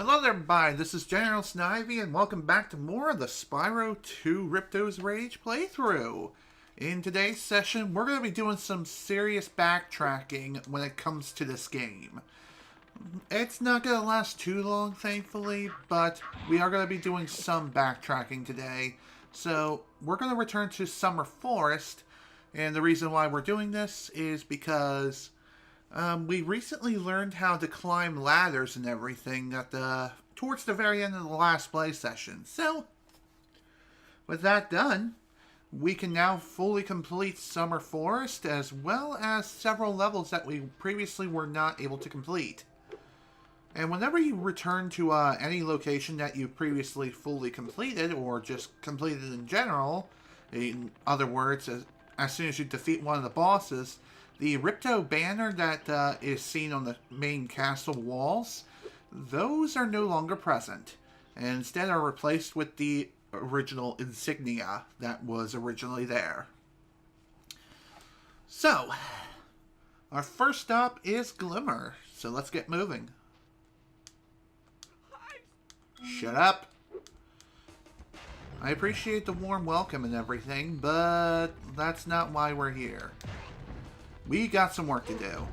Hello there, everybody. This is General Snivy, and welcome back to more of the Spyro 2 Ripto's Rage playthrough. In today's session, we're going to be doing some serious backtracking when it comes to this game. It's not going to last too long, thankfully, but we are going to be doing some backtracking today. So, we're going to return to Summer Forest, and the reason why we're doing this is because we recently learned how to climb ladders and everything towards the very end of the last play session. So, with that done, we can now fully complete Summer Forest as well as several levels that we previously were not able to complete. And whenever you return to any location that you previously fully completed or just completed in general, in other words, as soon as you defeat one of the bosses, the Ripto banner that is seen on the main castle walls, those are no longer present, and instead are replaced with the original insignia that was originally there. So, our first stop is Glimmer, so let's get moving. Shut up! I appreciate the warm welcome and everything, but that's not why we're here. We got some work to do.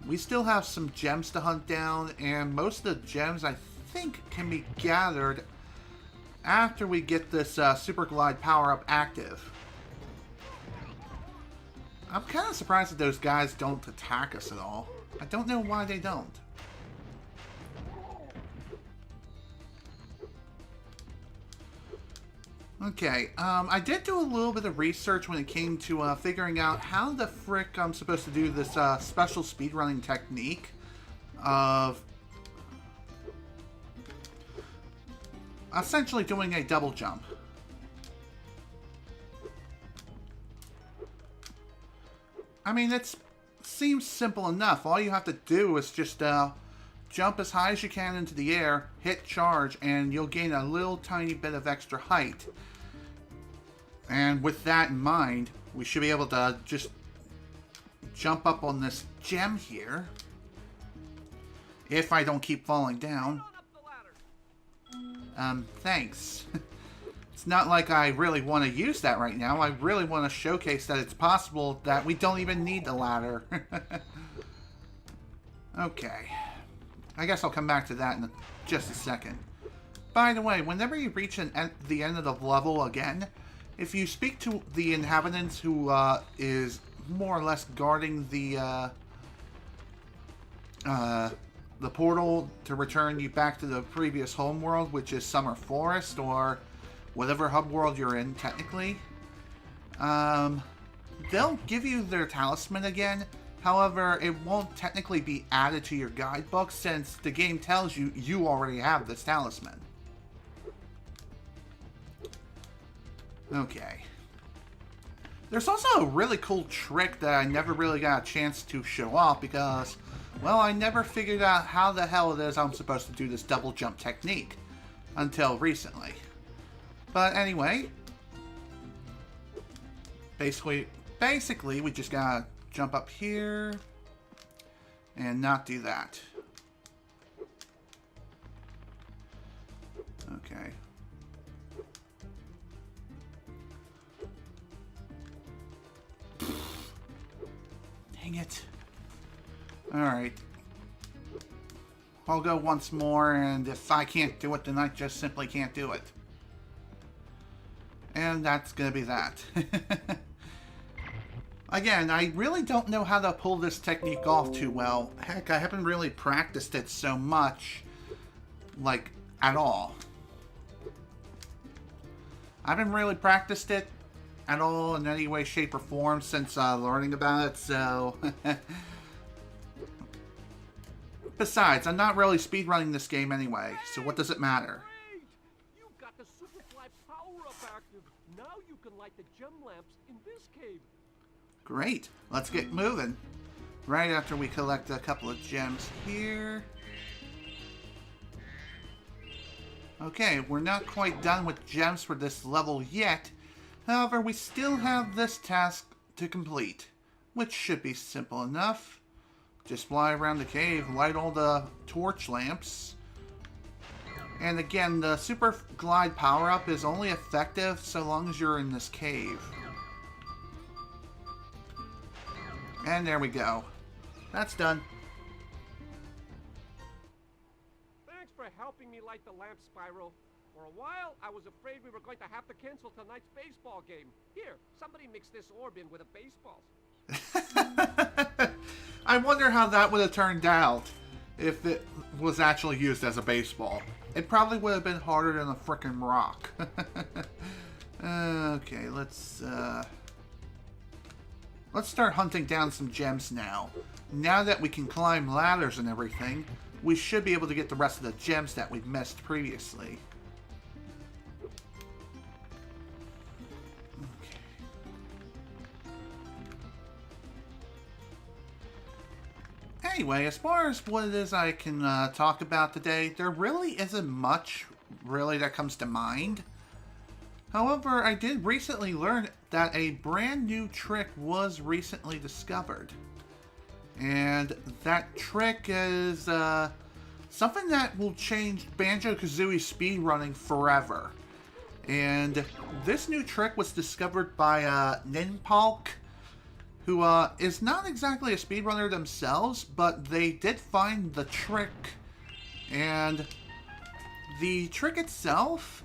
We still have some gems to hunt down, and most of the gems I think can be gathered after we get this Super Glide power-up active. I'm kind of surprised that those guys don't attack us at all. I don't know why they don't. Okay, I did do a little bit of research when it came to figuring out how the frick I'm supposed to do this special speedrunning technique of essentially doing a double jump. I mean, it seems simple enough. All you have to do is just jump as high as you can into the air, hit charge, and you'll gain a little tiny bit of extra height. And with that in mind, we should be able to just jump up on this gem here. If I don't keep falling down. Thanks. It's not like I really want to use that right now. I really want to showcase that it's possible that we don't even need the ladder. Okay. I guess I'll come back to that in just a second. By the way, whenever you reach the end of the level again, if you speak to the inhabitants who is more or less guarding the portal to return you back to the previous homeworld, which is Summer Forest, or whatever hub world you're in, technically, they'll give you their talisman again. However, it won't technically be added to your guidebook since the game tells you you already have this talisman. Okay. There's also a really cool trick that I never really got a chance to show off because, well, I never figured out how the hell it is I'm supposed to do this double jump technique until recently. But anyway, basically we just gotta jump up here and not do that. Okay. Dang it. Alright. I'll go once more, and if I can't do it, then I just simply can't do it. And that's gonna be that. Again, I really don't know how to pull this technique off too well. Heck, I haven't really practiced it so much, like, at all. I haven't really practiced it at all in any way, shape, or form since learning about it, so... Besides, I'm not really speedrunning this game anyway, so what does it matter? You've got the Superfly power-up active. Now you can light the gem lamps in this cave. Great. Let's get moving. Right after we collect a couple of gems here. Okay, we're not quite done with gems for this level yet. However, we still have this task to complete, which should be simple enough. Just fly around the cave, light all the torch lamps, And again, the super glide power-up is only effective so long as you're in this cave. And there we go. That's done. Thanks for helping me light the lamp, Spyro. For a while, I was afraid we were going to have to cancel tonight's baseball game. Here, somebody mix this orb in with a baseball. I wonder how that would have turned out if it was actually used as a baseball. It probably would have been harder than a frickin' rock. Okay, let's start hunting down some gems now. Now that we can climb ladders and everything, we should be able to get the rest of the gems that we've missed previously. Anyway, as far as what it is I can talk about today, there really isn't much really that comes to mind. However, I did recently learn that a brand new trick was recently discovered. And that trick is something that will change BanjoKazooie speedrunning forever. And this new trick was discovered by Ninpalk, who is not exactly a speedrunner themselves, but they did find the trick. And the trick itself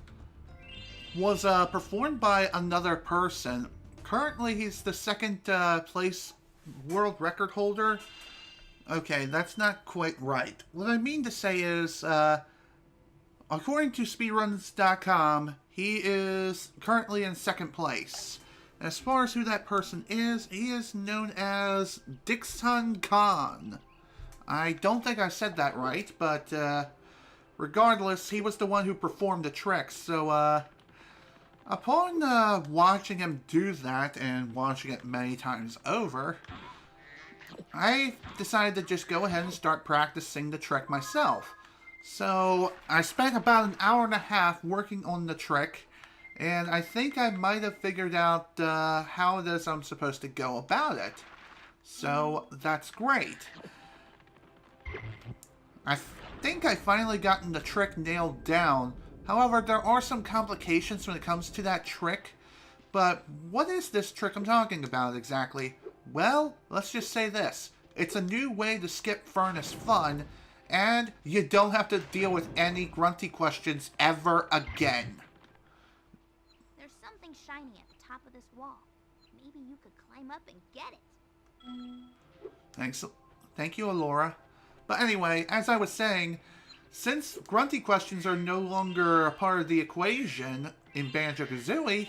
was performed by another person. Currently, he's the second place world record holder. Okay, that's not quite right. What I mean to say is, according to speedruns.com, he is currently in second place. As far as who that person is, he is known as Dixon Khan. I don't think I said that right, but regardless, he was the one who performed the trick. So, upon watching him do that and watching it many times over, I decided to just go ahead and start practicing the trick myself. So, I spent about an hour and a half working on the trick. And I think I might have figured out how it is I'm supposed to go about it. So, that's great. I think I finally gotten the trick nailed down. However, there are some complications when it comes to that trick. But what is this trick I'm talking about exactly? Well, let's just say this. It's a new way to skip furnace fun, and you don't have to deal with any grunty questions ever again. Shiny at the top of this wall. Maybe you could climb up and get it. Thank you, Alora. But anyway, as I was saying, since grunty questions are no longer a part of the equation in BanjoKazooie,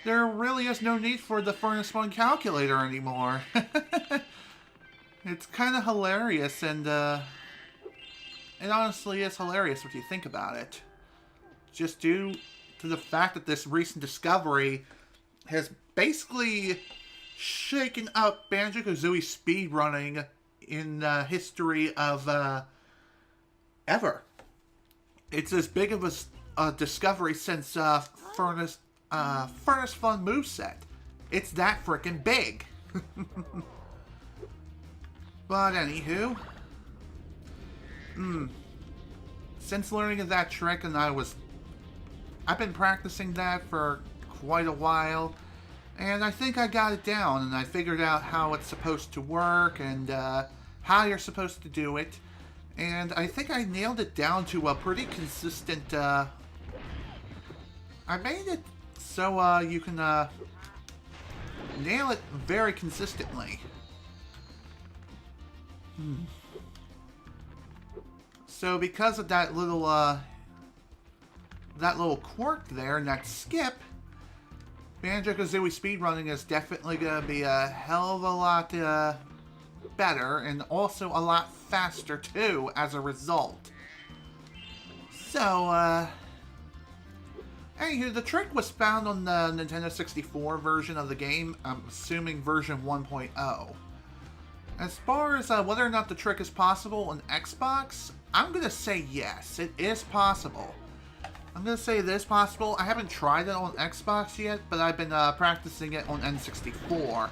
there really is no need for the Furnace 1 calculator anymore. It's kind of hilarious, and it honestly is hilarious if you think about it. Just due to the fact that this recent discovery has basically shaken up BanjoKazooie speedrunning in the history of ever. It's as big of a discovery since Furnace Fun moveset. It's that frickin' big. But anywho, since learning of that trick, and I've been practicing that for quite a while, and I think I got it down, and I figured out how it's supposed to work, and how you're supposed to do it, and I think I nailed it down to a pretty consistent, I made it so you can nail it very consistently. So because of that little quirk there and that skip, BanjoKazooie speedrunning is definitely going to be a hell of a lot better, and also a lot faster too as a result. So, anywho, the trick was found on the Nintendo 64 version of the game, I'm assuming version 1.0. As far as whether or not the trick is possible on Xbox, I'm going to say yes, it is possible. I'm going to say it is possible. I haven't tried it on Xbox yet, but I've been practicing it on N64.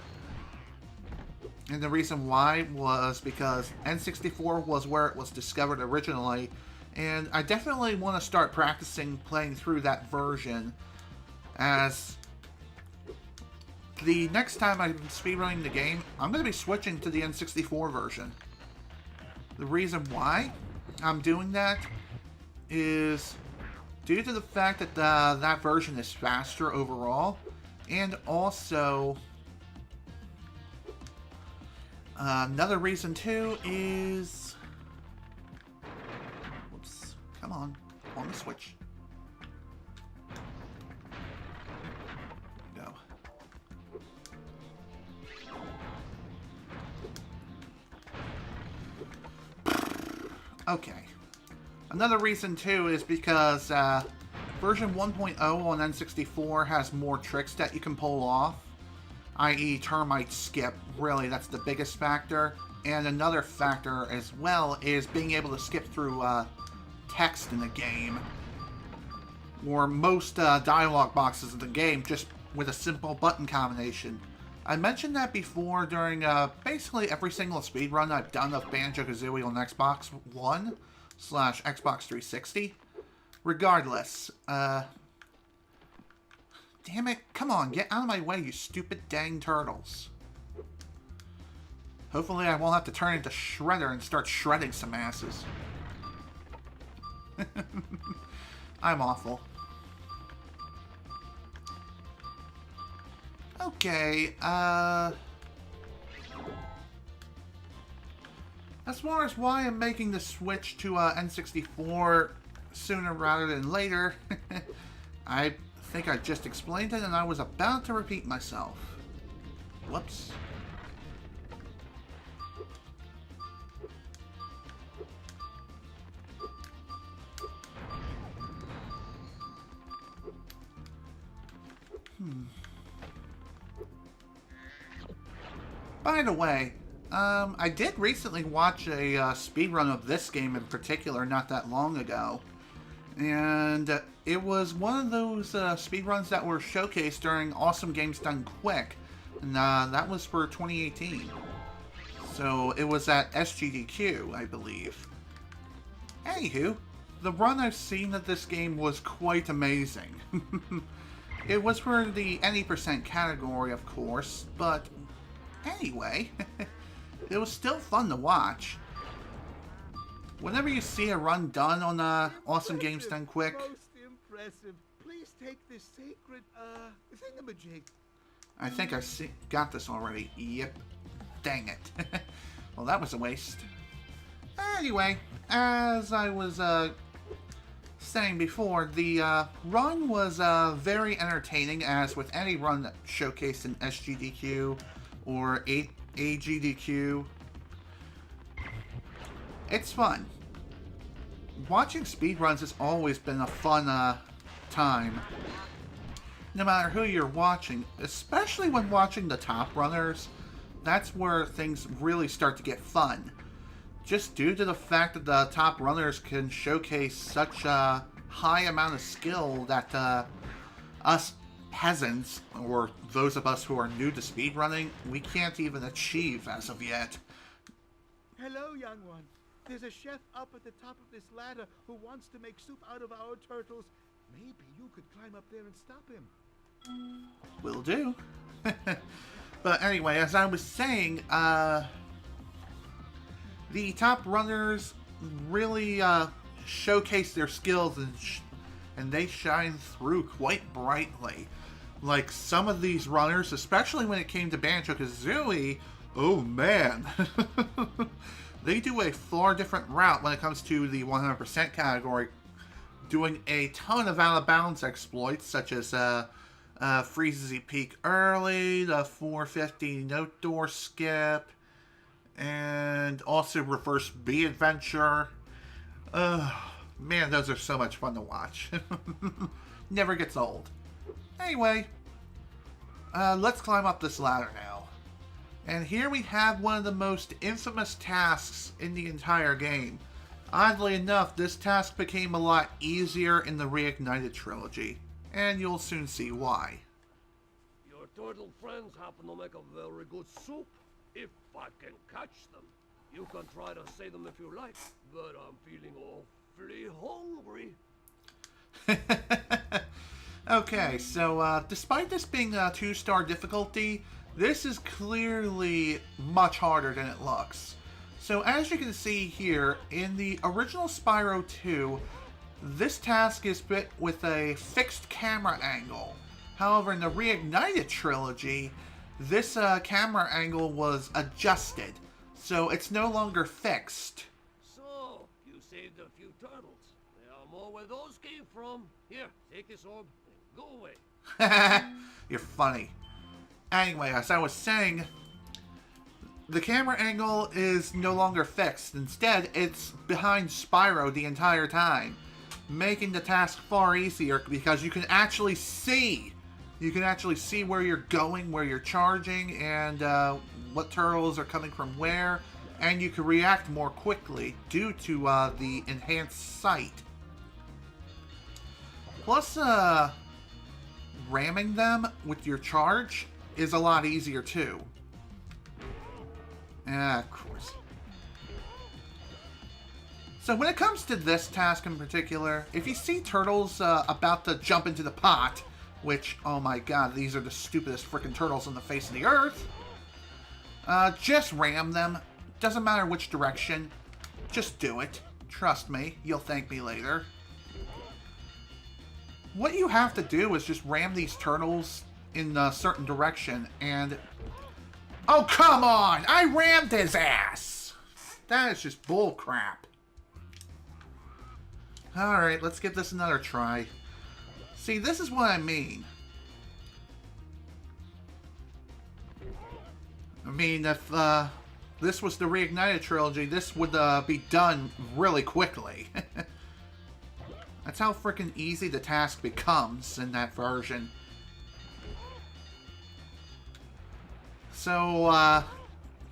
And the reason why was because N64 was where it was discovered originally, And I definitely want to start practicing playing through that version, as the next time I'm speedrunning the game, I'm going to be switching to the N64 version. The reason why I'm doing that is due to the fact that that version is faster overall, and also another reason too is, whoops, come on the switch. Go. Okay. Another reason too is because version 1.0 on N64 has more tricks that you can pull off, i.e. termite skip. Really, that's the biggest factor. And another factor as well is being able to skip through text in the game, or most dialogue boxes in the game, just with a simple button combination. I mentioned that before during basically every single speedrun I've done of BanjoKazooie on Xbox One / Xbox 360. Regardless, damn it, come on, get out of my way, you stupid dang turtles. Hopefully I won't have to turn into Shredder and start shredding some asses. I'm awful. Okay, as far as why I'm making the switch to N64 sooner rather than later, I think I just explained it and I was about to repeat myself. Whoops. By the way, I did recently watch a speedrun of this game in particular not that long ago. And it was one of those speedruns that were showcased during Awesome Games Done Quick. And that was for 2018. So it was at SGDQ, I believe. Anywho, the run I've seen of this game was quite amazing. It was for the any percent category, of course, but anyway, it was still fun to watch. Whenever you see a run done on Awesome Games Done Quick, Most impressive. Please take this sacred thingamajig. I think I got this already. Yep. Dang it. Well, that was a waste. Anyway, as I was saying before, the run was very entertaining, as with any run that showcased in SGDQ or AGDQ. It's fun. Watching speedruns has always been a fun time. No matter who you're watching, especially when watching the top runners, that's where things really start to get fun. Just due to the fact that the top runners can showcase such a high amount of skill that us peasants, or those of us who are new to speedrunning, we can't even achieve as of yet. Hello, young one. There's a chef up at the top of this ladder who wants to make soup out of our turtles. Maybe you could climb up there and stop him. Will do. But anyway, as I was saying, the top runners really showcase their skills, and they shine through quite brightly. Like some of these runners, especially when it came to BanjoKazooie, oh man. They do a far different route when it comes to the 100% category, doing a ton of out-of-bounds exploits, such as Freezy Peak Early, the 450 Note Door Skip, and also Reverse B Adventure. Man, those are so much fun to watch. Never gets old. Anyway, let's climb up this ladder now. And here we have one of the most infamous tasks in the entire game. Oddly enough, this task became a lot easier in the Reignited trilogy, and you'll soon see why. Your turtle friends happen to make a very good soup, if I can catch them. You can try to say them if you like, but I'm feeling awfully hungry. Okay, so despite this being a 2-star difficulty, this is clearly much harder than it looks. So as you can see here, in the original Spyro 2, this task is bit with a fixed camera angle. However, in the Reignited trilogy, this camera angle was adjusted, so it's no longer fixed. So, you saved a few turtles. There are more where those came from. Here, take this orb and go away. You're funny. Anyway, as I was saying, the camera angle is no longer fixed. Instead, it's behind Spyro the entire time, making the task far easier because you can actually see. You can actually see where you're going, where you're charging, and what turtles are coming from where, and you can react more quickly due to the enhanced sight. Plus, ramming them with your charge is a lot easier too. Of course. So when it comes to this task in particular, if you see turtles about to jump into the pot, which, oh my god, these are the stupidest freaking turtles on the face of the earth, just ram them. Doesn't matter which direction. Just do it. Trust me, you'll thank me later. What you have to do is just ram these turtles in a certain direction, and... Oh, come on! I rammed his ass! That is just bull crap. Alright, let's give this another try. See, this is what I mean. I mean, if this was the Reignited trilogy, this would be done really quickly. That's how freaking easy the task becomes in that version. So,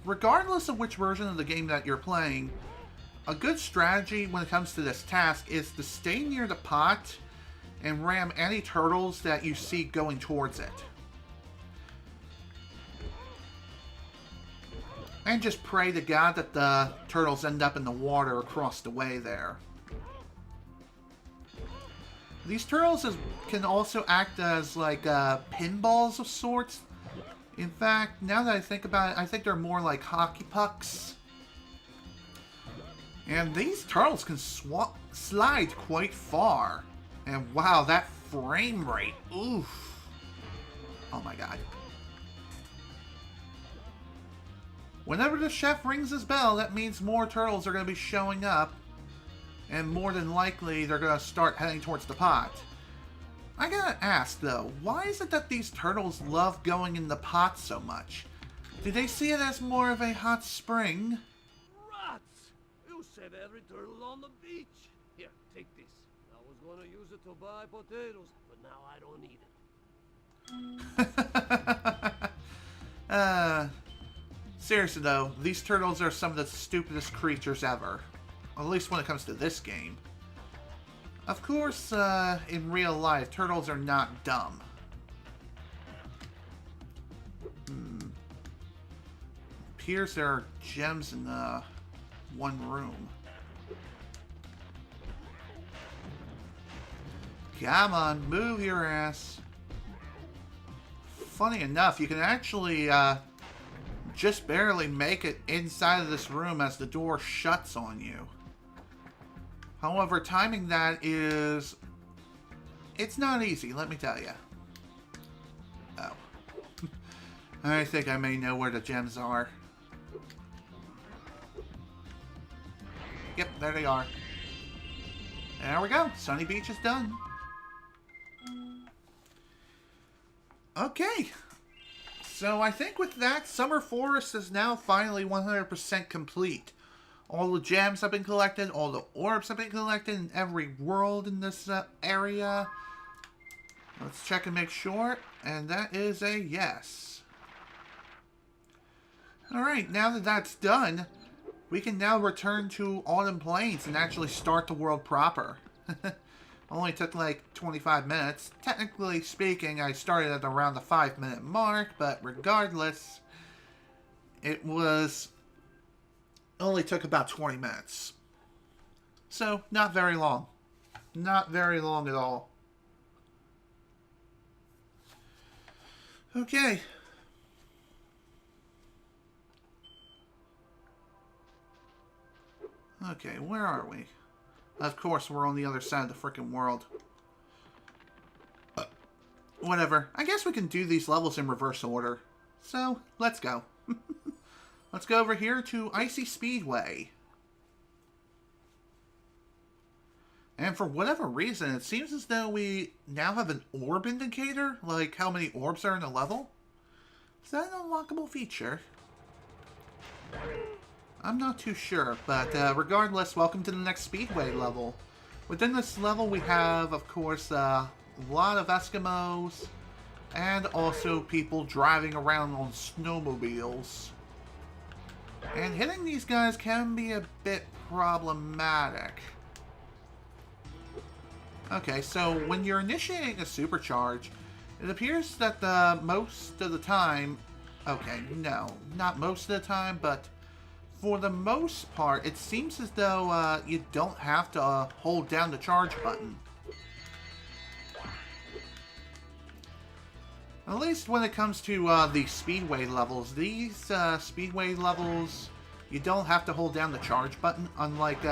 regardless of which version of the game that you're playing, a good strategy when it comes to this task is to stay near the pot and ram any turtles that you see going towards it. And just pray to God that the turtles end up in the water across the way there. These turtles can also act as like pinballs of sorts. In fact, now that I think about it, I think they're more like hockey pucks. And these turtles can slide quite far. And wow, that frame rate. Oof. Oh my god. Whenever the chef rings his bell, that means more turtles are going to be showing up. And more than likely, they're going to start heading towards the pot. I gotta ask, though, why is it that these turtles love going in the pot so much? Do they see it as more of a hot spring? Rats! You said every turtle on the beach. Here, take this. I was going to use it to buy potatoes, but now I don't need it. Seriously though, these turtles are some of the stupidest creatures ever. At least when it comes to this game. Of course, in real life, turtles are not dumb. Appears there are gems in one room. Come on, move your ass. Funny enough, you can actually just barely make it inside of this room as the door shuts on you. However, timing that is... it's not easy, let me tell you. Oh. I think I may know where the gems are. Yep, there they are. There we go. Sunny Beach is done. Okay. So I think with that, Summer Forest is now finally 100% complete. All the gems have been collected, all the orbs have been collected in every world in this area. Let's check and make sure, and that is a yes. Alright, now that that's done, we can now return to Autumn Plains and actually start the world proper. Only took like 25 minutes. Technically speaking, I started at around the 5-minute mark, but regardless, it only took about 20 minutes. So, not very long. Not very long at all. Okay. Okay, where are we? Of course, we're on the other side of the frickin' world. Whatever. I guess we can do these levels in reverse order. So, let's go. Let's go over here to Icy Speedway. And for whatever reason, it seems as though we now have an orb indicator, like how many orbs are in a level. Is that an unlockable feature? I'm not too sure, but regardless, welcome to the next Speedway level. Within this level, we have, of course, a lot of Eskimos, and also people driving around on snowmobiles. And hitting these guys can be a bit problematic. Okay, so when you're initiating a supercharge, it appears that most of the time... Okay, no, not most of the time, but for the most part, it seems as though you don't have to hold down the charge button. At least when it comes to the speedway levels. These speedway levels, you don't have to hold down the charge button, unlike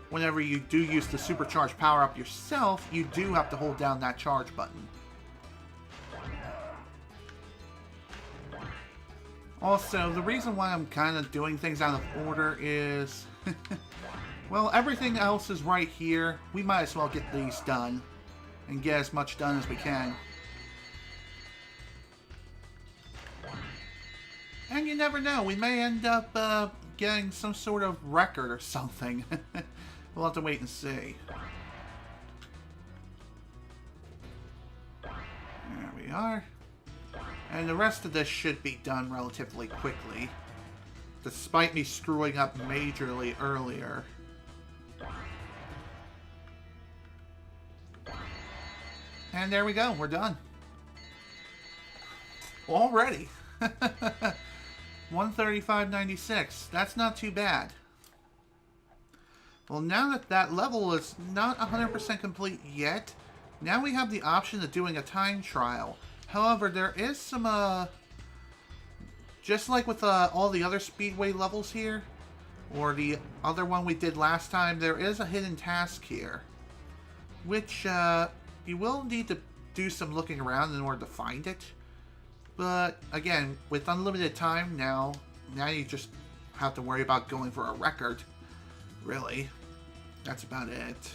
whenever you do use the supercharged power-up yourself, you do have to hold down that charge button. Also, the reason why I'm kind of doing things out of order is... well, everything else is right here. We might as well get these done. And get as much done as we can. And you never know. We may end up getting some sort of record or something. We'll have to wait and see. There we are. And the rest of this should be done relatively quickly, despite me screwing up majorly earlier. And there we go, we're done. Already. 135.96, that's not too bad. Well, now that that level is not 100% complete yet, now we have the option of doing a time trial. However, there is some, just like with all the other Speedway levels here, or the other one we did last time, there is a hidden task here, which you will need to do some looking around in order to find it. But, again, with unlimited time now you just have to worry about going for a record, really. That's about it.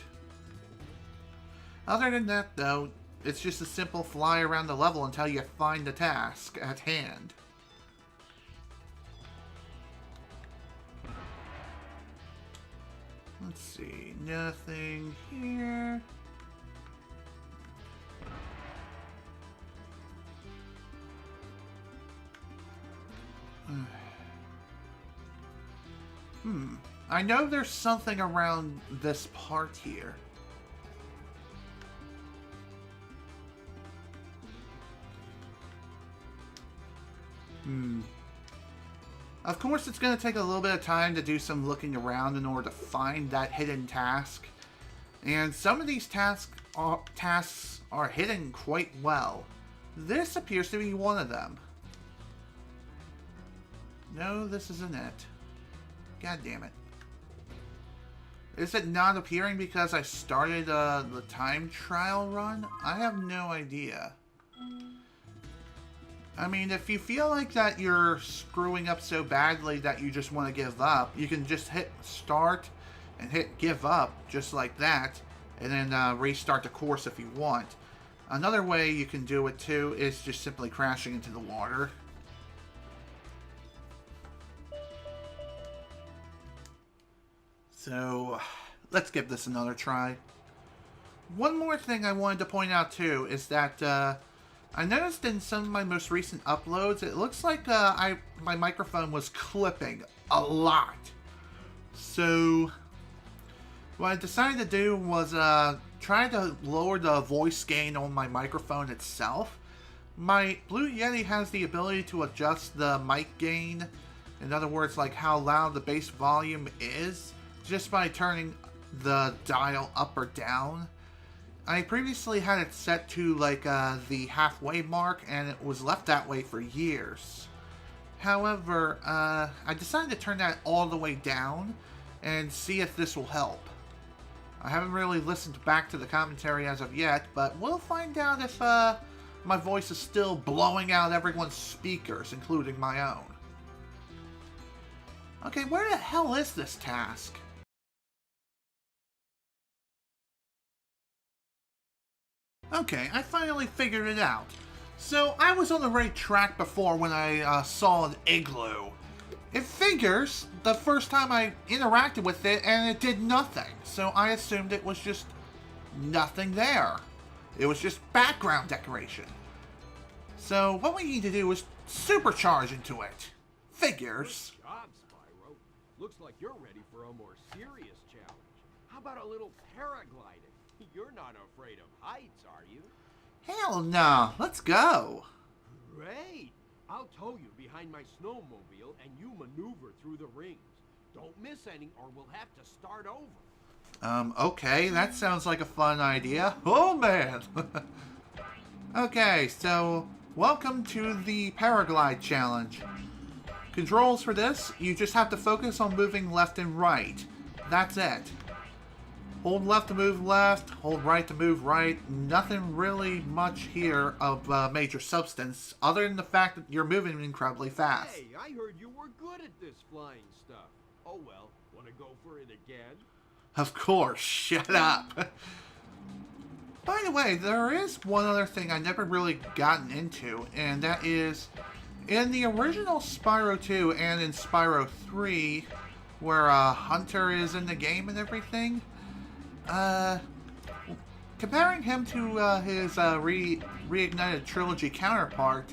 Other than that, though, it's just a simple fly around the level until you find the task at hand. Let's see, nothing here. I know there's something around this part here. Of course, it's going to take a little bit of time to do some looking around in order to find that hidden task. And some of these tasks are hidden quite well. This appears to be one of them. No, this isn't it. God damn it. Is it not appearing because I started the time trial run? I have no idea. I mean, if you feel like that you're screwing up so badly that you just want to give up, you can just hit start and hit give up just like that, and then restart the course if you want. Another way you can do it too is just simply crashing into the water. So, let's give this another try. One more thing I wanted to point out too is that I noticed in some of my most recent uploads, it looks like my microphone was clipping a lot. So, what I decided to do was try to lower the voice gain on my microphone itself. My Blue Yeti has the ability to adjust the mic gain, in other words, like how loud the bass volume is, just by turning the dial up or down. I previously had it set to like the halfway mark, and it was left that way for years. However, I decided to turn that all the way down and see if this will help. I haven't really listened back to the commentary as of yet, but we'll find out if my voice is still blowing out everyone's speakers, including my own. Okay, where the hell is this task? Okay, I finally figured it out. So, I was on the right track before when I saw an igloo. It figures the first time I interacted with it and it did nothing. So I assumed it was just nothing there. It was just background decoration. So what we need to do is supercharge into it. Figures. Good job, Spyro. Looks like you're ready for a more serious challenge. How about a little paragliding? You're not afraid of heights, are you? Hell no. Let's go. Great. I'll tow you behind my snowmobile and you maneuver through the rings. Don't miss any or we'll have to start over. Okay, that sounds like a fun idea. Oh, man! Okay, so, welcome to the Paraglide Challenge. Controls for this, you just have to focus on moving left and right. That's it. Hold left to move left, hold right to move right. Nothing really much here of major substance, other than the fact that you're moving incredibly fast. Hey, I heard you were good at this flying stuff. Oh well, wanna go for it again? Of course, shut up. By the way, there is one other thing I never really gotten into, and that is, in the original Spyro 2 and in Spyro 3, where Hunter is in the game and everything, comparing him to his Reignited Trilogy counterpart,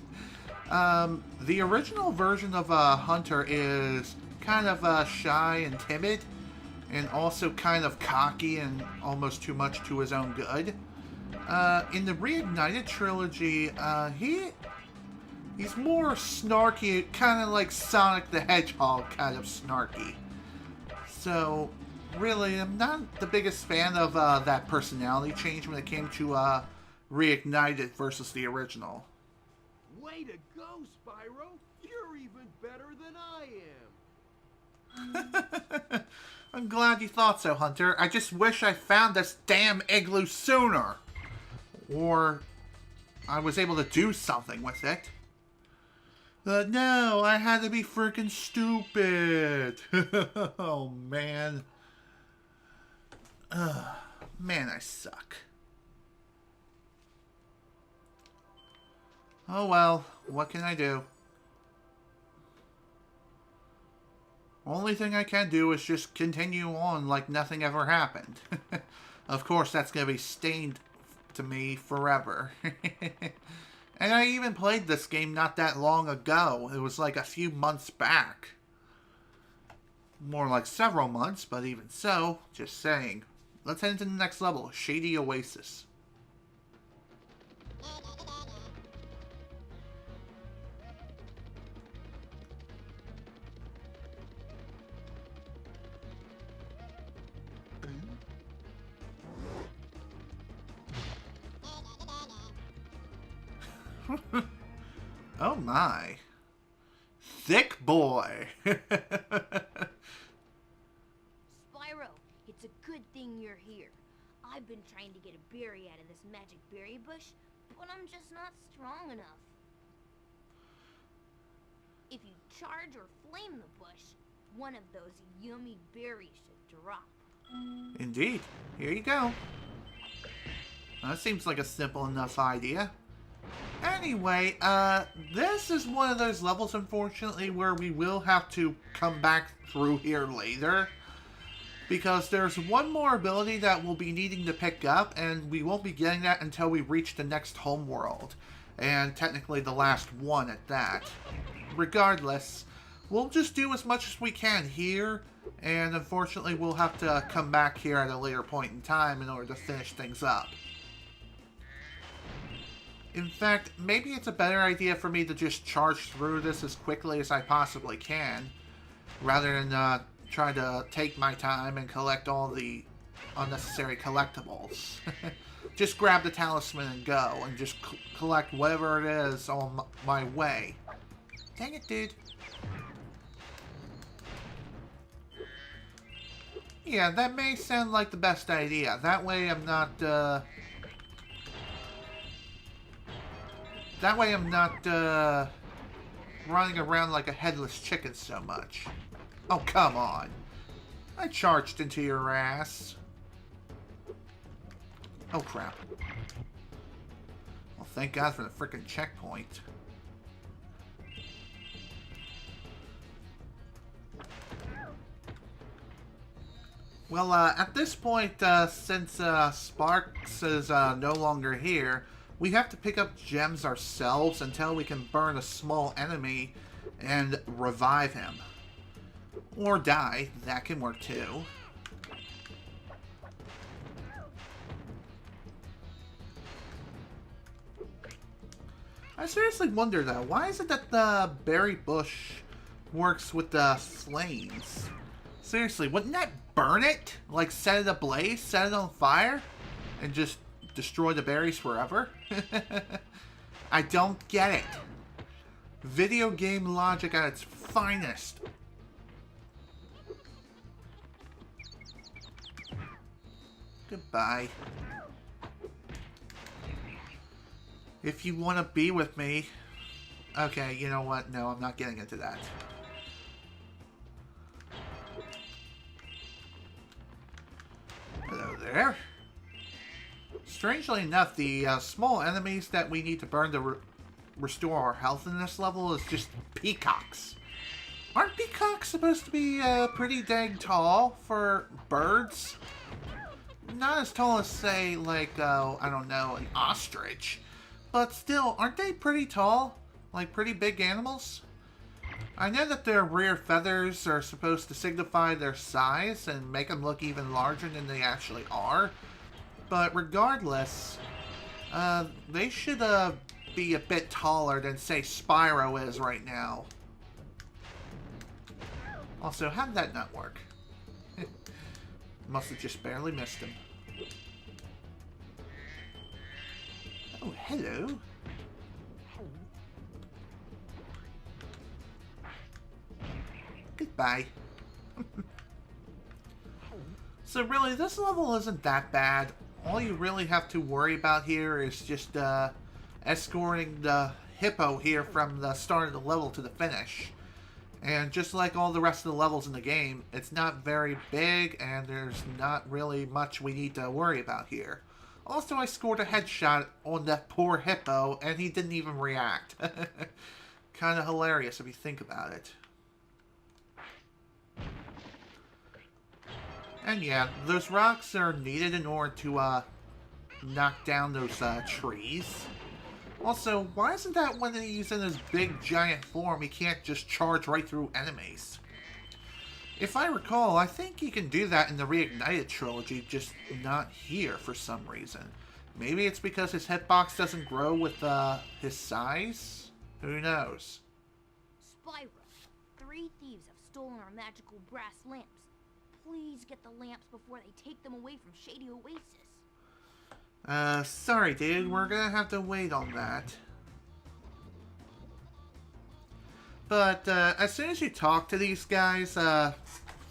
the original version of Hunter is kind of shy and timid, and also kind of cocky and almost too much to his own good. In the Reignited Trilogy, he's more snarky, kind of like Sonic the Hedgehog kind of snarky. So, really, I'm not the biggest fan of that personality change when it came to Reignited versus the original. Way to go, Spyro! You're even better than I am! I'm glad you thought so, Hunter. I just wish I found this damn igloo sooner. Or I was able to do something with it. But no, I had to be freaking stupid. Oh, man. Man, I suck. Oh well, what can I do? Only thing I can do is just continue on like nothing ever happened. Of course, that's going to be stained to me forever. And I even played this game not that long ago. It was like a few months back. More like several months, but even so, just saying. Let's head into the next level, Shady Oasis. Oh my. Thick boy. Spyro, it's a good thing you're here. I've been trying to get a berry out of this magic berry bush, but I'm just not strong enough. If you charge or flame the bush, one of those yummy berries should drop. Indeed. Here you go. That seems like a simple enough idea. Anyway, this is one of those levels, unfortunately, where we will have to come back through here later. Because there's one more ability that we'll be needing to pick up, and we won't be getting that until we reach the next homeworld. And technically the last one at that. Regardless, we'll just do as much as we can here, and unfortunately we'll have to come back here at a later point in time in order to finish things up. In fact, maybe it's a better idea for me to just charge through this as quickly as I possibly can, rather than try to take my time and collect all the unnecessary collectibles. Just grab the talisman and go, and just collect whatever it is on my way. Dang it, dude. Yeah, that may sound like the best idea. That way I'm not, running around like a headless chicken so much. Oh, come on. I charged into your ass. Oh, crap. Well, thank God for the frickin' checkpoint. Well, at this point, since Sparks is no longer here, we have to pick up gems ourselves until we can burn a small enemy and revive him. Or die. That can work too. I seriously wonder, though, why is it that the berry bush works with the flames? Seriously, wouldn't that burn it? Like, set it ablaze, set it on fire, and just destroy the berries forever? I don't get it. Video game logic at its finest. Goodbye. If you want to be with me... Okay, you know what? No, I'm not getting into that. Hello there. Strangely enough, the small enemies that we need to burn to restore our health in this level is just peacocks. Aren't peacocks supposed to be pretty dang tall for birds? Not as tall as, say, like, I don't know, an ostrich. But still, aren't they pretty tall? Like, pretty big animals? I know that their rear feathers are supposed to signify their size and make them look even larger than they actually are. But regardless, they should be a bit taller than, say, Spyro is right now. Also, how did that not work? Must have just barely missed him. Oh, hello. Goodbye. So really, this level isn't that bad. All you really have to worry about here is just escorting the hippo here from the start of the level to the finish. And just like all the rest of the levels in the game, it's not very big and there's not really much we need to worry about here. Also, I scored a headshot on that poor hippo and he didn't even react. Kind of hilarious if you think about it. And yeah, those rocks are needed in order to knock down those trees. Also, why isn't that when he's in his big giant form, he can't just charge right through enemies? If I recall, I think you can do that in the Reignited trilogy, just not here for some reason. Maybe it's because his hitbox doesn't grow with his size? Who knows? Spyro, 3 thieves have stolen our magical brass lamps. Please get the lamps before they take them away from Shady Oasis. Sorry dude, we're gonna have to wait on that. But, as soon as you talk to these guys,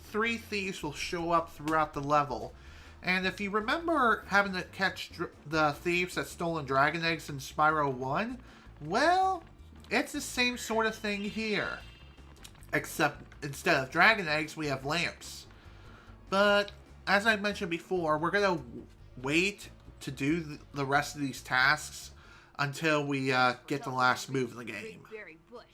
3 thieves will show up throughout the level. And if you remember having to catch the thieves that stolen dragon eggs in Spyro 1, well, it's the same sort of thing here. Except, instead of dragon eggs, we have lamps. But, as I mentioned before, we're gonna wait to do the rest of these tasks until we get the last move in the game. Berry bush.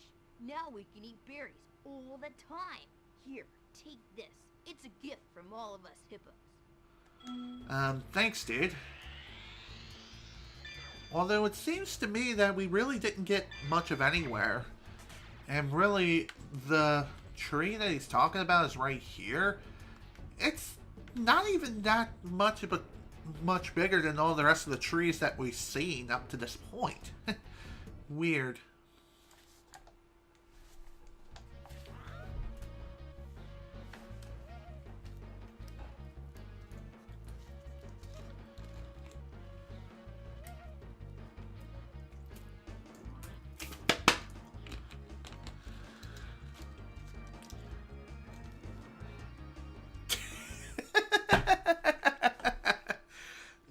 Now we can eat berries all the time. Here, take this. It's a gift from all of us hippos. Thanks, dude. Although it seems to me that we really didn't get much of anywhere. And really, the tree that he's talking about is right here. It's not even that much of a much bigger than all the rest of the trees that we've seen up to this point. Weird.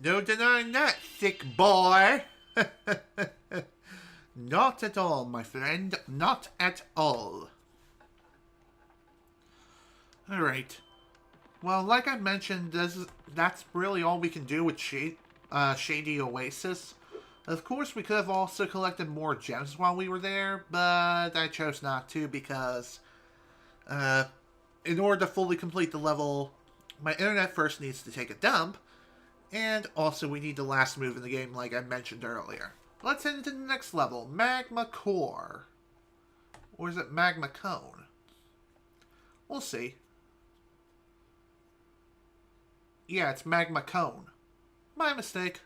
No denying that, thick boy. Not at all, my friend. Not at all. Alright. Well, like I mentioned, that's really all we can do with Shady Oasis. Of course, we could have also collected more gems while we were there, but I chose not to because, in order to fully complete the level, my internet first needs to take a dump, and also we need the last move in the game like I mentioned earlier. Let's head into the next level, Magma Core. Or is it Magma Cone? We'll see. Yeah, it's Magma Cone. My mistake.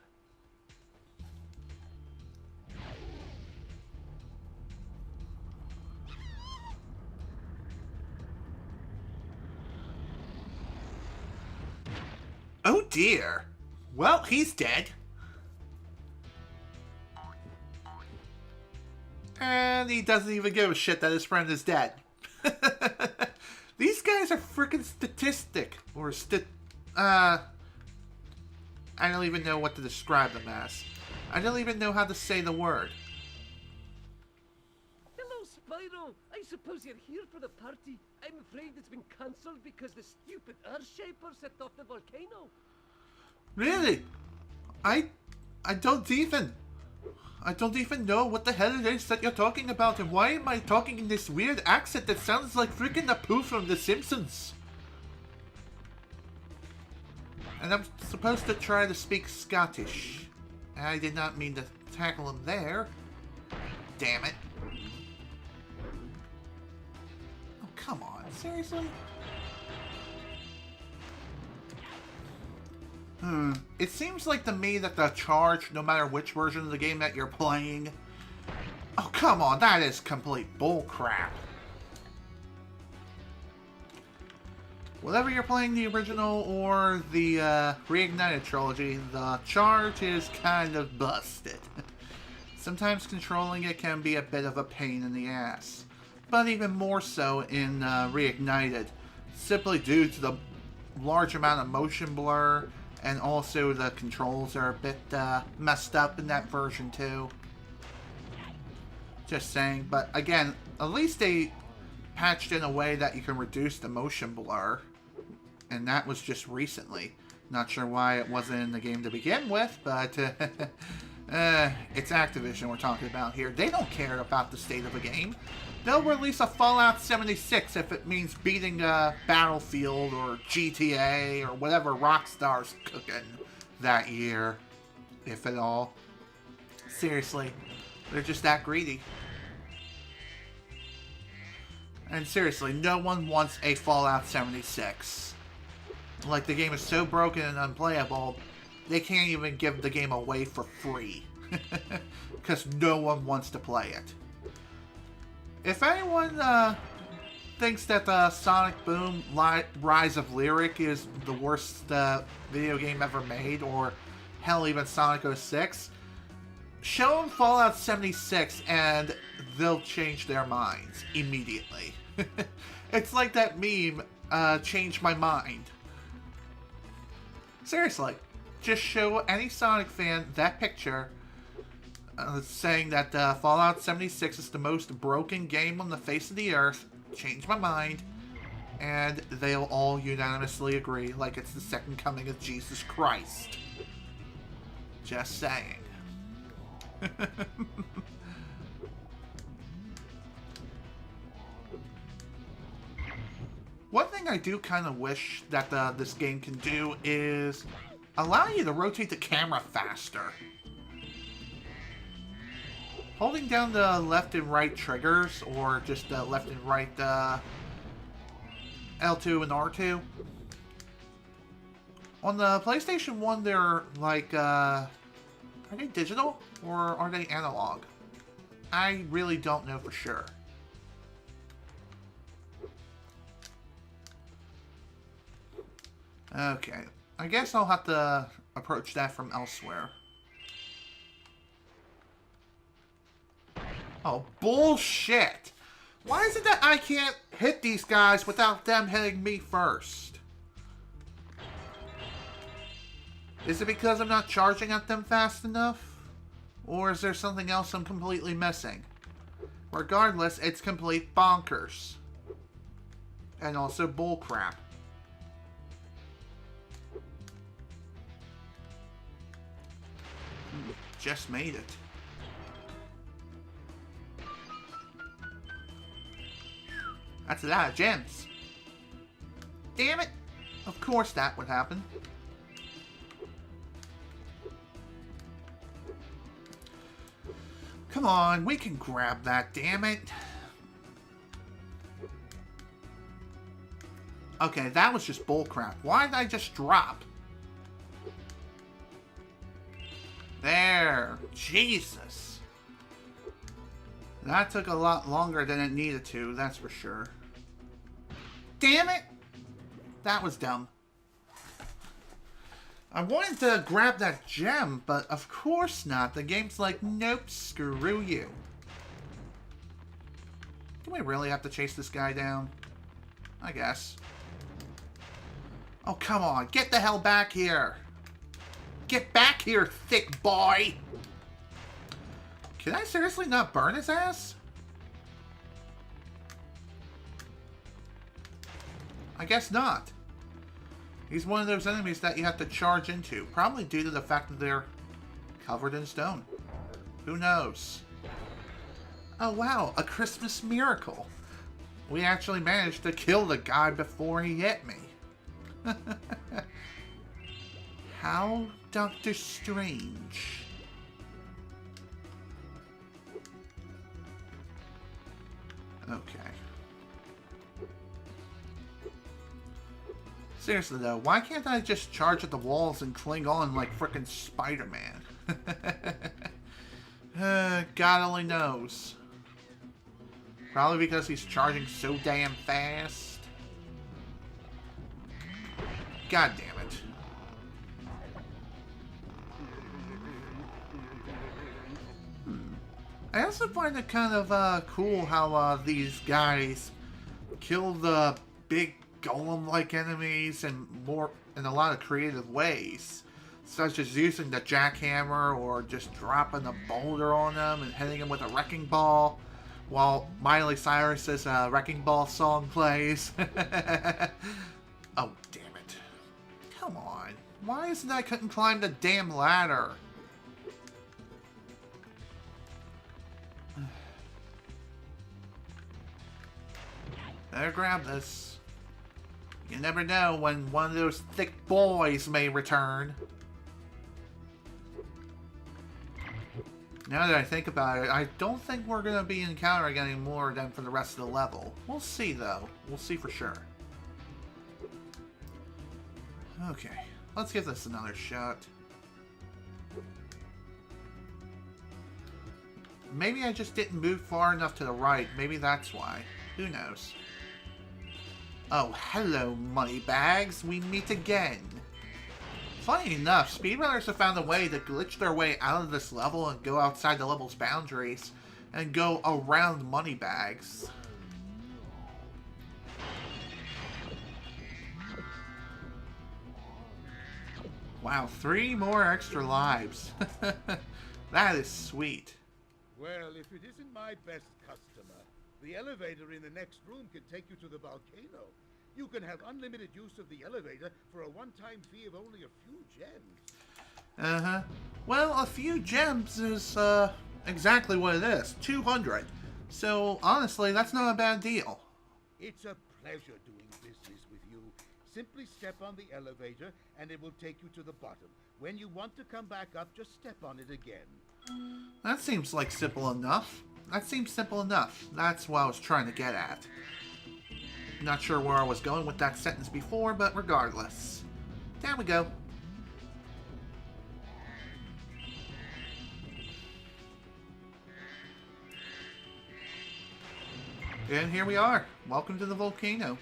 Oh dear. Well, he's dead. And he doesn't even give a shit that his friend is dead. These guys are freaking statistic. Or I don't even know what to describe them as. I don't even know how to say the word. Hello, Spyro. I suppose you're here for the party. I'm afraid it's been cancelled because the stupid Earthshaper set off the volcano. Really? I don't even know what the hell it is that you're talking about, and why am I talking in this weird accent that sounds like freaking Apu from The Simpsons? And I'm supposed to try to speak Scottish. I did not mean to tackle him there. Damn it. Oh, come on. Seriously? It seems like to me that the charge, no matter which version of the game that you're playing... Oh, come on. That is complete bullcrap. Whether you're playing the original or the Reignited trilogy, the charge is kind of busted. Sometimes controlling it can be a bit of a pain in the ass. But even more so in Reignited, simply due to the large amount of motion blur, and also the controls are a bit messed up in that version too. Just saying, but again, at least they patched in a way that you can reduce the motion blur. And that was just recently. Not sure why it wasn't in the game to begin with, but it's Activision we're talking about here. They don't care about the state of a game. They'll release a Fallout 76 if it means beating Battlefield or GTA or whatever Rockstar's cooking that year, if at all. Seriously, they're just that greedy. And seriously, no one wants a Fallout 76. Like, the game is so broken and unplayable, they can't even give the game away for free. Because no one wants to play it. If anyone thinks that Sonic Boom Rise of Lyric is the worst video game ever made, or hell, even Sonic 06, show them Fallout 76 and they'll change their minds immediately. It's like that meme, Change My Mind. Seriously, just show any Sonic fan that picture saying that Fallout 76 is the most broken game on the face of the earth, change my mind, and they'll all unanimously agree like it's the second coming of Jesus Christ. Just saying. One thing I do kind of wish that this game can do is allow you to rotate the camera faster. Holding down the left and right triggers, or just the left and right L2 and R2. On the PlayStation 1, they're like, are they digital or are they analog? I really don't know for sure. Okay, I guess I'll have to approach that from elsewhere. Oh, bullshit! Why is it that I can't hit these guys without them hitting me first? Is it because I'm not charging at them fast enough? Or is there something else I'm completely missing? Regardless, it's complete bonkers. And also bullcrap. Just made it. That's a lot of gems. Damn it! Of course that would happen. Come on, we can grab that, damn it. Okay, that was just bullcrap. Why did I just drop? There. Jesus. That took a lot longer than it needed to, that's for sure. Damn it! That was dumb. I wanted to grab that gem, but of course not. The game's like, nope, screw you. Do we really have to chase this guy down? I guess. Oh, come on. Get the hell back here. Get back here, thick boy. Can I seriously not burn his ass? I guess not. He's one of those enemies that you have to charge into. Probably due to the fact that they're covered in stone. Who knows? Oh wow, a Christmas miracle. We actually managed to kill the guy before he hit me. How Doctor Strange. Okay. Seriously though, why can't I just charge at the walls and cling on like frickin' Spider-Man? God only knows. Probably because he's charging so damn fast. God damn it. I also find it kind of cool how these guys kill the big golem-like enemies in a lot of creative ways, such as using the jackhammer or just dropping a boulder on them and hitting them with a wrecking ball while Miley Cyrus's wrecking ball song plays. Oh damn it. Come on, why is it I couldn't climb the damn ladder? Better grab this. You never know when one of those thick boys may return. Now that I think about it, I don't think we're going to be encountering any more of them for the rest of the level. We'll see, though. We'll see for sure. Okay, let's give this another shot. Maybe I just didn't move far enough to the right. Maybe that's why. Who knows? Oh, hello, moneybags. We meet again. Funny enough, speedrunners have found a way to glitch their way out of this level and go outside the level's boundaries and go around moneybags. Wow, 3 more extra lives. That is sweet. Well, if it isn't my best customer, the elevator in the next room can take you to the volcano. You can have unlimited use of the elevator for a one-time fee of only a few gems. Uh-huh. Well, a few gems is, exactly what it is. 200. So, honestly, that's not a bad deal. It's a pleasure doing business with you. Simply step on the elevator, and it will take you to the bottom. When you want to come back up, just step on it again. That seems like simple enough. That seems simple enough. That's what I was trying to get at. Not sure where I was going with that sentence before, but regardless. There we go. And here we are. Welcome to the volcano.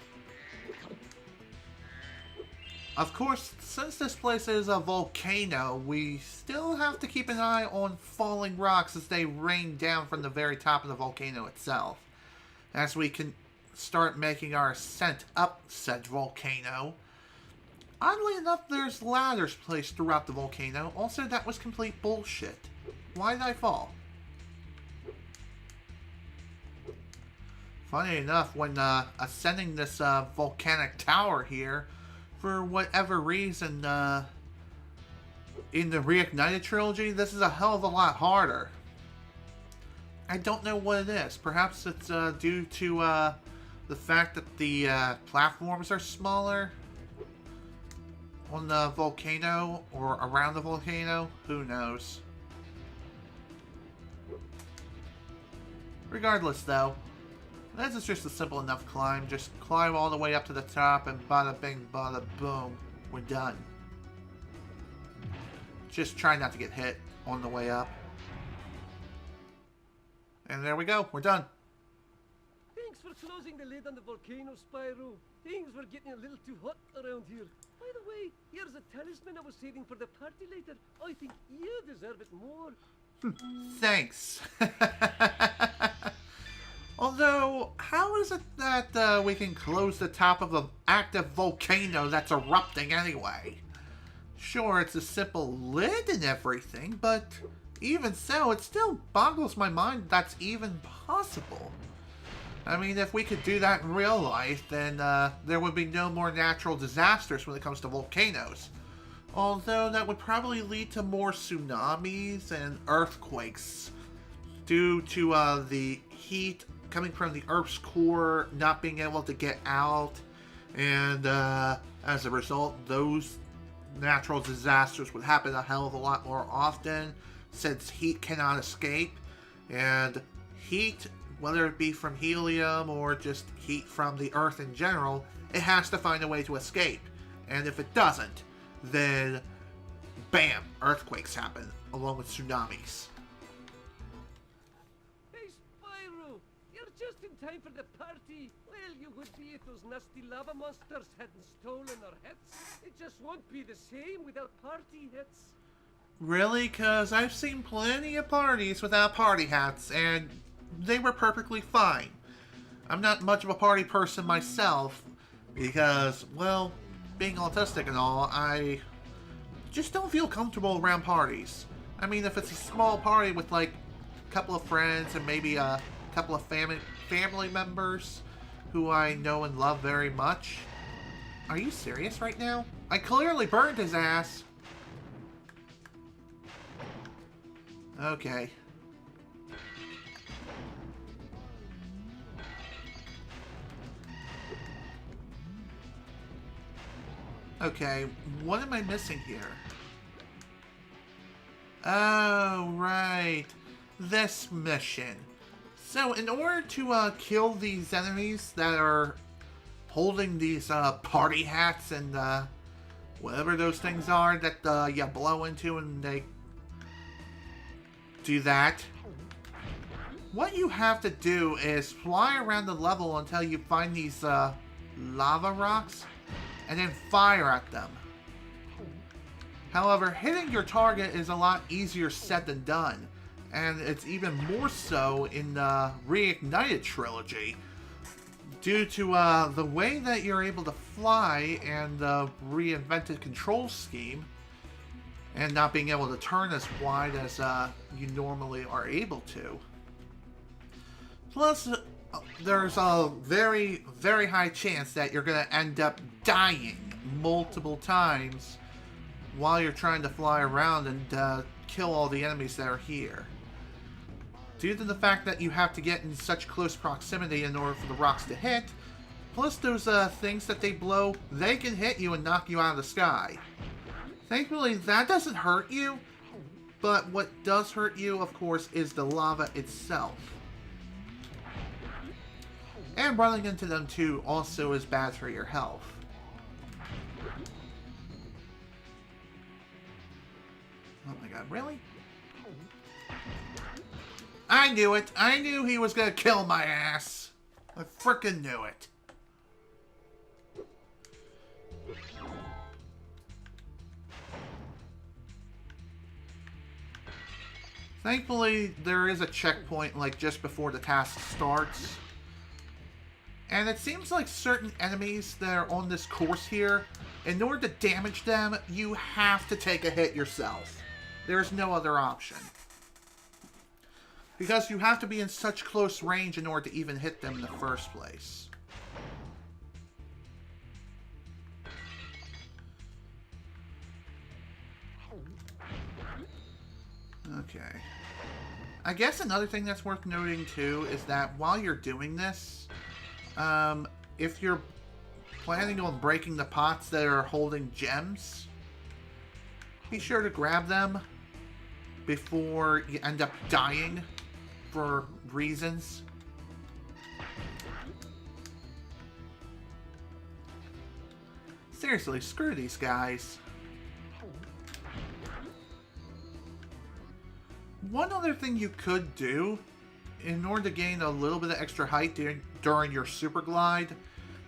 Of course, since this place is a volcano, we still have to keep an eye on falling rocks as they rain down from the very top of the volcano itself. As we can start making our ascent up said volcano, Oddly enough, there's ladders placed throughout the volcano. Also, that was complete bullshit. Why did I fall? Funny enough, when ascending this volcanic tower here, for whatever reason, in the Reignited trilogy, this is a hell of a lot harder. I don't know what it is. Perhaps it's due to the fact that the platforms are smaller on the volcano or around the volcano. Who knows? Regardless, though, this is just a simple enough climb. Just climb all the way up to the top and bada bing, bada boom. We're done. Just try not to get hit on the way up. And there we go. We're done. Thanks for closing the lid on the volcano, Spyro. Things were getting a little too hot around here. By the way, here's a talisman I was saving for the party later. I think you deserve it more. Thanks. Although, how is it that we can close the top of an active volcano that's erupting anyway? Sure, it's a simple lid and everything, but even so, it still boggles my mind that's even possible. I mean, if we could do that in real life, then there would be no more natural disasters when it comes to volcanoes. Although that would probably lead to more tsunamis and earthquakes due to the heat coming from the Earth's core not being able to get out, and as a result, those natural disasters would happen a hell of a lot more often since heat cannot escape, and heat, whether it be from helium or just heat from the Earth in general, it has to find a way to escape, and if it doesn't, then bam, earthquakes happen along with tsunamis. Hey, Spyro, you're just in time for the party. Well, you would be if those nasty lava monsters hadn't stolen our hats. It just won't be the same without party hats. Really? 'Cause I've seen plenty of parties without party hats, and they were perfectly fine. I'm not much of a party person myself, because, well, being autistic and all, I just don't feel comfortable around parties. I mean, if it's a small party with, like, a couple of friends and maybe a couple of family members who I know and love very much. Are you serious right now? I clearly burned his ass. Okay. Okay, what am I missing here? Oh, right. This mission. So, in order to kill these enemies that are holding these party hats and whatever those things are that you blow into and they do that, what you have to do is fly around the level until you find these lava rocks, and then fire at them. However, hitting your target is a lot easier said than done, and it's even more so in the Reignited trilogy, due to the way that you're able to fly and the reinvented control scheme, and not being able to turn as wide as you normally are able to. Plus, there's a very, very high chance that you're going to end up dying multiple times while you're trying to fly around and kill all the enemies that are here. Due to the fact that you have to get in such close proximity in order for the rocks to hit, plus those things that they blow, they can hit you and knock you out of the sky. Thankfully, that doesn't hurt you, but what does hurt you, of course, is the lava itself. And running into them too also is bad for your health. Oh my god, really? I knew it! I knew he was gonna kill my ass! I frickin' knew it! Thankfully, there is a checkpoint like just before the task starts. And it seems like certain enemies that are on this course here In order to damage them, you have to take a hit yourself. There's no other option. Because you have to be in such close range in order to even hit them in the first place. Okay. I guess another thing that's worth noting too is that while you're doing this, if you're planning on breaking the pots that are holding gems, be sure to grab them before you end up dying for reasons. Seriously, screw these guys. One other thing you could do in order to gain a little bit of extra height during your super glide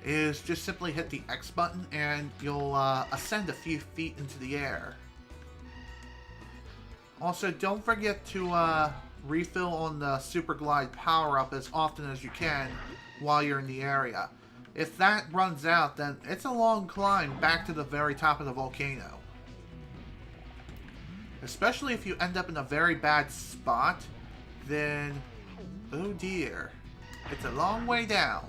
is just simply hit the X button and you'll ascend a few feet into the air. Also, don't forget to refill on the super glide power up as often as you can while you're in the area. If that runs out, then it's a long climb back to the very top of the volcano. Especially if you end up in a very bad spot, then, oh dear, it's a long way down.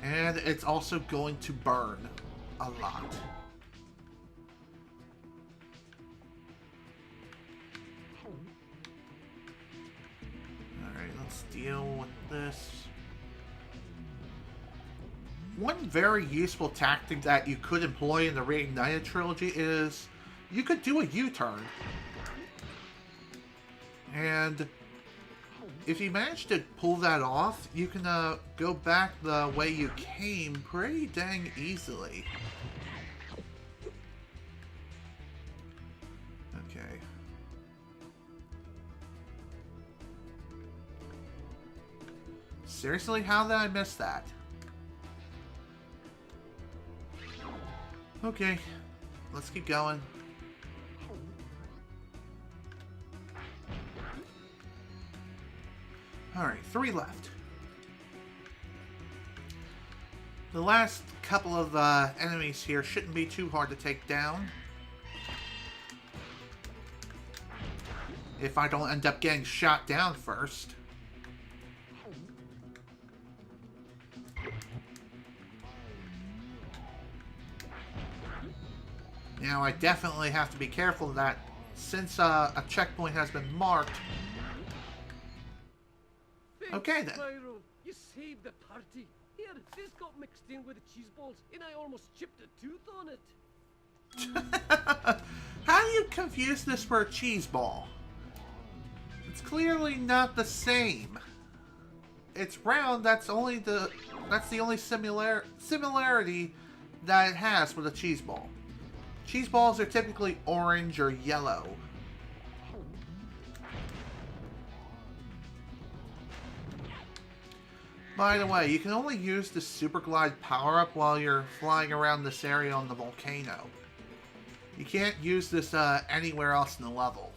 And it's also going to burn a lot. Alright, let's deal with this. One very useful tactic that you could employ in the Reignited trilogy is you could do a U-turn. And if you manage to pull that off, you can go back the way you came pretty dang easily. Okay. Seriously, how did I miss that? Okay, let's keep going. Alright, 3 left. The last couple of enemies here shouldn't be too hard to take down. If I don't end up getting shot down first. Now, I definitely have to be careful that since a checkpoint has been marked. Okay, then. Spyro, you saved the party. Here, this got mixed in with the cheese balls, and I almost chipped a tooth on it. How do you confuse this for a cheese ball? It's clearly not the same. It's round. That's the only similarity that it has with a cheese ball. Cheese balls are typically orange or yellow. By the way, you can only use the Super Glide power-up while you're flying around this area on the volcano. You can't use this anywhere else in the level.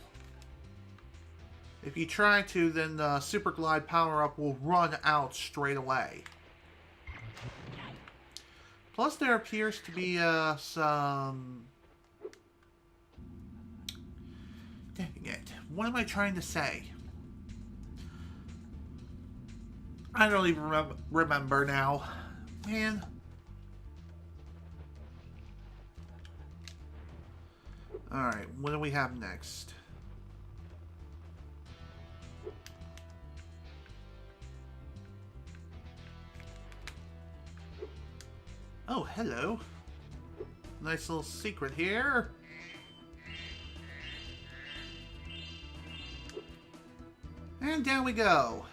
If you try to, then the Super Glide power-up will run out straight away. Plus, there appears to be some... Dang it. What am I trying to say? I don't even remember now. Man. Alright, what do we have next? Oh, hello. Nice little secret here. And down we go.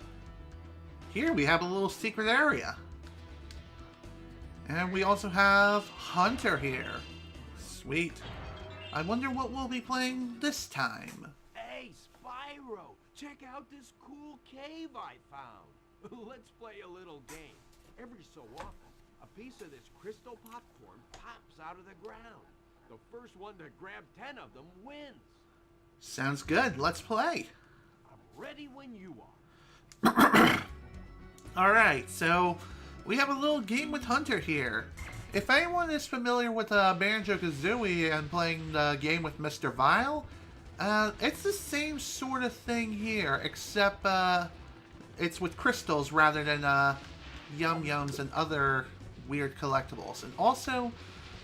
Here we have a little secret area. And we also have Hunter here. Sweet. I wonder what we'll be playing this time. Hey, Spyro, check out this cool cave I found. Let's play a little game. Every so often, a piece of this crystal popcorn pops out of the ground. The first one to grab 10 of them wins. Sounds good. Let's play. I'm ready when you are. Alright, so we have a little game with Hunter here. If anyone is familiar with BanjoKazooie and playing the game with Mr. Vile, it's the same sort of thing here, except it's with crystals rather than yum-yums and other weird collectibles. And also,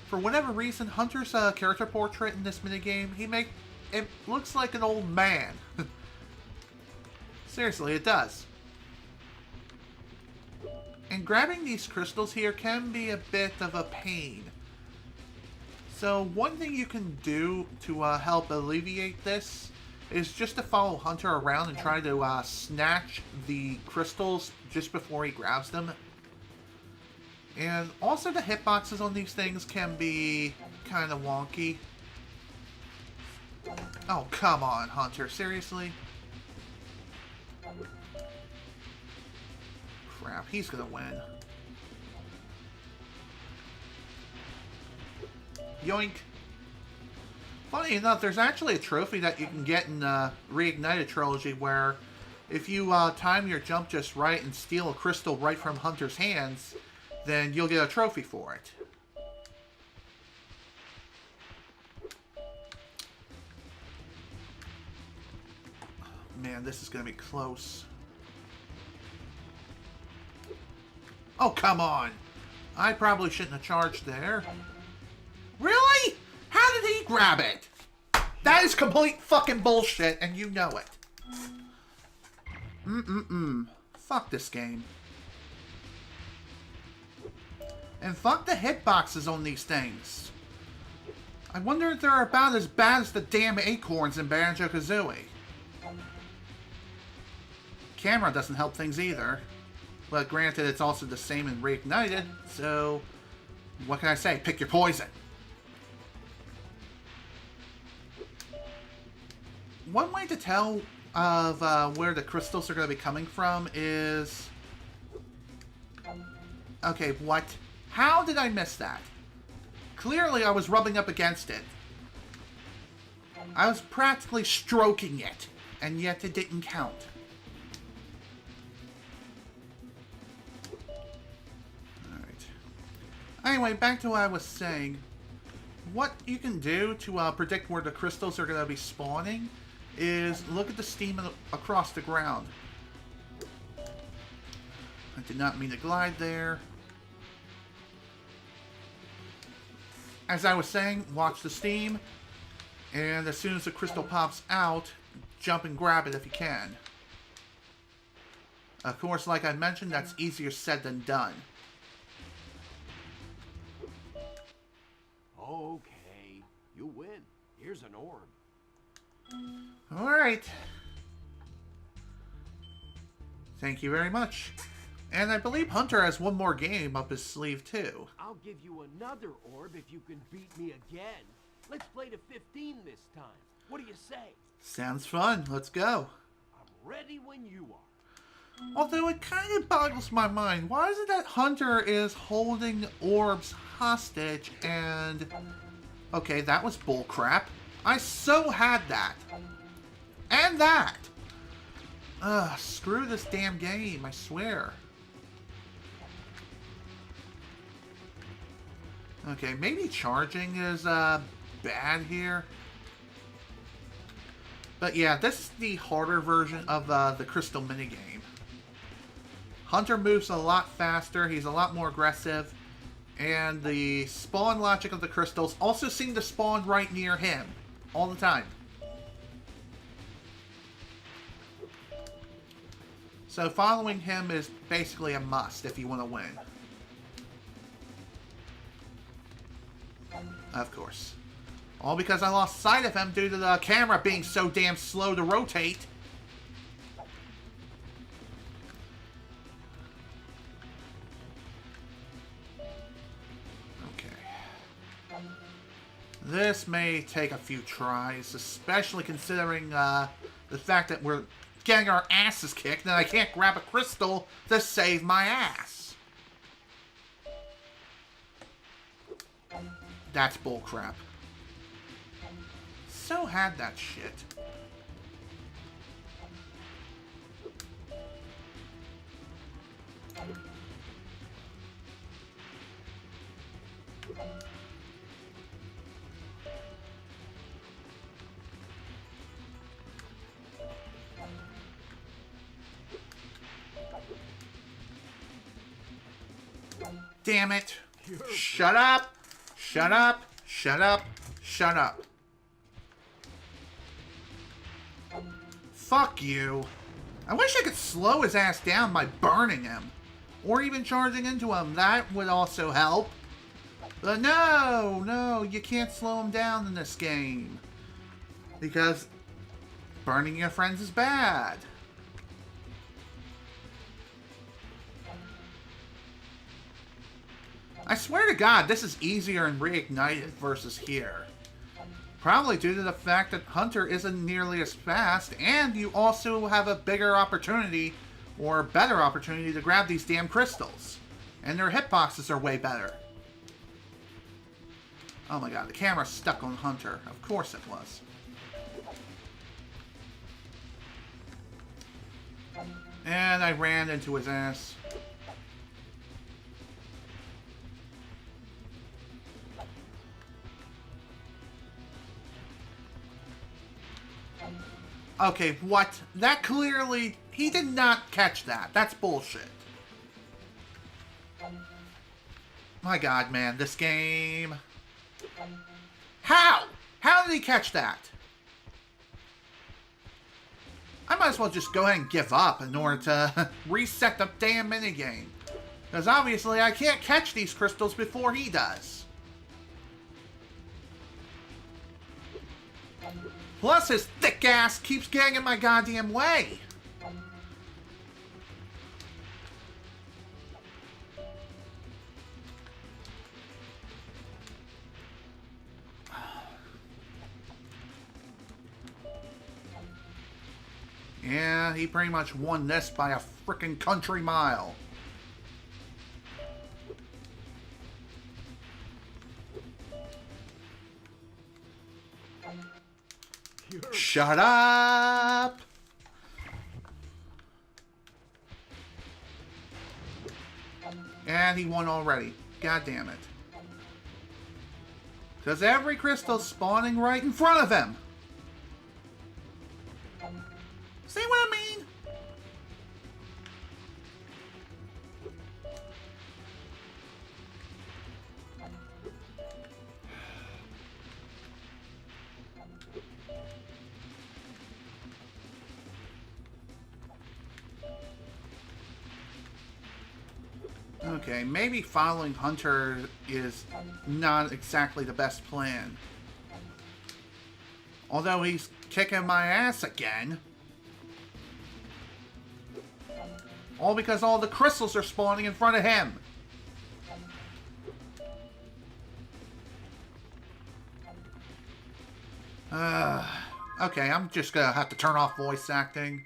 for whatever reason, Hunter's character portrait in this minigame, it looks like an old man. Seriously, it does. And grabbing these crystals here can be a bit of a pain. So one thing you can do to help alleviate this is just to follow Hunter around and try to snatch the crystals just before he grabs them. And also the hitboxes on these things can be kind of wonky. Oh, come on, Hunter. Seriously? Crap, he's gonna win. Yoink. Funny enough, there's actually a trophy that you can get in Reignited Trilogy where if you time your jump just right and steal a crystal right from Hunter's hands, then you'll get a trophy for it. Man, this is gonna be close. Oh, come on! I probably shouldn't have charged there. Really? How did he grab it? That is complete fucking bullshit, and you know it. Fuck this game. And fuck the hitboxes on these things. I wonder if they're about as bad as the damn acorns in BanjoKazooie. Camera doesn't help things either. But granted, it's also the same in Reignited, so what can I say? Pick your poison. One way to tell of where the crystals are going to be coming from is... Okay, what? How did I miss that? Clearly I was rubbing up against it. I was practically stroking it, and yet it didn't count. Anyway, back to what I was saying. What you can do to predict where the crystals are going to be spawning is look at the steam across the ground. I did not mean to glide there. As I was saying, watch the steam, and as soon as the crystal pops out, jump and grab it if you can. Of course, like I mentioned, that's easier said than done. Okay, you win. Here's an orb. Alright. Thank you very much. And I believe Hunter has one more game up his sleeve, too. I'll give you another orb if you can beat me again. Let's play to 15 this time. What do you say? Sounds fun. Let's go. I'm ready when you are. Although it kind of boggles my mind. Why is it that Hunter is holding orbs hostage and... Okay, that was bullcrap. I so had that. And that. Ugh, screw this damn game, I swear. Okay, maybe charging is bad here. But yeah, this is the harder version of the crystal minigame. Hunter moves a lot faster, he's a lot more aggressive, and the spawn logic of the crystals also seem to spawn right near him all the time. So following him is basically a must if you want to win. Of course. All because I lost sight of him due to the camera being so damn slow to rotate. Okay. This may take a few tries, especially considering the fact that we're getting our asses kicked and I can't grab a crystal to save my ass. That's bullcrap. So had that shit. Damn it. Shut up. Shut up. Shut up. Shut up. Fuck you. I wish I could slow his ass down by burning him. Or even charging into him. That would also help. But no, you can't slow him down in this game. Because burning your friends is bad. I swear to God, this is easier in Reignited versus here. Probably due to the fact that Hunter isn't nearly as fast, and you also have a bigger opportunity, or better opportunity, to grab these damn crystals. And their hitboxes are way better. Oh my God, the camera's stuck on Hunter. Of course it was. And I ran into his ass. Okay, what? That clearly... He did not catch that. That's bullshit. My God, man. This game... How? How did he catch that? I might as well just go ahead and give up in order to reset the damn minigame. Because obviously I can't catch these crystals before he does. Plus his thick ass keeps getting in my goddamn way. Yeah, he pretty much won this by a frickin' country mile. Shut up! And he won already. God damn it. Because every crystal's spawning right in front of him. See what I mean? Okay, maybe following Hunter is not exactly the best plan. Although he's kicking my ass again. All because all the crystals are spawning in front of him. Okay, I'm just gonna have to turn off voice acting.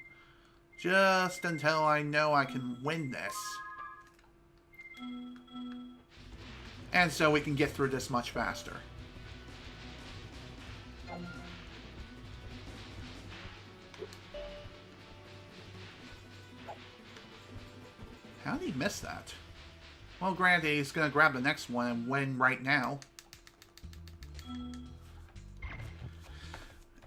Just until I know I can win this. And so we can get through this much faster. How did he miss that? Well, granted, he's going to grab the next one and win right now.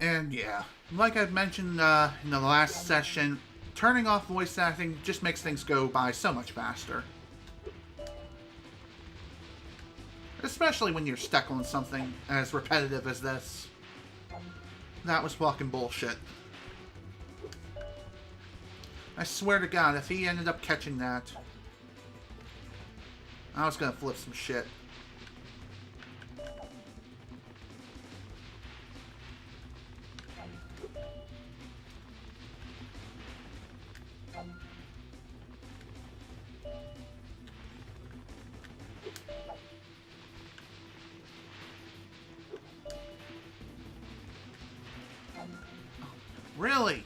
And yeah, like I mentioned in the last session, turning off voice acting just makes things go by so much faster. Especially when you're stuck on something as repetitive as this. That was fucking bullshit. I swear to God, if he ended up catching that, I was gonna flip some shit. Really?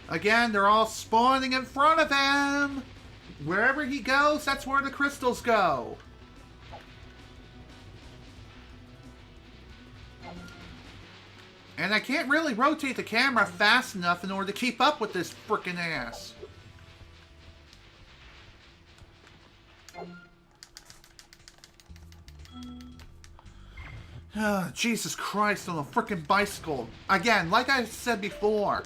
Again, they're all spawning in front of him! Wherever he goes, that's where the crystals go. And I can't really rotate the camera fast enough in order to keep up with this frickin' ass. Jesus Christ, on a frickin' bicycle. Again, like I said before,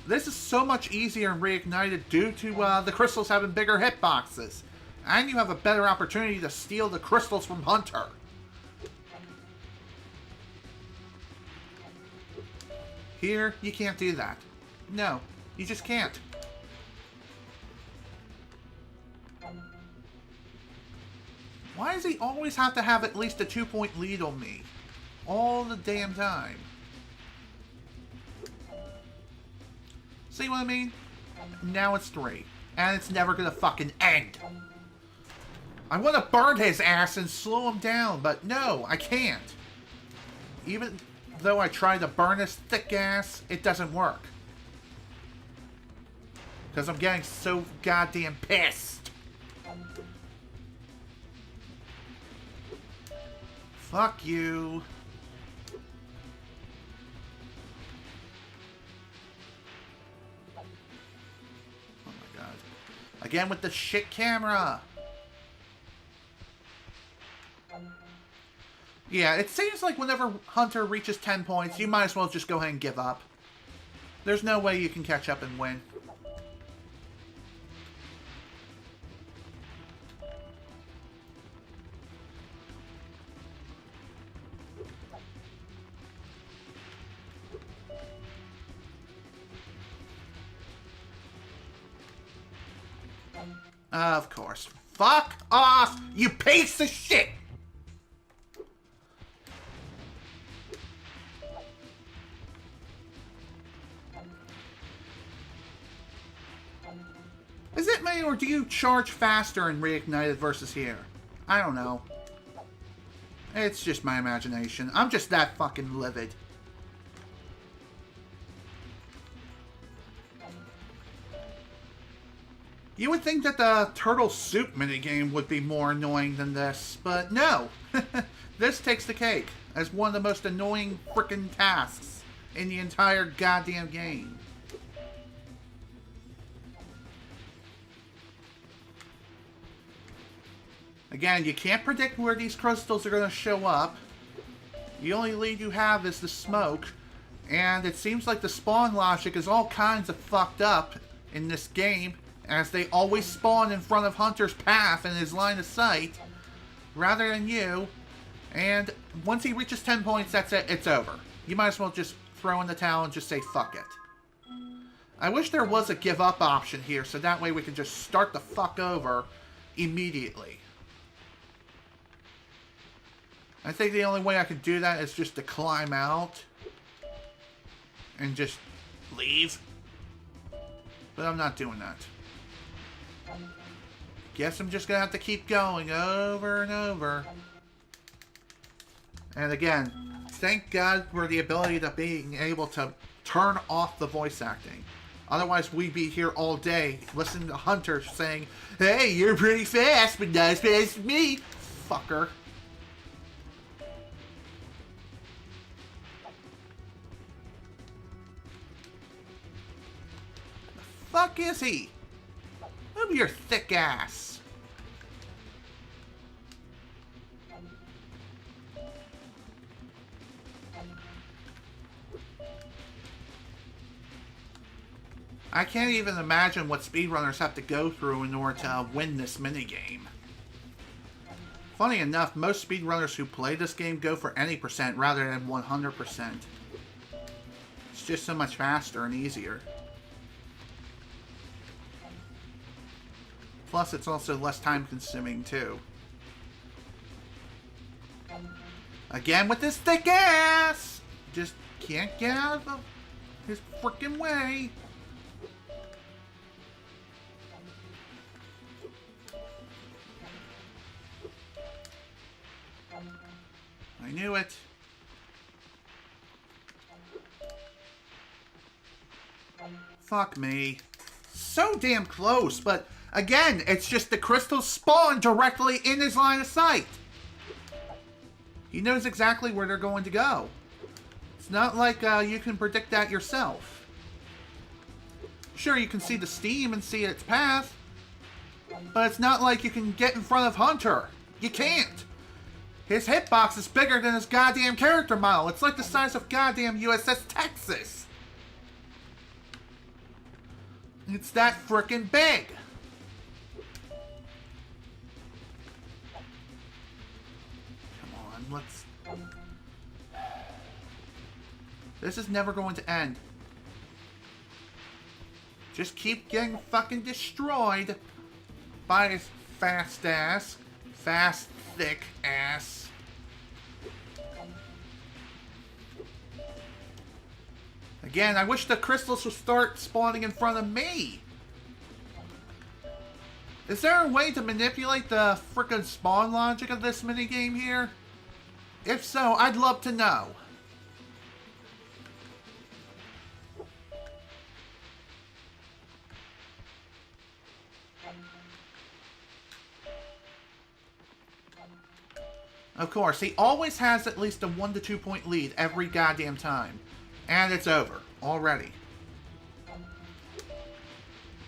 This is so much easier in Reignited due to the crystals having bigger hitboxes. And you have a better opportunity to steal the crystals from Hunter. Here, you can't do that. No, you just can't. Why does he always have to have at least a 2-point lead on me? All the damn time. See what I mean? Now it's 3. And it's never gonna fucking end. I want to burn his ass and slow him down, but no, I can't. Even though I try to burn his thick ass, it doesn't work. Because I'm getting so goddamn pissed. Fuck you. Oh my god. Again with the shit camera. Yeah, it seems like whenever Hunter reaches 10 points, you might as well just go ahead and give up. There's no way you can catch up and win. Of course. Fuck off, you piece of shit! Is it me, or do you charge faster in Reignited versus here? I don't know. It's just my imagination. I'm just that fucking livid. You would think that the turtle soup minigame would be more annoying than this, but no. This takes the cake as one of the most annoying frickin' tasks in the entire goddamn game. Again, you can't predict where these crystals are going to show up. The only lead you have is the smoke, and it seems like the spawn logic is all kinds of fucked up in this game, as they always spawn in front of Hunter's path and his line of sight, rather than you. And once he reaches 10 points, that's it. It's over. You might as well just throw in the towel and just say fuck it. I wish there was a give up option here, so that way we can just start the fuck over immediately. I think the only way I can do that is just to climb out and just leave. But I'm not doing that. Guess I'm just gonna have to keep going over and over. And again, thank God for the ability to being able to turn off the voice acting. Otherwise, we'd be here all day listening to Hunter saying, "Hey, you're pretty fast, but not as fast as me, fucker." The fuck is he? Move your thick ass. I can't even imagine what speedrunners have to go through in order to win this minigame. Funny enough, most speedrunners who play this game go for any percent rather than 100%. It's just so much faster and easier. Plus, it's also less time consuming, too. Again with this thick ass! Just can't get out of his frickin' way. I knew it. Fuck me. So damn close, but again, it's just the crystals spawn directly in his line of sight. He knows exactly where they're going to go. It's not like you can predict that yourself. Sure, you can see the steam and see its path, but it's not like you can get in front of Hunter. You can't. His hitbox is bigger than his goddamn character model. It's like the size of goddamn USS Texas. It's that frickin' big. Come on, let's... This is never going to end. Just keep getting fucking destroyed by his fast ass. Fast, thick ass. Again, I wish the crystals would start spawning in front of me. Is there a way to manipulate the frickin' spawn logic of this minigame here? If so, I'd love to know. Of course, he always has at least a 1 to 2 point lead every goddamn time. And it's over. Already.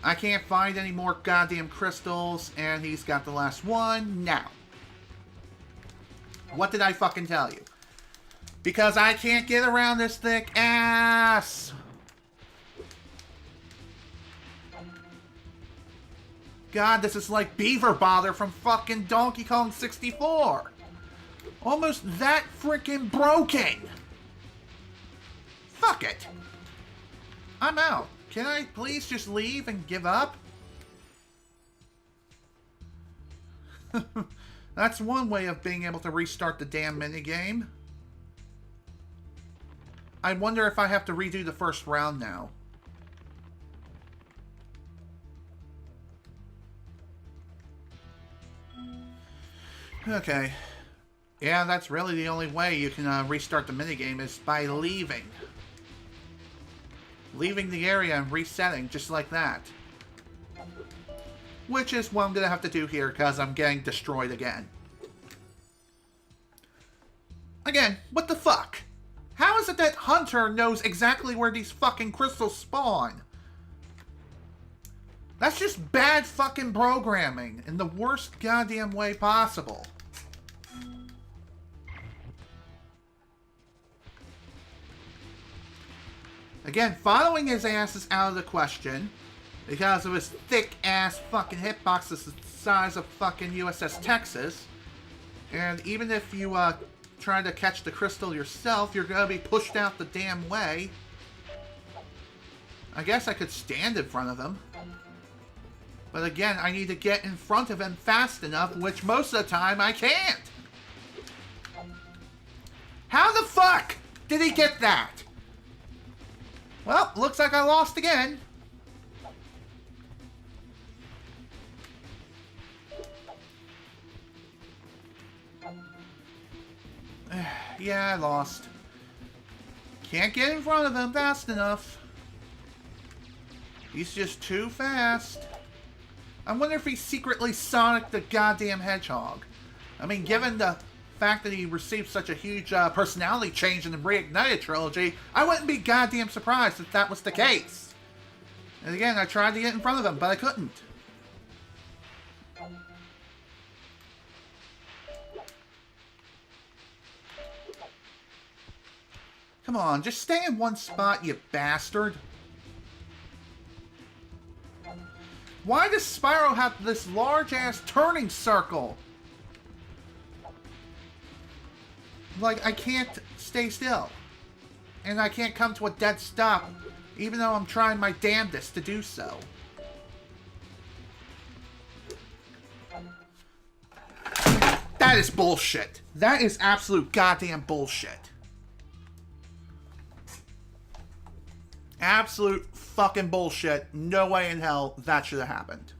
I can't find any more goddamn crystals, and he's got the last one now. What did I fucking tell you? Because I can't get around this thick ass! God, this is like Beaver Bother from fucking Donkey Kong 64! Almost that freaking broken! Fuck it! I'm out. Can I please just leave and give up? That's one way of being able to restart the damn minigame. I wonder if I have to redo the first round now. Okay. Yeah, that's really the only way you can restart the minigame is by leaving. Leaving the area and resetting, just like that. Which is what I'm going to have to do here, because I'm getting destroyed again. Again, what the fuck? How is it that Hunter knows exactly where these fucking crystals spawn? That's just bad fucking programming in the worst goddamn way possible. Again, following his ass is out of the question because of his thick-ass fucking hitbox that's the size of fucking USS Texas. And even if you try to catch the crystal yourself, you're gonna be pushed out the damn way. I guess I could stand in front of him. But again, I need to get in front of him fast enough, which most of the time I can't. How the fuck did he get that? Well, looks like I lost again. Yeah, I lost. Can't get in front of him fast enough. He's just too fast. I wonder if he secretly Sonic the goddamn Hedgehog. I mean, given the fact that he received such a huge personality change in the Reignited trilogy, I wouldn't be goddamn surprised if that was the case. And again, I tried to get in front of him, but I couldn't. Come on, just stay in one spot, you bastard. Why does Spyro have this large-ass turning circle? Like, I can't stay still. And I can't come to a dead stop, even though I'm trying my damnedest to do so. That is bullshit. That is absolute goddamn bullshit. Absolute fucking bullshit. No way in hell that should have happened.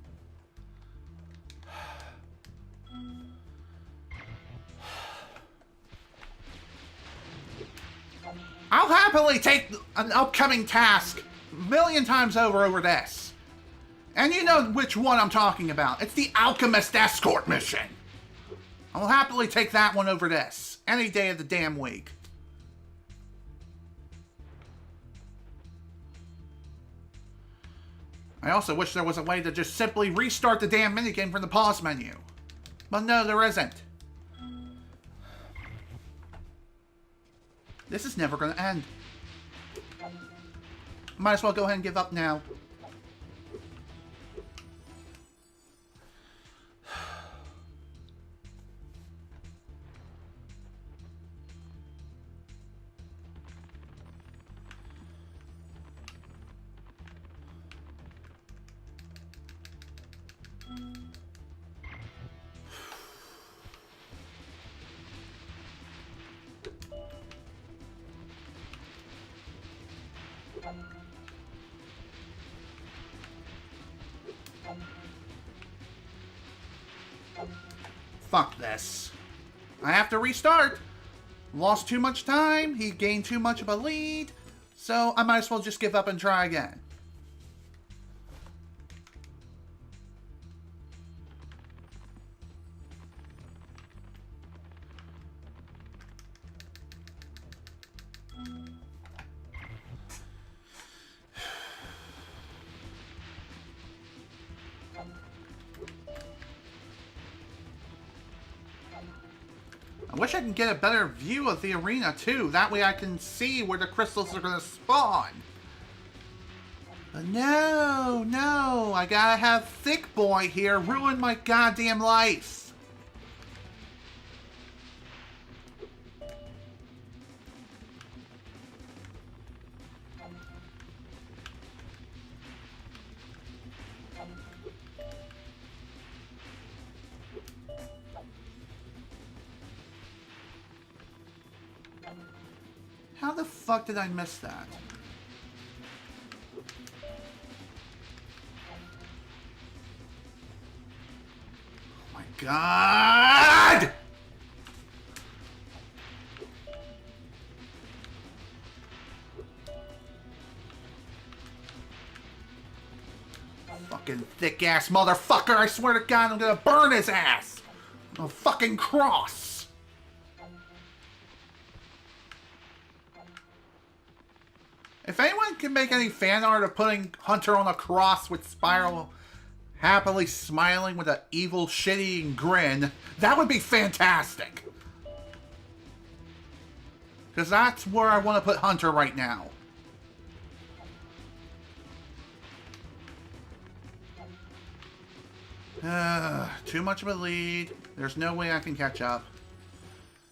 I'll happily take an upcoming task a million times over this. And you know which one I'm talking about. It's the Alchemist Escort mission. I'll happily take that one over this. Any day of the damn week. I also wish there was a way to just simply restart the damn minigame from the pause menu. But no, there isn't. This is never going to end. Might as well go ahead and give up now. Fuck this. I have to restart. Lost too much time. He gained too much of a lead. So I might as well just give up and try again. I wish I could get a better view of the arena, too. That way I can see where the crystals are going to spawn. But no, no. I gotta have Thick Boy here ruin my goddamn life. How the fuck did I miss that? Oh my god! Fucking thick ass motherfucker! I swear to God, I'm gonna burn his ass! On a fucking cross! If anyone can make any fan art of putting Hunter on a cross with Spyro happily smiling with an evil, shit-eating grin, that would be fantastic. Because that's where I want to put Hunter right now. Too much of a lead. There's no way I can catch up.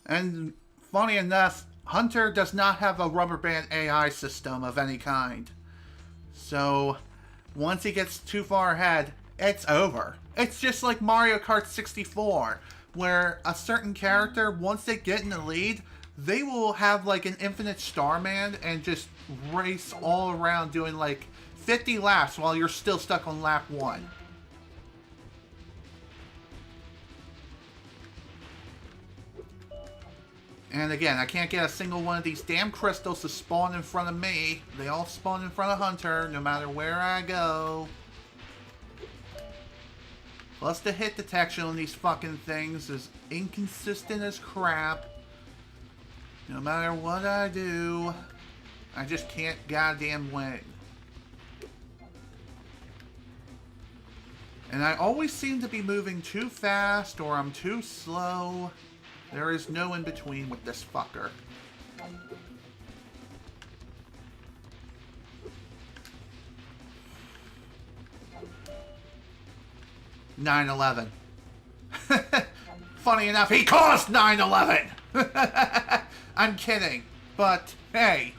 And funny enough, Hunter does not have a rubber band AI system of any kind. So, once he gets too far ahead, it's over. It's just like Mario Kart 64, where a certain character, once they get in the lead, they will have like an infinite Starman and just race all around doing like 50 laps while you're still stuck on lap 1. And again, I can't get a single one of these damn crystals to spawn in front of me. They all spawn in front of Hunter, no matter where I go. Plus the hit detection on these fucking things is inconsistent as crap. No matter what I do, I just can't goddamn win. And I always seem to be moving too fast or I'm too slow. There is no in between with this fucker. (9/11) Funny enough, he caused 9/11! I'm kidding, but hey.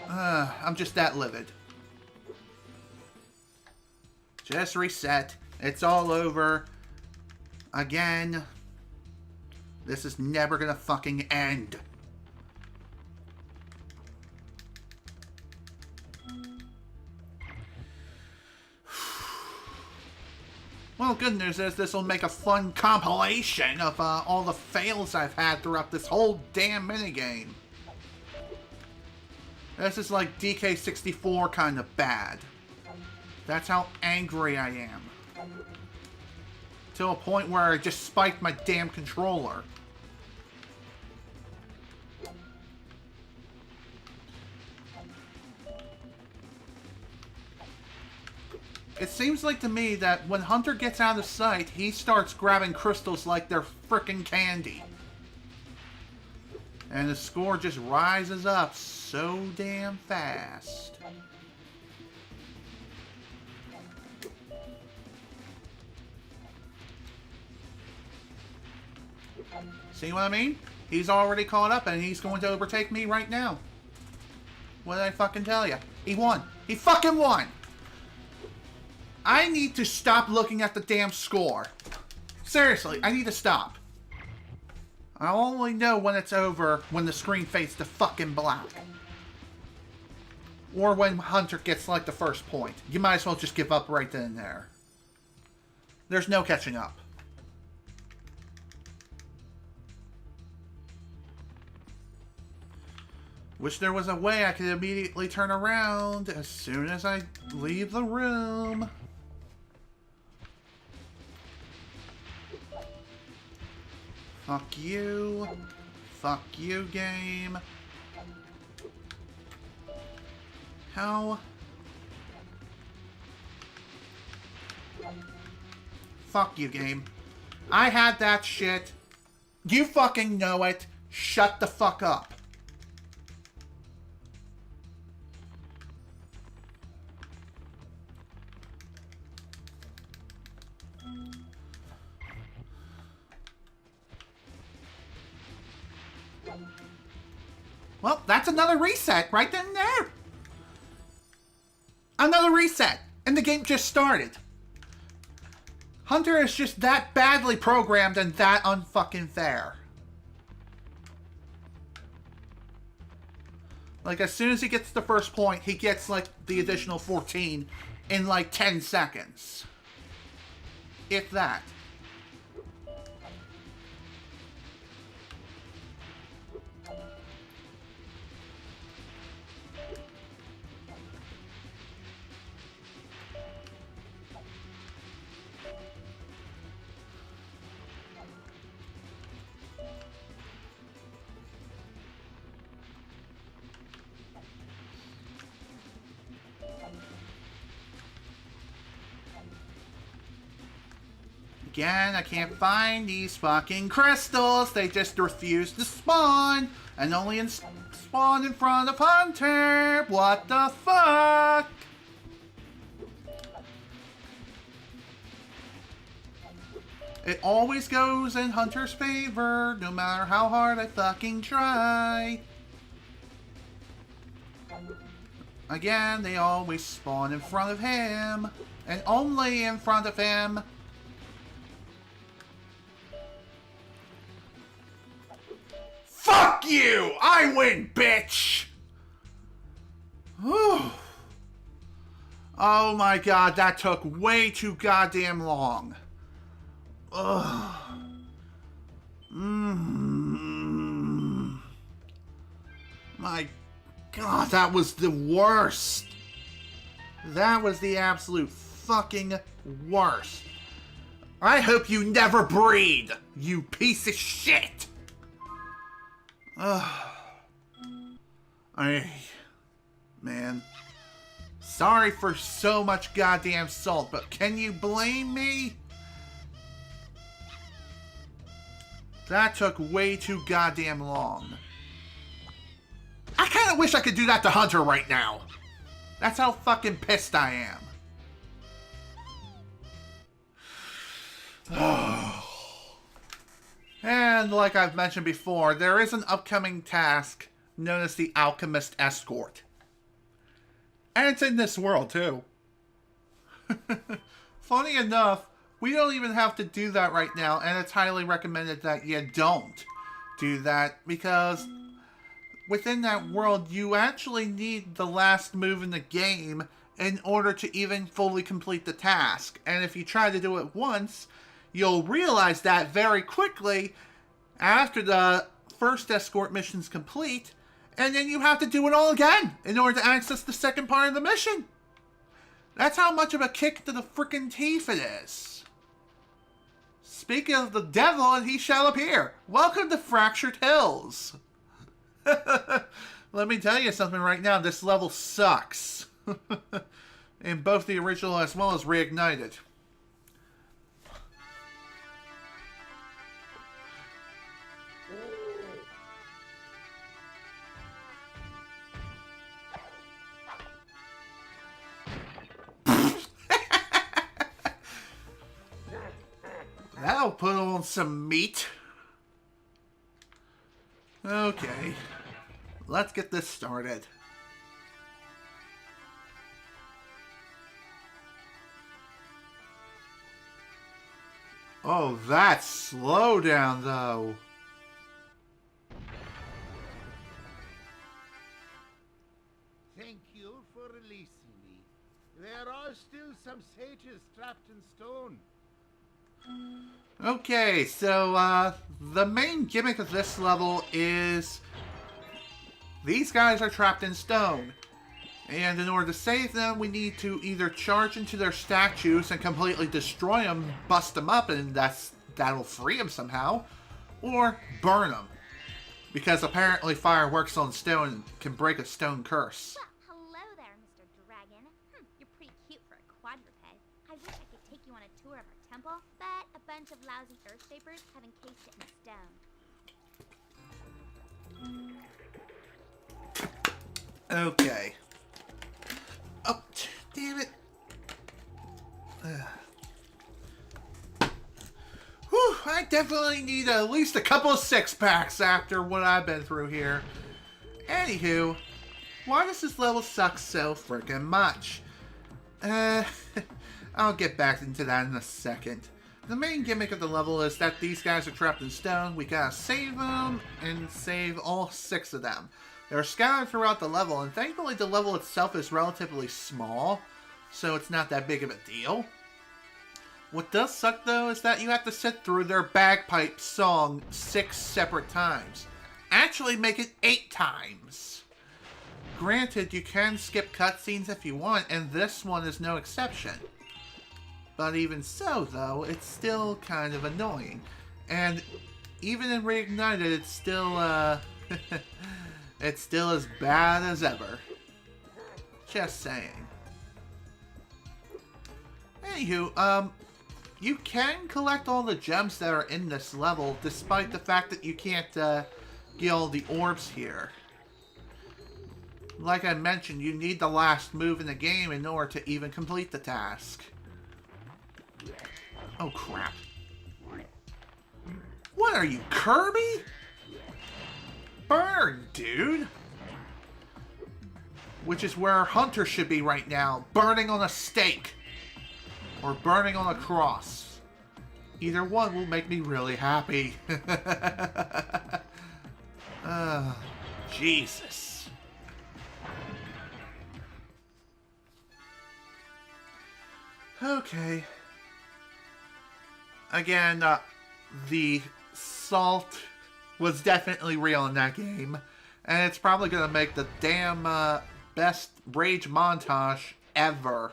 I'm just that livid. Just reset. It's all over. Again, this is never gonna fucking end. Well, good news is this will make a fun compilation of all the fails I've had throughout this whole damn minigame. This is like DK64 kind of bad. That's how angry I am. To a point where I just spiked my damn controller. It seems like to me that when Hunter gets out of sight, he starts grabbing crystals like they're frickin' candy. And the score just rises up so damn fast. See what I mean? He's already caught up and he's going to overtake me right now. What did I fucking tell you? He won. He fucking won! I need to stop looking at the damn score. Seriously, I need to stop. I'll only know when it's over when the screen fades to fucking black. Or when Hunter gets like the first point. You might as well just give up right then and there. There's no catching up. Wish there was a way I could immediately turn around as soon as I leave the room. Fuck you. Fuck you, game. How? Fuck you, game. I had that shit. You fucking know it. Shut the fuck up. Well, that's another reset right then and there. Another reset. And the game just started. Hunter is just that badly programmed and that unfucking fair. Like, as soon as he gets the first point, he gets, like, the additional 14 in, like, 10 seconds. If that. Again, I can't find these fucking crystals. They just refuse to spawn. And only spawn in front of Hunter. What the fuck? It always goes in Hunter's favor, no matter how hard I fucking try. Again, they always spawn in front of him. And only in front of him. Fuck you! I win, bitch! Whew. Oh my god, that took way too goddamn long. Ugh. My god, that was the worst. That was the absolute fucking worst. I hope you never breed, you piece of shit! Man. Sorry for so much goddamn salt, but can you blame me? That took way too goddamn long. I kinda wish I could do that to Hunter right now. That's how fucking pissed I am. And like I've mentioned before, there is an upcoming task known as the Alchemist Escort. And it's in this world, too. Funny enough, we don't even have to do that right now, and it's highly recommended that you don't do that, because within that world, you actually need the last move in the game in order to even fully complete the task. And if you try to do it once, you'll realize that very quickly after the first escort mission's complete, and then you have to do it all again in order to access the second part of the mission. That's how much of a kick to the frickin' teeth it is. Speaking of the devil, and he shall appear. Welcome to Fractured Hills. Let me tell you something right now, this level sucks. In both the original as well as Reignited. That'll put on some meat. Okay. Let's get this started. Oh, that's slow down, though. Thank you for releasing me. There are still some sages trapped in stone. Okay, so the main gimmick of this level is these guys are trapped in stone. And in order to save them, we need to either charge into their statues and completely destroy them, bust them up, and that'll free them somehow. Or burn them. Because apparently fire works on stone and can break a stone curse. Well, hello there, Mr. Dragon. You're pretty cute for a quadruped. I wish I could take you on a tour of our temple, but a bunch of lousy earth shapers have encased it in stone. Okay. Oh, damn it. Whew, I definitely need at least a couple of six-packs after what I've been through here. Anywho, why does this level suck so freaking much? I'll get back into that in a second. The main gimmick of the level is that these guys are trapped in stone. We gotta save them and save all 6 of them. They're scattered throughout the level, and thankfully the level itself is relatively small, so it's not that big of a deal. What does suck, though, is that you have to sit through their bagpipe song 6 separate times. Actually, make it 8 times. Granted, you can skip cutscenes if you want, and this one is no exception. But even so, though, it's still kind of annoying. And even in Reignited, it's still, it's still as bad as ever. Just saying. Anywho, you can collect all the gems that are in this level, despite the fact that you can't get all the orbs here. Like I mentioned, you need the last move in the game in order to even complete the task. Oh, crap. What are you, Kirby? Burn, dude! Which is where Hunter should be right now, burning on a stake. Or burning on a cross. Either one will make me really happy. Jesus. Okay. Again, the salt was definitely real in that game. And it's probably going to make the damn best rage montage ever.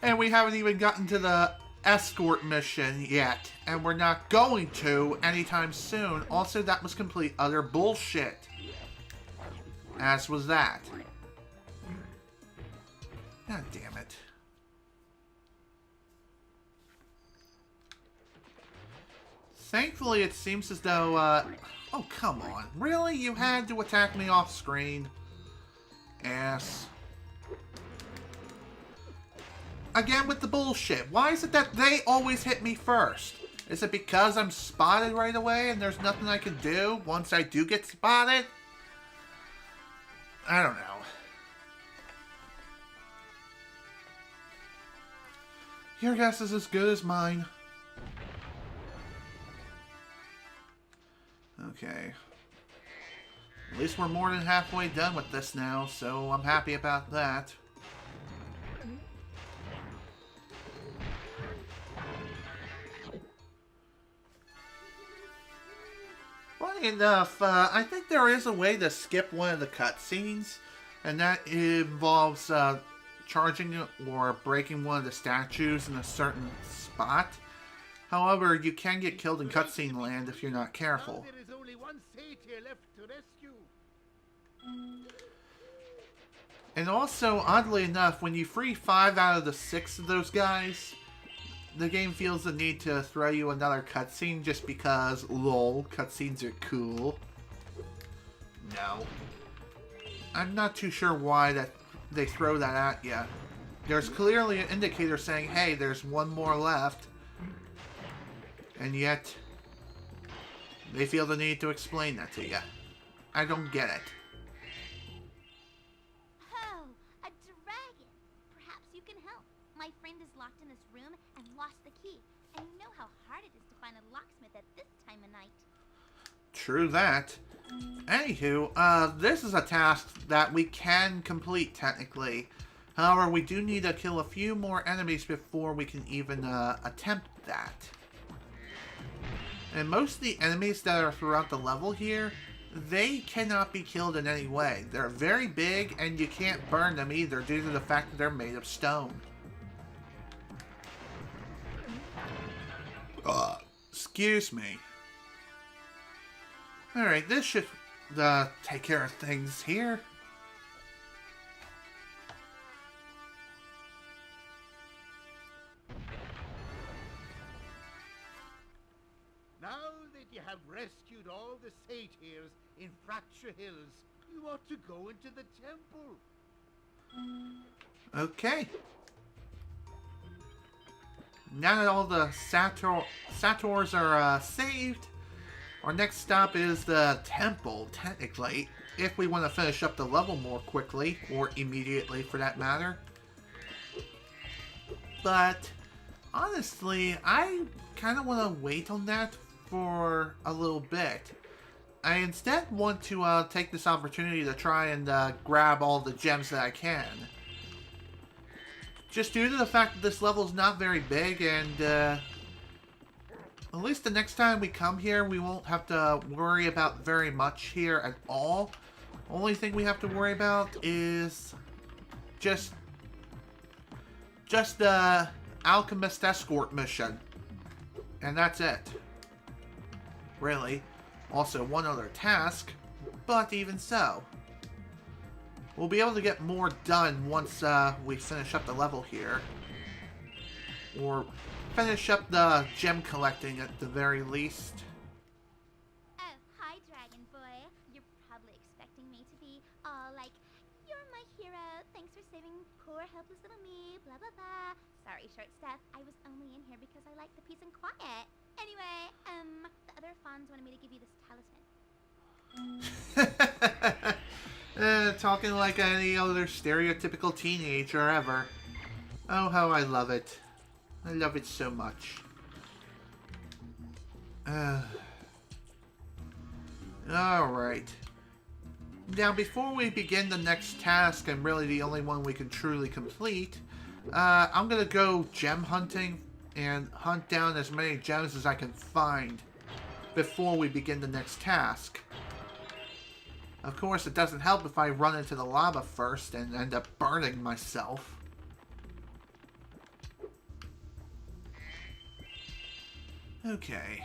And we haven't even gotten to the escort mission yet. And we're not going to anytime soon. Also, that was complete utter bullshit. As was that. God damn it. Thankfully, it seems as though, oh, come on. Really? You had to attack me off screen? Ass. Again with the bullshit. Why is it that they always hit me first? Is it because I'm spotted right away and there's nothing I can do once I do get spotted? I don't know. Your guess is as good as mine. Okay. At least we're more than halfway done with this now, so I'm happy about that. Funny enough, I think there is a way to skip one of the cutscenes, and that involves charging or breaking one of the statues in a certain spot. However, you can get killed in cutscene land if you're not careful. There is only one satyr left to rescue. And also, oddly enough, when you free 5 out of the 6 of those guys, the game feels the need to throw you another cutscene just because, lol, cutscenes are cool. No. I'm not too sure why that they throw that at you. There's clearly an indicator saying, hey, there's one more left. And yet, they feel the need to explain that to you. I don't get it. Oh, a dragon. Perhaps you can help. My friend is locked in this room and lost the key. And you know how hard it is to find a locksmith at this time of night. True that. Anywho, this is a task that we can complete technically. However, we do need to kill a few more enemies before we can even attempt that. And most of the enemies that are throughout the level here, they cannot be killed in any way. They're very big, and you can't burn them either due to the fact that they're made of stone. Excuse me. Alright, this should take care of things here. Now that you have rescued all the satyrs in Fracture Hills, you ought to go into the temple. Okay. Now that all the satyrs are saved, our next stop is the temple, technically, if we want to finish up the level more quickly, or immediately for that matter. But, honestly, I kind of want to wait on that for a little bit. I instead want to take this opportunity to try and grab all the gems that I can. Just due to the fact that this level is not very big, and at least the next time we come here, we won't have to worry about very much here at all. Only thing we have to worry about is just the Alchemist Escort mission. And that's it. Really. Also, one other task, but even so. We'll be able to get more done once we finish up the level here. Or finish up the gem collecting at the very least. Oh, hi, Dragon Boy. You're probably expecting me to be all like, "You're my hero. Thanks for saving poor, helpless little me, blah, blah, blah." Sorry, short stuff. I was only in here because I like the peace and quiet. Anyway, the other fawns wanted me to give you this talisman. Talking like any other stereotypical teenager ever. Oh, how I love it. I love it so much. Alright. Now, before we begin the next task, and really the only one we can truly complete, I'm gonna go gem hunting and hunt down as many gems as I can find before we begin the next task. Of course, it doesn't help if I run into the lava first and end up burning myself. Okay.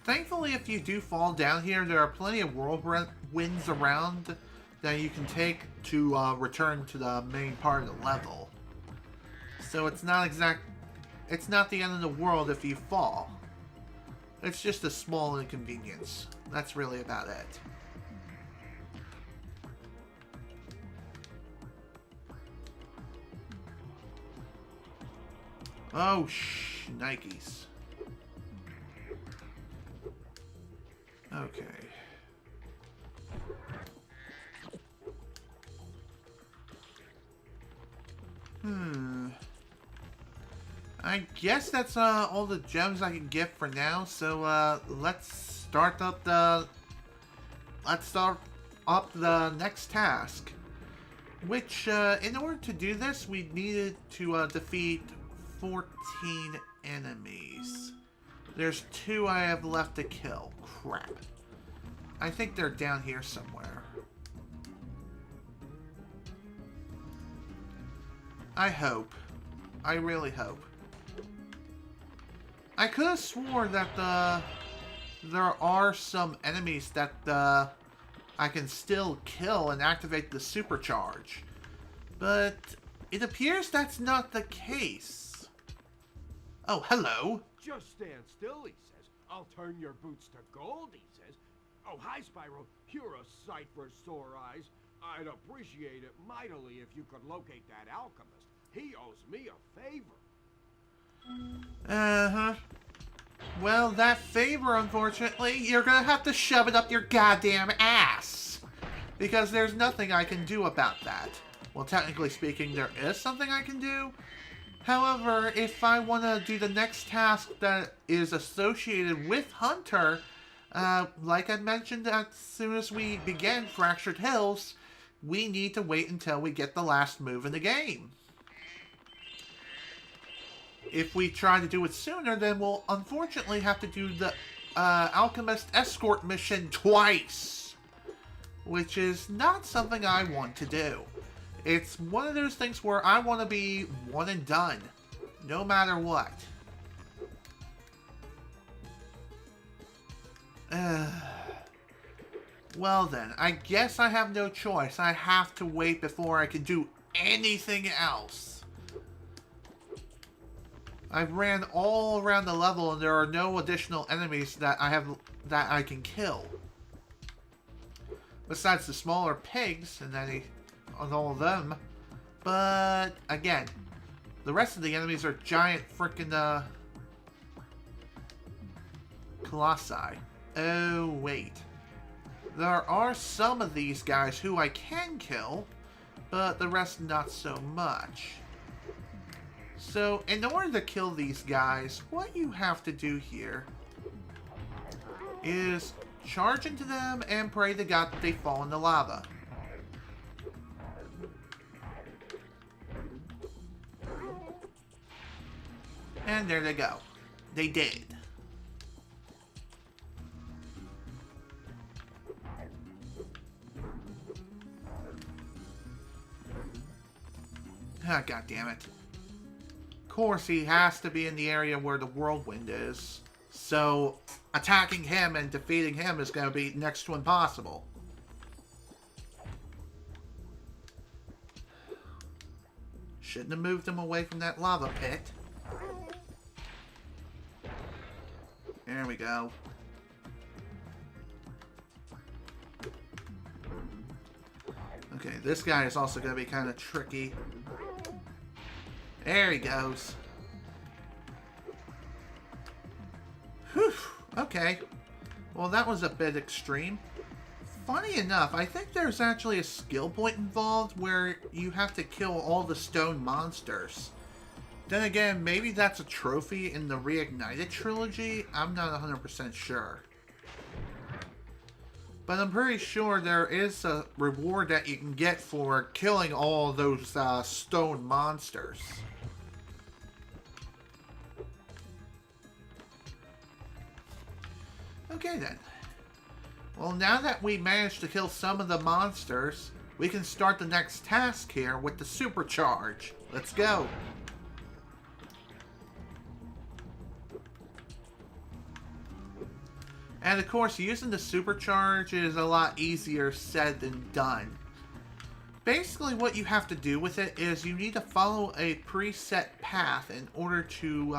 Thankfully, if you do fall down here, there are plenty of whirlwinds around that you can take to return to the main part of the level. So it's not the end of the world if you fall. It's just a small inconvenience. That's really about it. Oh, Nikes. Okay. I guess that's all the gems I can get for now. So let's start up the next task. Which, in order to do this, we needed to defeat 14 enemies. There's 2 I have left to kill. Crap. I think they're down here somewhere. I hope. I really hope. I could have sworn that there are some enemies that I can still kill and activate the supercharge. But it appears that's not the case. Oh, hello. Just stand still, he says. I'll turn your boots to gold, he says. Oh, hi, Spyro. You're a sight for sore eyes. I'd appreciate it mightily if you could locate that alchemist. He owes me a favor. Uh-huh. Well, that favor, unfortunately, you're gonna have to shove it up your goddamn ass. Because there's nothing I can do about that. Well, technically speaking, there is something I can do. However, if I want to do the next task that is associated with Hunter, like I mentioned as soon as we begin Fractured Hills, we need to wait until we get the last move in the game. if we try to do it sooner, then we'll unfortunately have to do the Alchemist Escort mission twice. Which is not something I want to do. It's one of those things where I want to be one and done. No matter what. Well then, I guess I have no choice. I have to wait before I can do anything else. I've ran all around the level and there are no additional enemies that I can kill. Besides the smaller pigs and all of them. But again, the rest of the enemies are giant freaking colossi. Oh wait. There are some of these guys who I can kill, but the rest not so much. So, in order to kill these guys, what you have to do here is charge into them and pray to God that they fall in the lava. And there they go. They did. Ah, God damn it. Of course, he has to be in the area where the whirlwind is. So, attacking him and defeating him is going to be next to impossible. Shouldn't have moved him away from that lava pit. There we go. Okay, this guy is also going to be kind of tricky. There he goes. Whew. Okay. Well, that was a bit extreme. Funny enough, I think there's actually a skill point involved where you have to kill all the stone monsters. Then again, maybe that's a trophy in the Reignited trilogy. I'm not 100% sure. But I'm pretty sure there is a reward that you can get for killing all those stone monsters. Okay then. Well, now that we managed to kill some of the monsters, we can start the next task here with the supercharge. Let's go. And of course, using the supercharge is a lot easier said than done. Basically, what you have to do with it is you need to follow a preset path in order to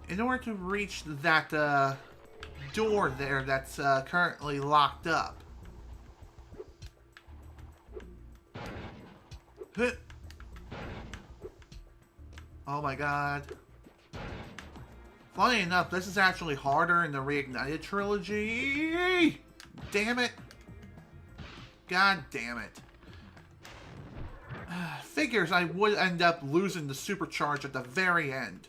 reach that door there that's currently locked up. Oh my god. Funny enough, this is actually harder in the Reignited trilogy. Damn it. God damn it. Figures I would end up losing the supercharge at the very end.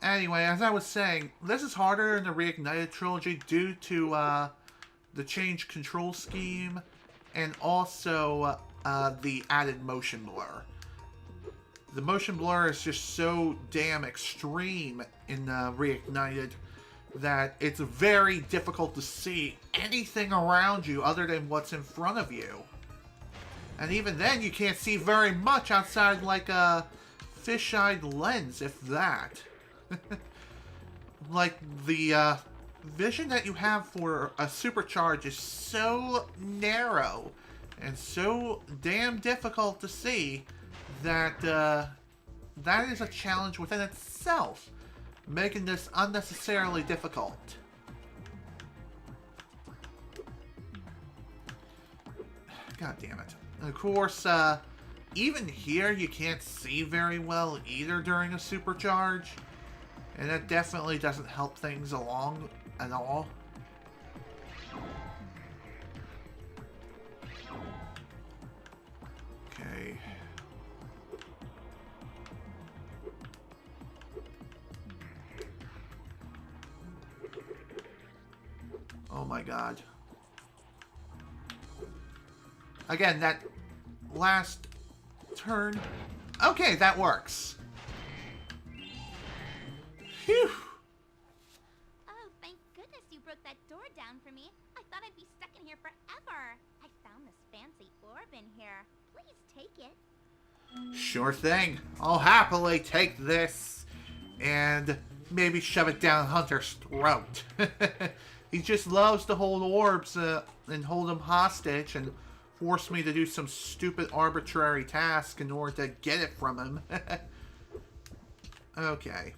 Anyway, as I was saying, this is harder in the Reignited trilogy due to the change control scheme and also the added motion blur. The motion blur is just so damn extreme in Reignited that it's very difficult to see anything around you other than what's in front of you. And even then, you can't see very much outside like a fish-eyed lens, if that. Like, the vision that you have for a supercharge is so narrow and so damn difficult to see that that is a challenge within itself, making this unnecessarily difficult. God damn it. And of course, even here you can't see very well either during a supercharge, and that definitely doesn't help things along at all. Okay. Oh my god. Again, that last turn. Okay, that works. Phew. Oh, thank goodness you broke that door down for me. I thought I'd be stuck in here forever. I found this fancy orb in here. Please take it. Sure thing. I'll happily take this and maybe shove it down Hunter's throat. He just loves to hold orbs and hold them hostage and force me to do some stupid arbitrary task in order to get it from him. Okay.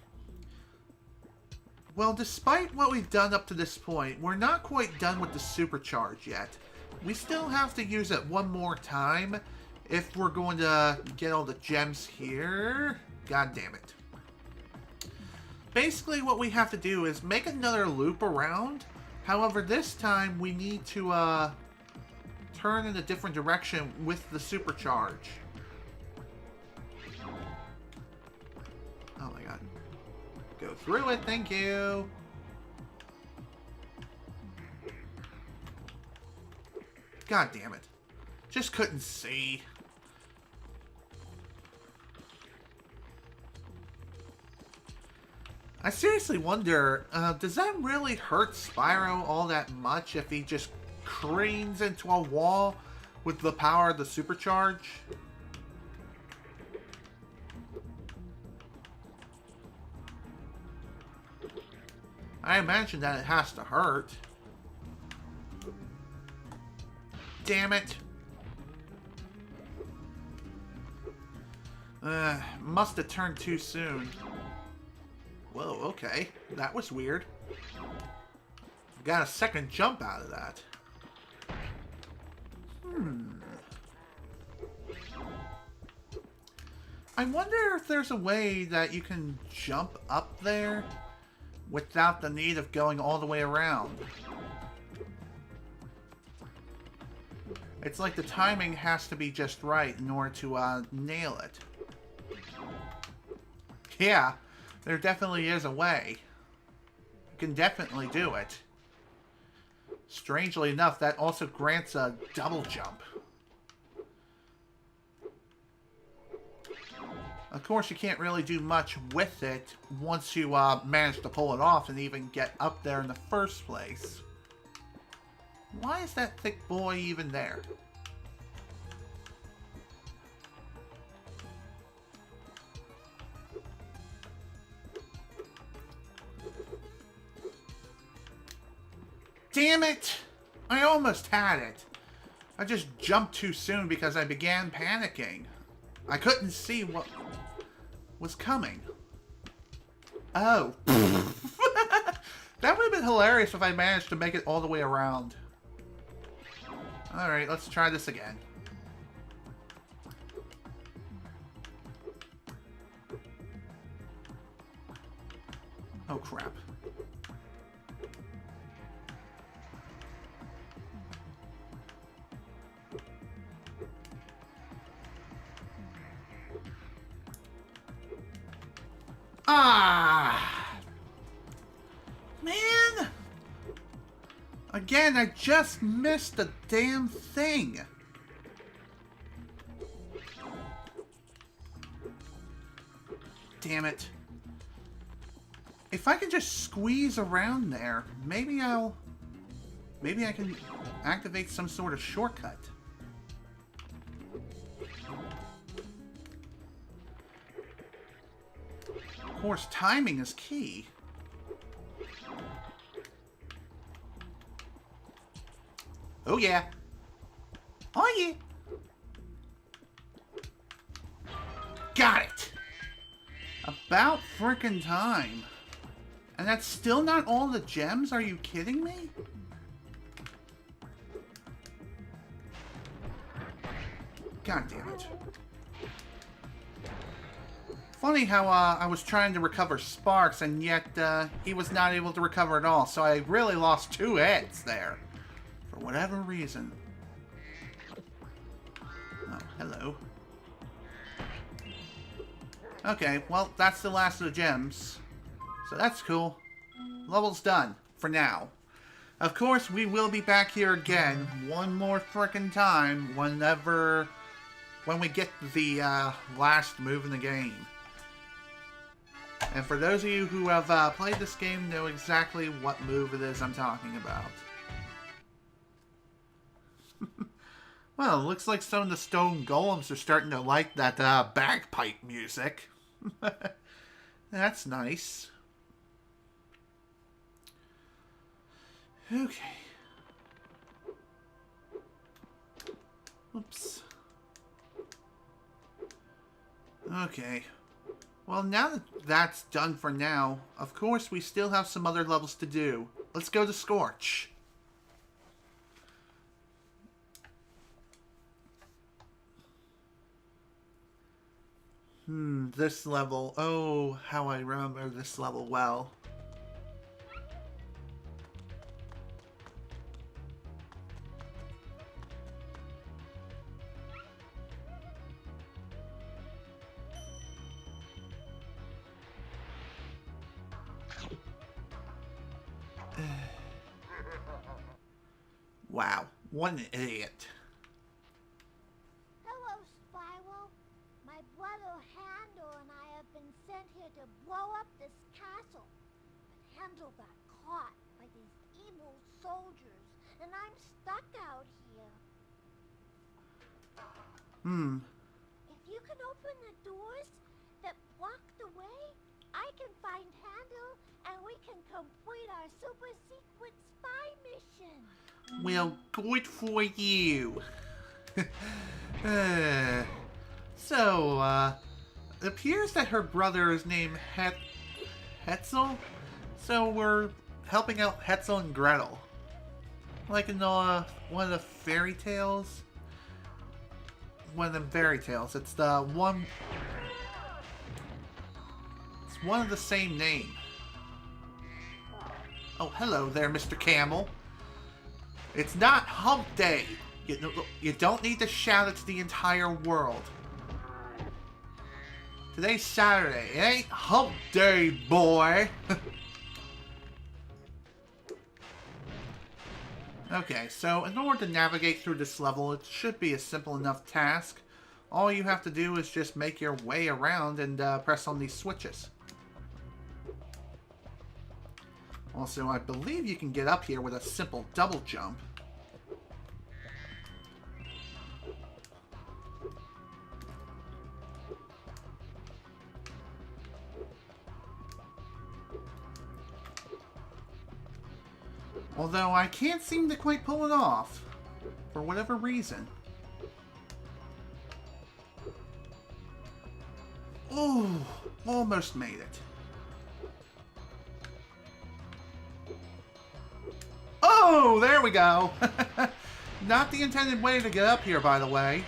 Well, despite what we've done up to this point, we're not quite done with the supercharge yet. We still have to use it one more time if we're going to get all the gems here. God damn it. Basically, what we have to do is make another loop around. However, this time we need to turn in a different direction with the supercharge. Oh my god. Go through it, thank you. God damn it. Just couldn't see. I seriously wonder, does that really hurt Spyro all that much if he just cranes into a wall with the power of the supercharge? I imagine that it has to hurt. Damn it. Must have turned too soon. Whoa, okay. That was weird. Got a second jump out of that. I wonder if there's a way that you can jump up there without the need of going all the way around. It's like the timing has to be just right in order to nail it. Yeah, there definitely is a way. You can definitely do it. Strangely enough, that also grants a double jump. Of course, you can't really do much with it once you manage to pull it off and even get up there in the first place. Why is that thick boy even there? Damn it! I almost had it. I just jumped too soon because I began panicking. I couldn't see what was coming. Oh. That would have been hilarious if I managed to make it all the way around. Alright, let's try this again. Oh, crap. Ah! Man! Again, I just missed the damn thing. Damn it. If I can just squeeze around there, maybe I can activate some sort of shortcut. Of course, timing is key. Oh yeah. Oh yeah. Got it. About frickin' time. And that's still not all the gems? Are you kidding me? God damn it. Funny how I was trying to recover Sparks and yet he was not able to recover at all. So I really lost 2 heads there. For whatever reason. Oh, hello. Okay, well, that's the last of the gems. So that's cool. Level's done. For now. Of course, we will be back here again one more frickin' time whenever when we get the last move in the game. And for those of you who have played this game, know exactly what move it is I'm talking about. Well, it looks like some of the stone golems are starting to like that bagpipe music. That's nice. Okay. Oops. Okay. Well, now that that's done for now, of course we still have some other levels to do. Let's go to Scorch. This level. Oh, how I remember this level well. Wow, what an idiot. Hello, Spyro. My brother Handel and I have been sent here to blow up this castle. But Handel got caught by these evil soldiers, and I'm stuck out here. If you can open the doors that block the way, I can find Handel, and we can complete our super secret spy mission. Well, good for you. So, it appears that her brother is named Hetzel. So we're helping out Hetzel and Gretel. Like in one of the fairy tales. One of them fairy tales. It's the one... It's one of the same name. Oh, hello there, Mr. Camel. It's not hump day. You don't need to shout it to the entire world. Today's Saturday. It ain't hump day, boy. Okay, so in order to navigate through this level, it should be a simple enough task. All you have to do is just make your way around and press on these switches. Also, I believe you can get up here with a simple double jump. Although I can't seem to quite pull it off, for whatever reason. Oh, almost made it. Oh, there we go. Not the intended way to get up here, by the way.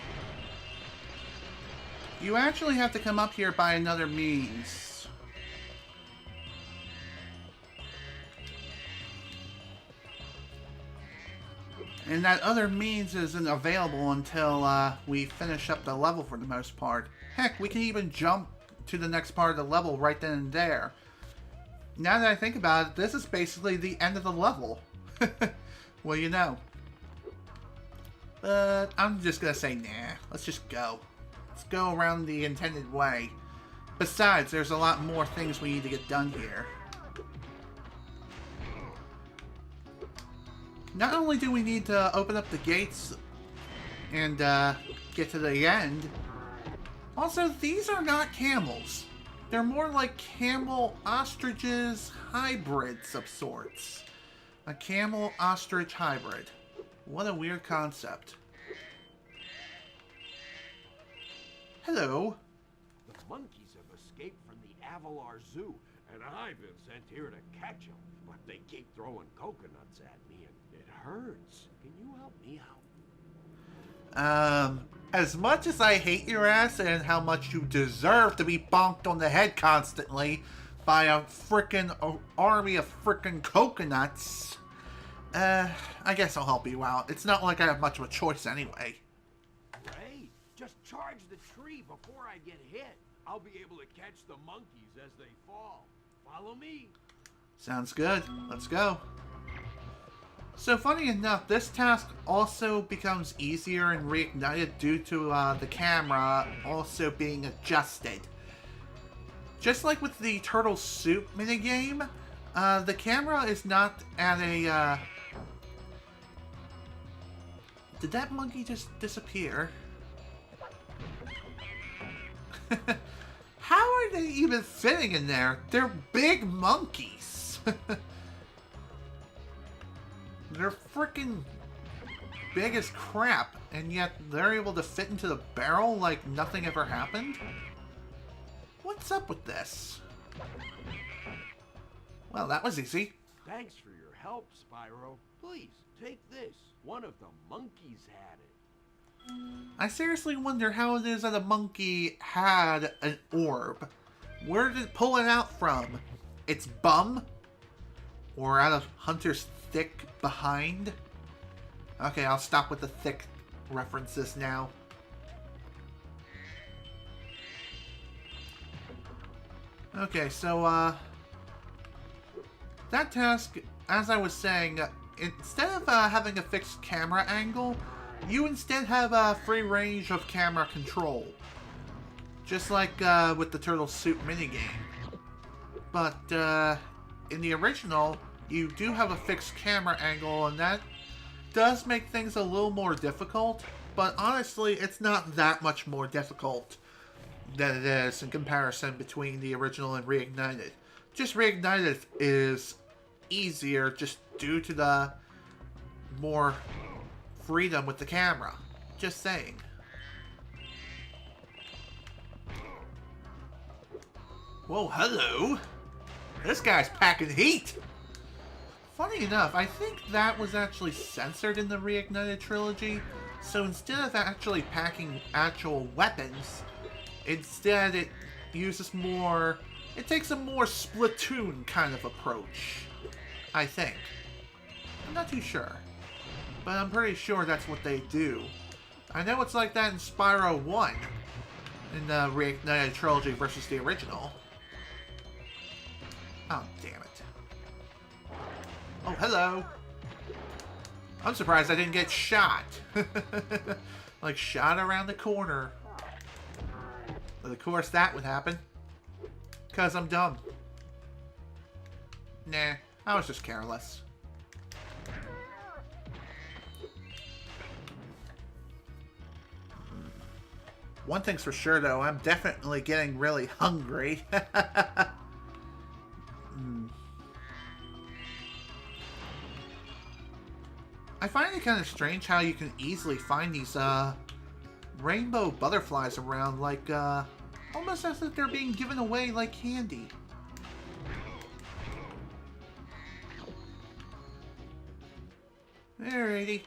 You actually have to come up here by another means. And that other means isn't available until we finish up the level for the most part. Heck, we can even jump to the next part of the level right then and there. Now that I think about it, this is basically the end of the level. Well, you know. But I'm just gonna say, nah. Let's just go. Let's go around the intended way. Besides, there's a lot more things we need to get done here. Not only do we need to open up the gates and get to the end, also, these are not camels. They're more like camel ostriches hybrids of sorts. A camel-ostrich hybrid. What a weird concept. Hello. The monkeys have escaped from the Avalar Zoo, and I've been sent here to catch them. But they keep throwing coconuts at me, and it hurts. Can you help me out? As much as I hate your ass and how much you deserve to be bonked on the head constantly by a frickin' army of frickin' coconuts, I guess I'll help you out. It's not like I have much of a choice anyway. Great. Just charge the tree before I get hit. I'll be able to catch the monkeys as they fall. Follow me. Sounds good. Let's go. So funny enough, this task also becomes easier and reignited due to the camera also being adjusted. Just like with the turtle soup minigame, the camera is not at a... Did that monkey just disappear? How are they even fitting in there? They're big monkeys. They're freaking big as crap, and yet they're able to fit into the barrel like nothing ever happened? What's up with this? Well, that was easy. Thanks for your help, Spyro. Please, take this. One of the monkeys had it. I seriously wonder how it is that a monkey had an orb. Where did it pull it out from? Its bum? Or out of Hunter's thick behind? Okay, I'll stop with the thick references now. Okay, so, that task, as I was saying, instead of having a fixed camera angle, you instead have a free range of camera control. Just like with the Turtle Soup minigame. But in the original, you do have a fixed camera angle, and that does make things a little more difficult. But honestly, it's not that much more difficult than it is in comparison between the original and Reignited. Just Reignited is easier just due to the more freedom with the camera. Just saying. Whoa, hello! This guy's packing heat! Funny enough, I think that was actually censored in the Reignited trilogy, so instead of actually packing actual weapons, instead it uses more... It takes a more Splatoon kind of approach, I think. I'm not too sure, but I'm pretty sure that's what they do. I know it's like that in Spyro 1, in the Reignited trilogy versus the original. Oh, damn it. Oh, hello. I'm surprised I didn't get shot. Like, shot around the corner. But of course that would happen. Because I'm dumb. Nah, I was just careless. One thing's for sure, though. I'm definitely getting really hungry. I find it kind of strange how you can easily find these rainbow butterflies around, like almost as if they're being given away like candy. Alrighty.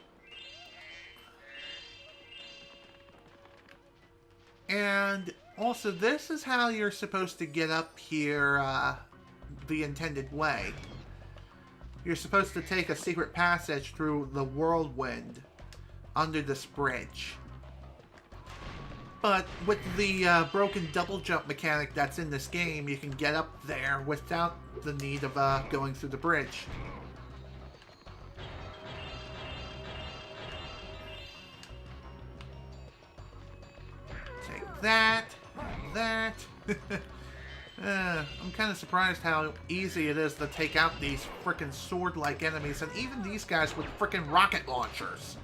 And also, this is how you're supposed to get up here the intended way. You're supposed to take a secret passage through the whirlwind under this bridge. But with the broken double jump mechanic that's in this game, you can get up there without the need of going through the bridge. Take that, that. I'm kind of surprised how easy it is to take out these frickin' sword-like enemies, and even these guys with frickin' rocket launchers.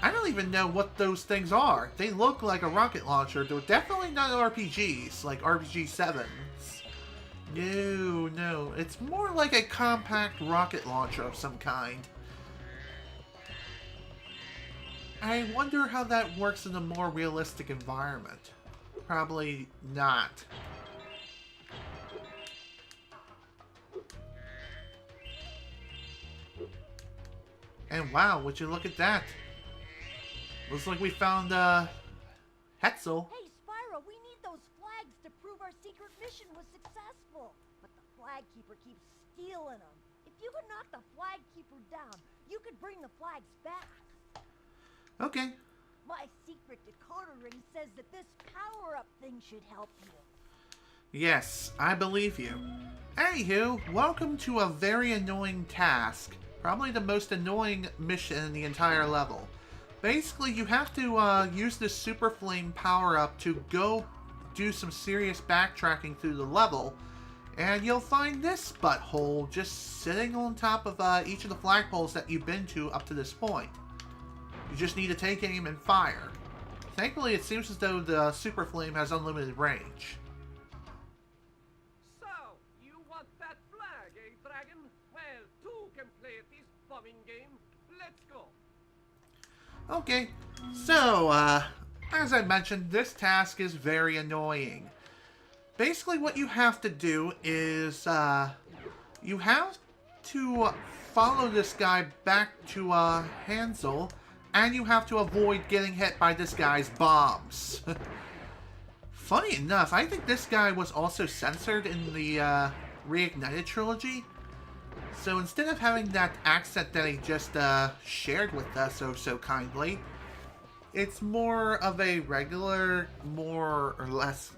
I don't even know what those things are. They look like a rocket launcher. They're definitely not RPGs, like RPG 7s. No, no. It's more like a compact rocket launcher of some kind. I wonder how that works in a more realistic environment. Probably not. And wow, would you look at that? Looks like we found, Hetzel. Hey, Spyro, we need those flags to prove our secret mission was successful. But the flag keeper keeps stealing them. If you could knock the flag keeper down, you could bring the flags back. Okay. My secret decoder ring says that this power-up thing should help you. Yes, I believe you. Anywho, welcome to a very annoying task. Probably the most annoying mission in the entire level. Basically, you have to use this Super Flame power-up to go do some serious backtracking through the level, and you'll find this butthole just sitting on top of each of the flagpoles that you've been to up to this point. You just need to take aim and fire. Thankfully, it seems as though the Super Flame has unlimited range. So, you want that flag, eh, Dragon? Well, two can play at this bombing game. Let's go. Okay, so, as I mentioned, this task is very annoying. Basically, what you have to do is, you have to follow this guy back to, Hansel, and you have to avoid getting hit by this guy's bombs. Funny enough, I think this guy was also censored in the, Reignited trilogy. So instead of having that accent that he just, shared with us so kindly, it's more of a regular, more or less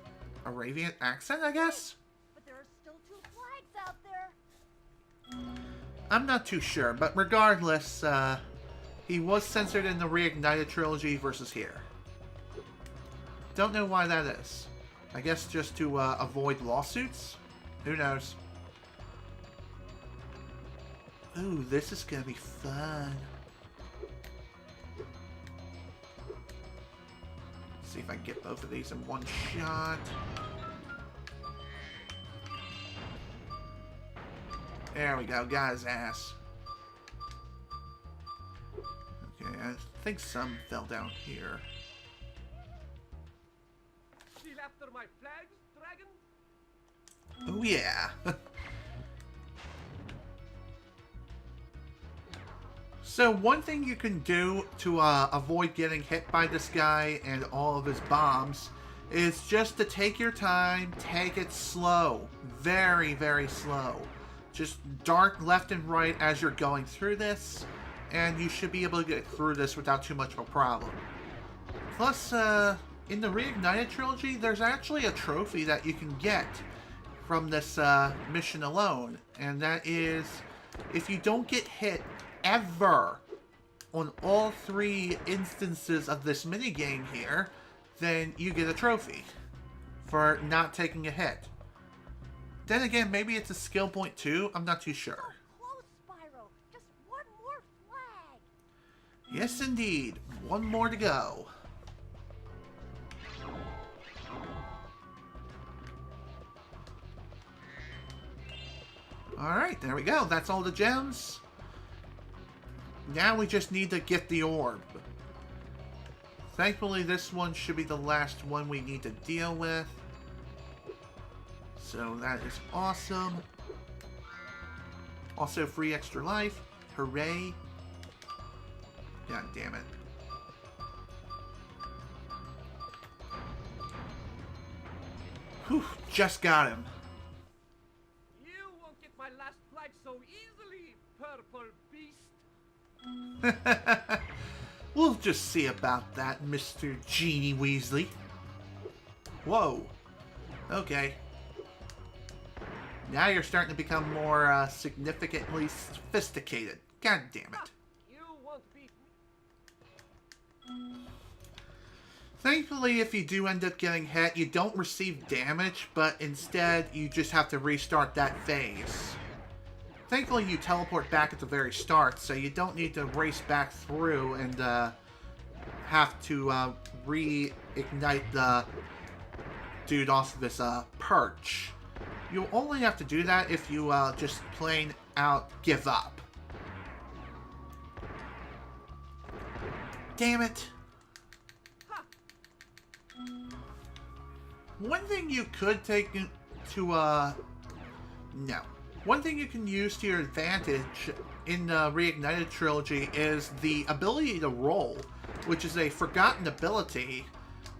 Arabian accent, I guess? But there are still 2 flags out there. I'm not too sure, but regardless, he was censored in the Reignited trilogy versus here. Don't know why that is. I guess just to avoid lawsuits? Who knows? Ooh, this is gonna be fun. See if I can get both of these in one shot. There we go, got his ass. Okay, I think some fell down here. Still after my flags, Dragon? Oh yeah. So one thing you can do to avoid getting hit by this guy and all of his bombs is just to take your time, take it slow. Very, very slow. Just dart left and right as you're going through this, and you should be able to get through this without too much of a problem. Plus, in the Reignited trilogy, there's actually a trophy that you can get from this mission alone, and that is, if you don't get hit ever on all 3 instances of this minigame here, then you get a trophy for not taking a hit. Then again, maybe it's a skill point too, I'm not too sure. Close, Spyro. Just 1 more flag. Yes indeed, 1 more to go. Alright, there we go, that's all the gems. Now we just need to get the orb. Thankfully, this one should be the last one we need to deal with. So that is awesome. Also, free extra life. Hooray. God damn it. Whew, just got him. You won't get my last flag so easily, purple beast. We'll just see about that, Mr. Genie Weasley. Whoa. Okay. Now you're starting to become more significantly sophisticated. God damn it. You won't beat me. Thankfully, if you do end up getting hit, you don't receive damage, but instead you just have to restart that phase. Thankfully, you teleport back at the very start, so you don't need to race back through and have to reignite the dude off of his perch. You'll only have to do that if you just plain out give up. Damn it. One thing you could take to, no. One thing you can use to your advantage in the Reignited trilogy is the ability to roll, which is a forgotten ability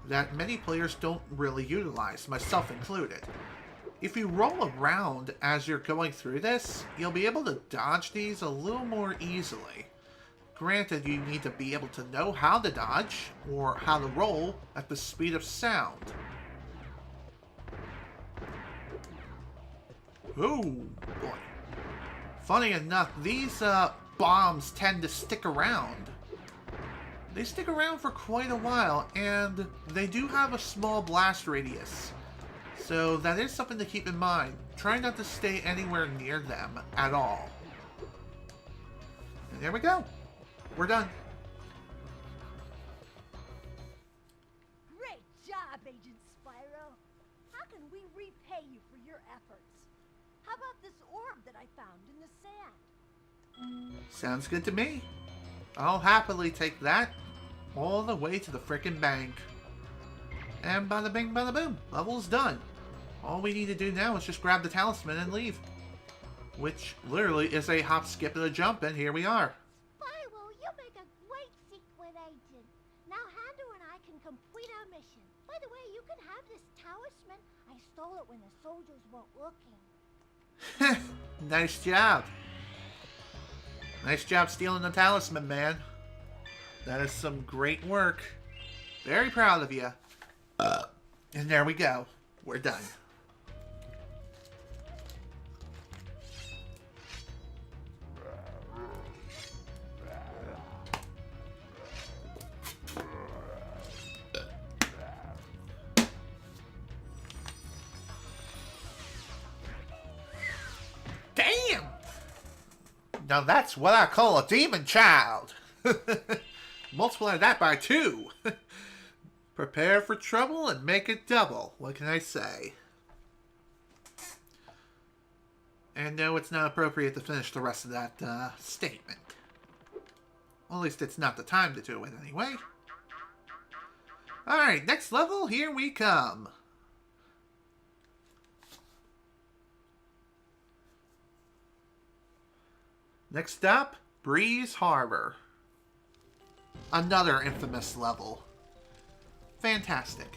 that many players don't really utilize, myself included. If you roll around as you're going through this, you'll be able to dodge these a little more easily. Granted, you need to be able to know how to dodge, or how to roll, at the speed of sound. Oh, boy. Funny enough, these bombs tend to stick around. They stick around for quite a while, and they do have a small blast radius. So that is something to keep in mind. Try not to stay anywhere near them at all. And there we go. We're done. Great job, Agent Spyro. How can we repay you for your efforts? How about this orb that I found in the sand? Sounds good to me. I'll happily take that all the way to the frickin' bank. And bada bing bada boom, level's done. All we need to do now is just grab the talisman and leave. Which literally is a hop, skip, and a jump, and here we are. Spyro, you make a great secret agent. Now Hando and I can complete our mission. By the way, you can have this talisman. I stole it when the soldiers weren't looking. Nice job. Nice job stealing the talisman, man. That is some great work. Very proud of you. And there we go. We're done. Damn! Now that's what I call a demon child. Multiply that by 2. Prepare for trouble and make it double. What can I say? And no, it's not appropriate to finish the rest of that statement. Well, at least it's not the time to do it anyway. Alright, next level, here we come. Next stop, Breeze Harbor. Another infamous level. Fantastic.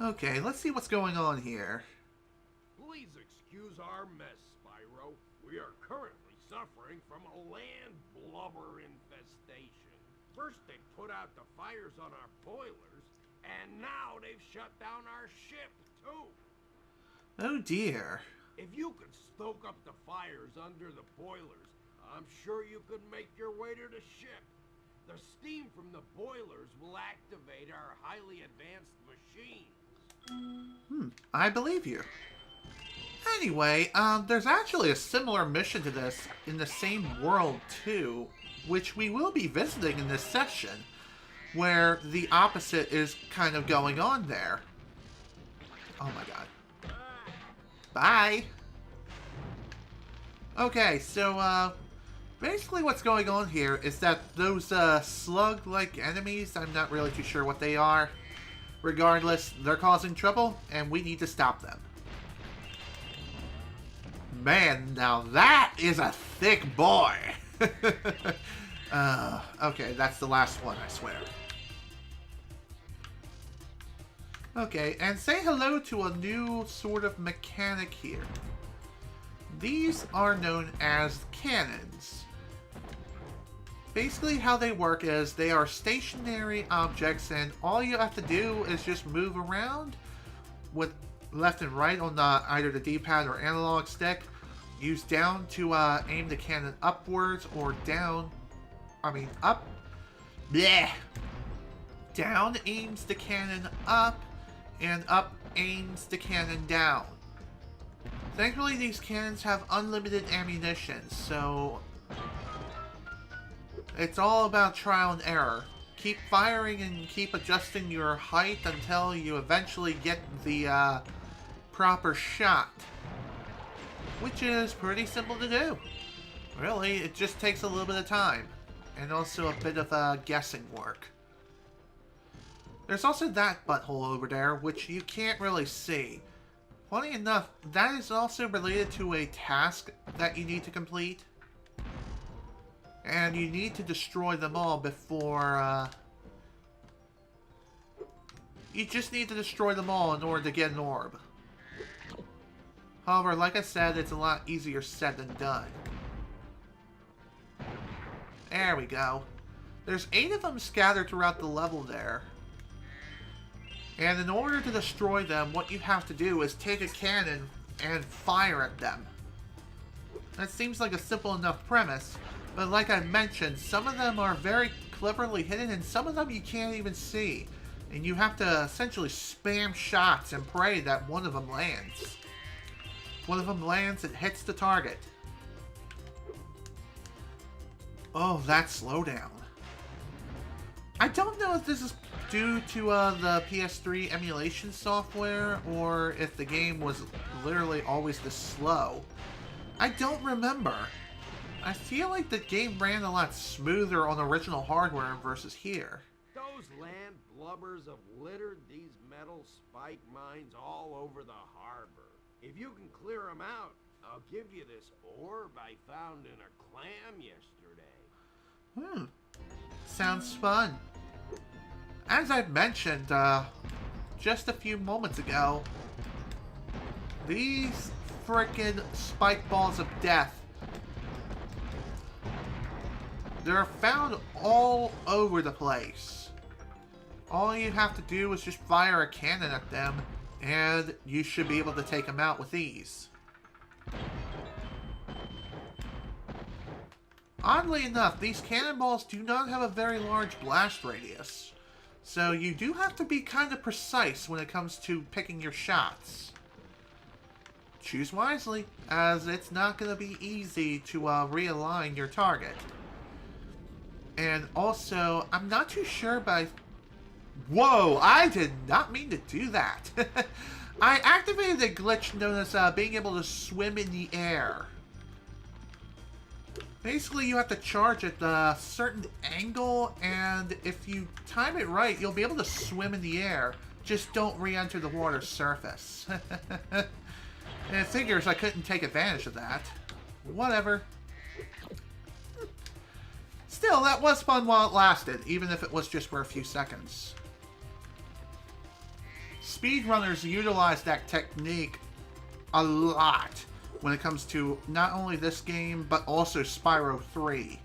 Okay, let's see what's going on here. Please excuse our mess, Spyro. We are currently suffering from a land blubber infestation. First they put out the fires on our boilers, and now they've shut down our ship, too. Oh dear. If you could stoke up the fires under the boilers, I'm sure you could make your way to the ship. The steam from the boilers will activate our highly advanced machines. I believe you. Anyway, there's actually a similar mission to this in the same world too, which we will be visiting in this session, where the opposite is kind of going on there. Oh my god. Bye! Okay, so, basically what's going on here is that those, slug-like enemies, I'm not really too sure what they are. Regardless, they're causing trouble, and we need to stop them. Man, now that is a thick boy! Okay, that's the last one, I swear. Okay, and say hello to a new sort of mechanic here. These are known as cannons. Basically how they work is they are stationary objects, and all you have to do is just move around with left and right on either the D-pad or analog stick. Use down to aim the cannon upwards, or down, up. Bleh! Down aims the cannon up, and up aims the cannon down. Thankfully, these cannons have unlimited ammunition, so it's all about trial and error. Keep firing and keep adjusting your height until you eventually get the proper shot, which is pretty simple to do. Really, it just takes a little bit of time, and also a bit of guessing work. There's also that butthole over there, which you can't really see. Funny enough, that is also related to a task that you need to complete. And you need to destroy them all before, you just need to destroy them all in order to get an orb. However, like I said, it's a lot easier said than done. There we go. There's 8 of them scattered throughout the level there. And in order to destroy them, what you have to do is take a cannon and fire at them. That seems like a simple enough premise, but like I mentioned, some of them are very cleverly hidden and some of them you can't even see. And you have to essentially spam shots and pray that one of them lands. If one of them lands, it hits the target. Oh, that slowdown. I don't know if this is due to the PS3 emulation software or if the game was literally always this slow. I don't remember. I feel like the game ran a lot smoother on original hardware versus here. Those land blubbers have littered these metal spike mines all over the harbor. If you can clear them out, I'll give you this orb I found in a clam yesterday. Sounds fun. As I mentioned just a few moments ago, these frickin' spike balls of death, they're found all over the place. All you have to do is just fire a cannon at them, and you should be able to take them out with ease. Oddly enough, these cannonballs do not have a very large blast radius, so you do have to be kind of precise when it comes to picking your shots. Choose wisely, as it's not going to be easy to realign your target. And also, I'm not too sure, but whoa, I did not mean to do that. I activated a glitch known as being able to swim in the air. Basically, you have to charge at a certain angle, and if you time it right, you'll be able to swim in the air. Just don't re-enter the water's surface. And it figures I couldn't take advantage of that. Whatever. Still, that was fun while it lasted, even if it was just for a few seconds. Speedrunners utilize that technique a lot when it comes to not only this game, but also Spyro 3.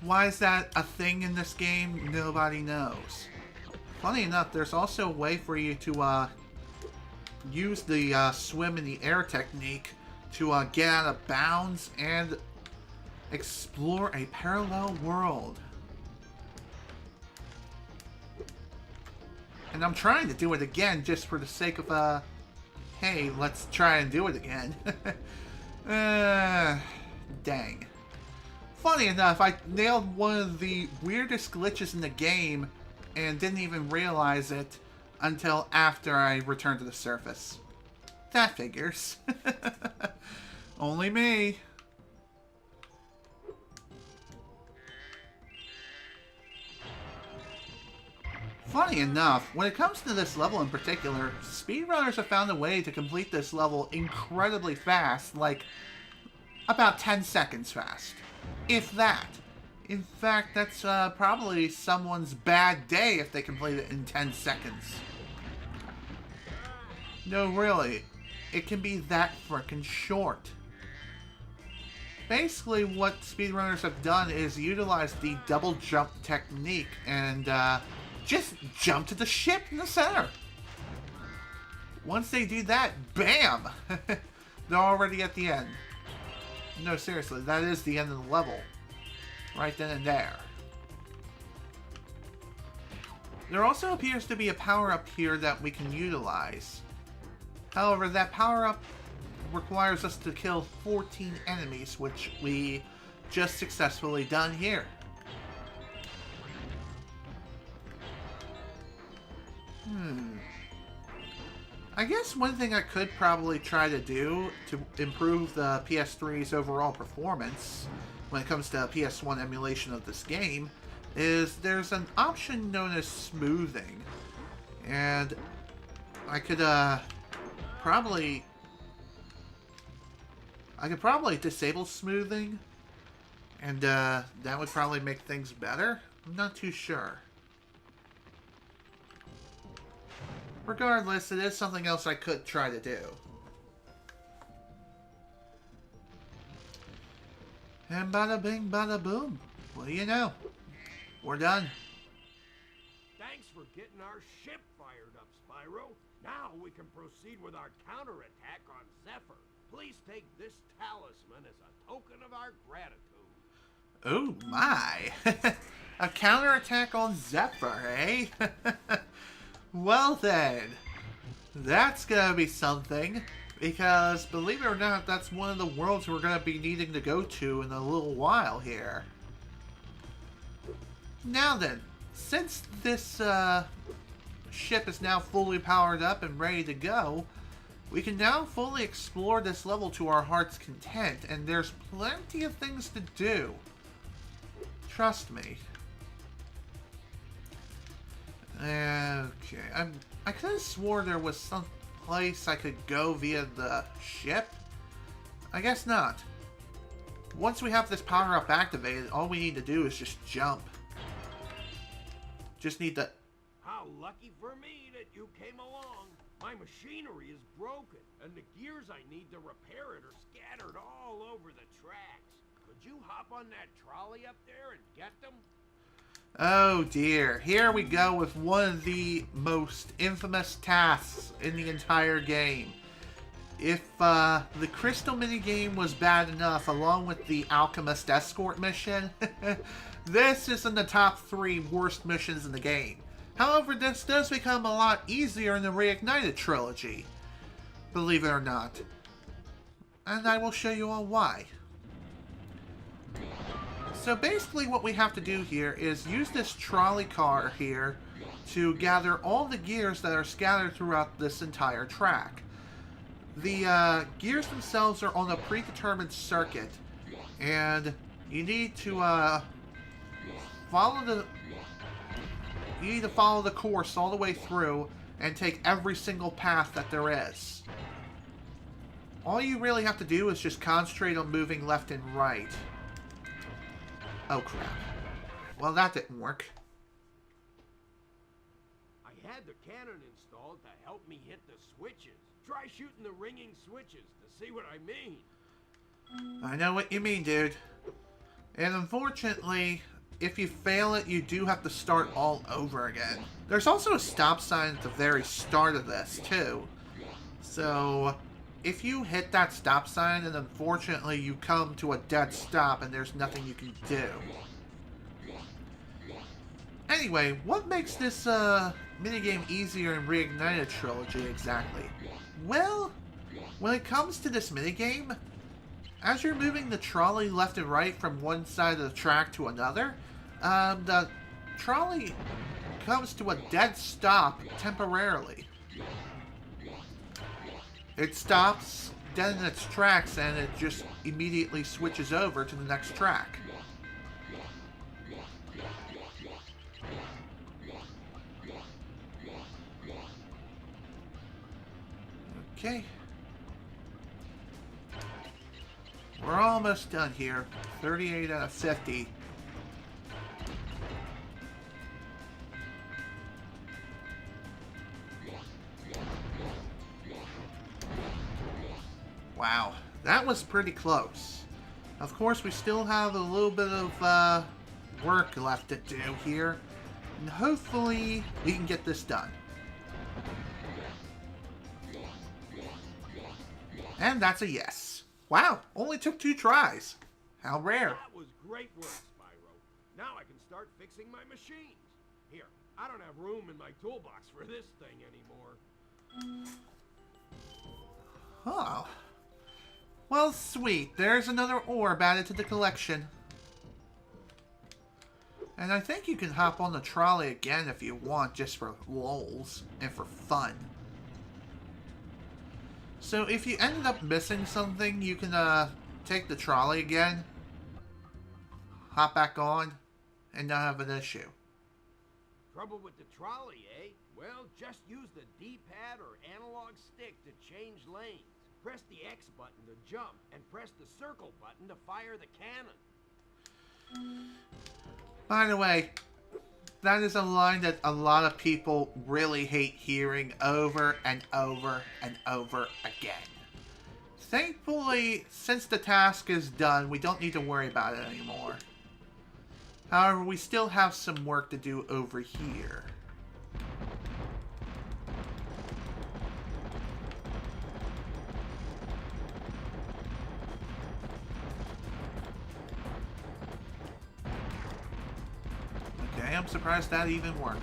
Why is that a thing in this game? Nobody knows. Funny enough, there's also a way for you to use the swim in the air technique to get out of bounds and explore a parallel world. And I'm trying to do it again just for the sake of hey, let's try and do it again. Dang. Funny enough, I nailed one of the weirdest glitches in the game and didn't even realize it until after I returned to the surface. That figures. Only me. Funny enough, when it comes to this level in particular, speedrunners have found a way to complete this level incredibly fast, like about 10 seconds fast. If that. In fact, that's probably someone's bad day if they complete it in 10 seconds. No, really, it can be that frickin' short. Basically, what speedrunners have done is utilize the double jump technique and just jump to the ship in the center. Once they do that, bam! They're already at the end. No, seriously, that is the end of the level. Right then and there. There also appears to be a power-up here that we can utilize. However, that power-up requires us to kill 14 enemies, which we just successfully done here. I guess one thing I could probably try to do to improve the PS3's overall performance when it comes to PS1 emulation of this game is there's an option known as smoothing. And I could probably disable smoothing, and that would probably make things better. I'm not too sure. Regardless, it is something else I could try to do. And bada bing, bada boom. What do you know? We're done. Thanks for getting our ship fired up, Spyro. Now we can proceed with our counterattack on Zephyr. Please take this talisman as a token of our gratitude. Oh my! A counterattack on Zephyr, eh? Well then, that's gonna be something. Because, believe it or not, that's one of the worlds we're gonna be needing to go to in a little while here. Now then, since this ship is now fully powered up and ready to go, we can now fully explore this level to our heart's content, and there's plenty of things to do. Trust me. Okay, I could have swore there was some place I could go via the ship. I guess not. Once we have this power-up activated, all we need to do is just jump. Just need to... How lucky for me that you came along. My machinery is broken, and the gears I need to repair it are scattered all over the tracks. Could you hop on that trolley up there and get them? Oh dear, here we go with one of the most infamous tasks in the entire game. If the Crystal minigame was bad enough, along with the Alchemist Escort mission, this is in the top 3 worst missions in the game. However, this does become a lot easier in the Reignited trilogy, believe it or not. And I will show you all why. So basically what we have to do here is use this trolley car here to gather all the gears that are scattered throughout this entire track. The gears themselves are on a predetermined circuit, and you need to follow the course all the way through and take every single path that there is. All you really have to do is just concentrate on moving left and right. Oh crap. Well, that didn't work. I had the cannon installed to help me hit the switches. Try shooting the ringing switches to see what I mean. I know what you mean, dude. And unfortunately, if you fail it, you do have to start all over again. There's also a stop sign at the very start of this, too. So, if you hit that stop sign and unfortunately you come to a dead stop and there's nothing you can do. Anyway, what makes this minigame easier in Reignited Trilogy exactly? Well, when it comes to this minigame, as you're moving the trolley left and right from one side of the track to another, the trolley comes to a dead stop temporarily. It stops dead in its tracks and it just immediately switches over to the next track. Okay. We're almost done here. 38 out of 50. Wow, that was pretty close. Of course, we still have a little bit of work left to do here. And hopefully, we can get this done. And that's a yes. Wow, only took 2 tries. How rare. That was great work, Spyro. Now I can start fixing my machines. Here, I don't have room in my toolbox for this thing anymore. Oh. Well, sweet. There's another orb added to the collection. And I think you can hop on the trolley again if you want, just for lols and for fun. So if you ended up missing something, you can take the trolley again, hop back on, and not have an issue. Trouble with the trolley, eh? Well, just use the D-pad or analog stick to change lanes. Press the X button to jump, and press the circle button to fire the cannon. By the way, that is a line that a lot of people really hate hearing over and over and over again. Thankfully, since the task is done, we don't need to worry about it anymore. However, we still have some work to do over here. Okay, I'm surprised that even worked.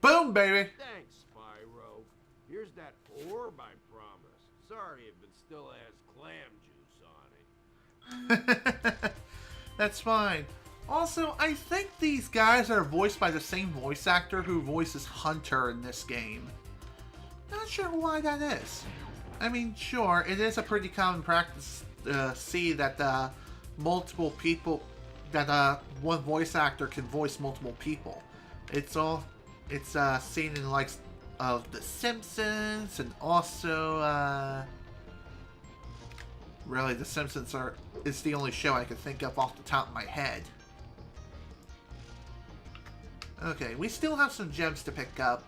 Boom, baby! Thanks, Spyro. Here's that orb I promised. Sorry if it still has clam juice on it. That's fine. Also, I think these guys are voiced by the same voice actor who voices Hunter in this game. Not sure why that is. I mean, sure, it is a pretty common practice to see that multiple people, that one voice actor can voice multiple people. It's seen in the likes of The Simpsons, and also, really, The Simpsons is the only show I can think of off the top of my head. Okay, we still have some gems to pick up.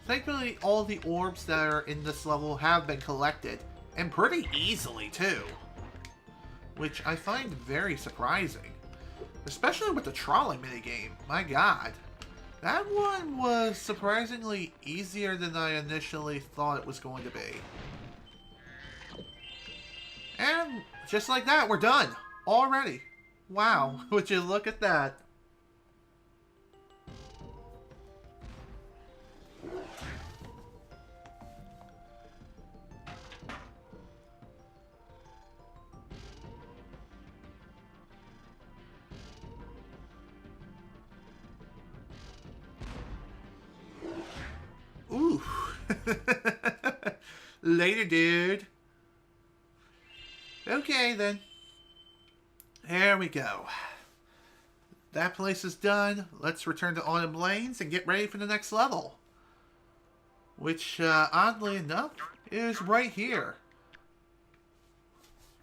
Thankfully, all the orbs that are in this level have been collected, and pretty easily, too. Which I find very surprising. Especially with the trolley minigame. My god. That one was surprisingly easier than I initially thought it was going to be. And just like that, we're done. Already. Wow, would you look at that. Ooh. Later, dude. Okay, then. There we go. That place is done. Let's return to Autumn Lanes and get ready for the next level. Which, oddly enough, is right here.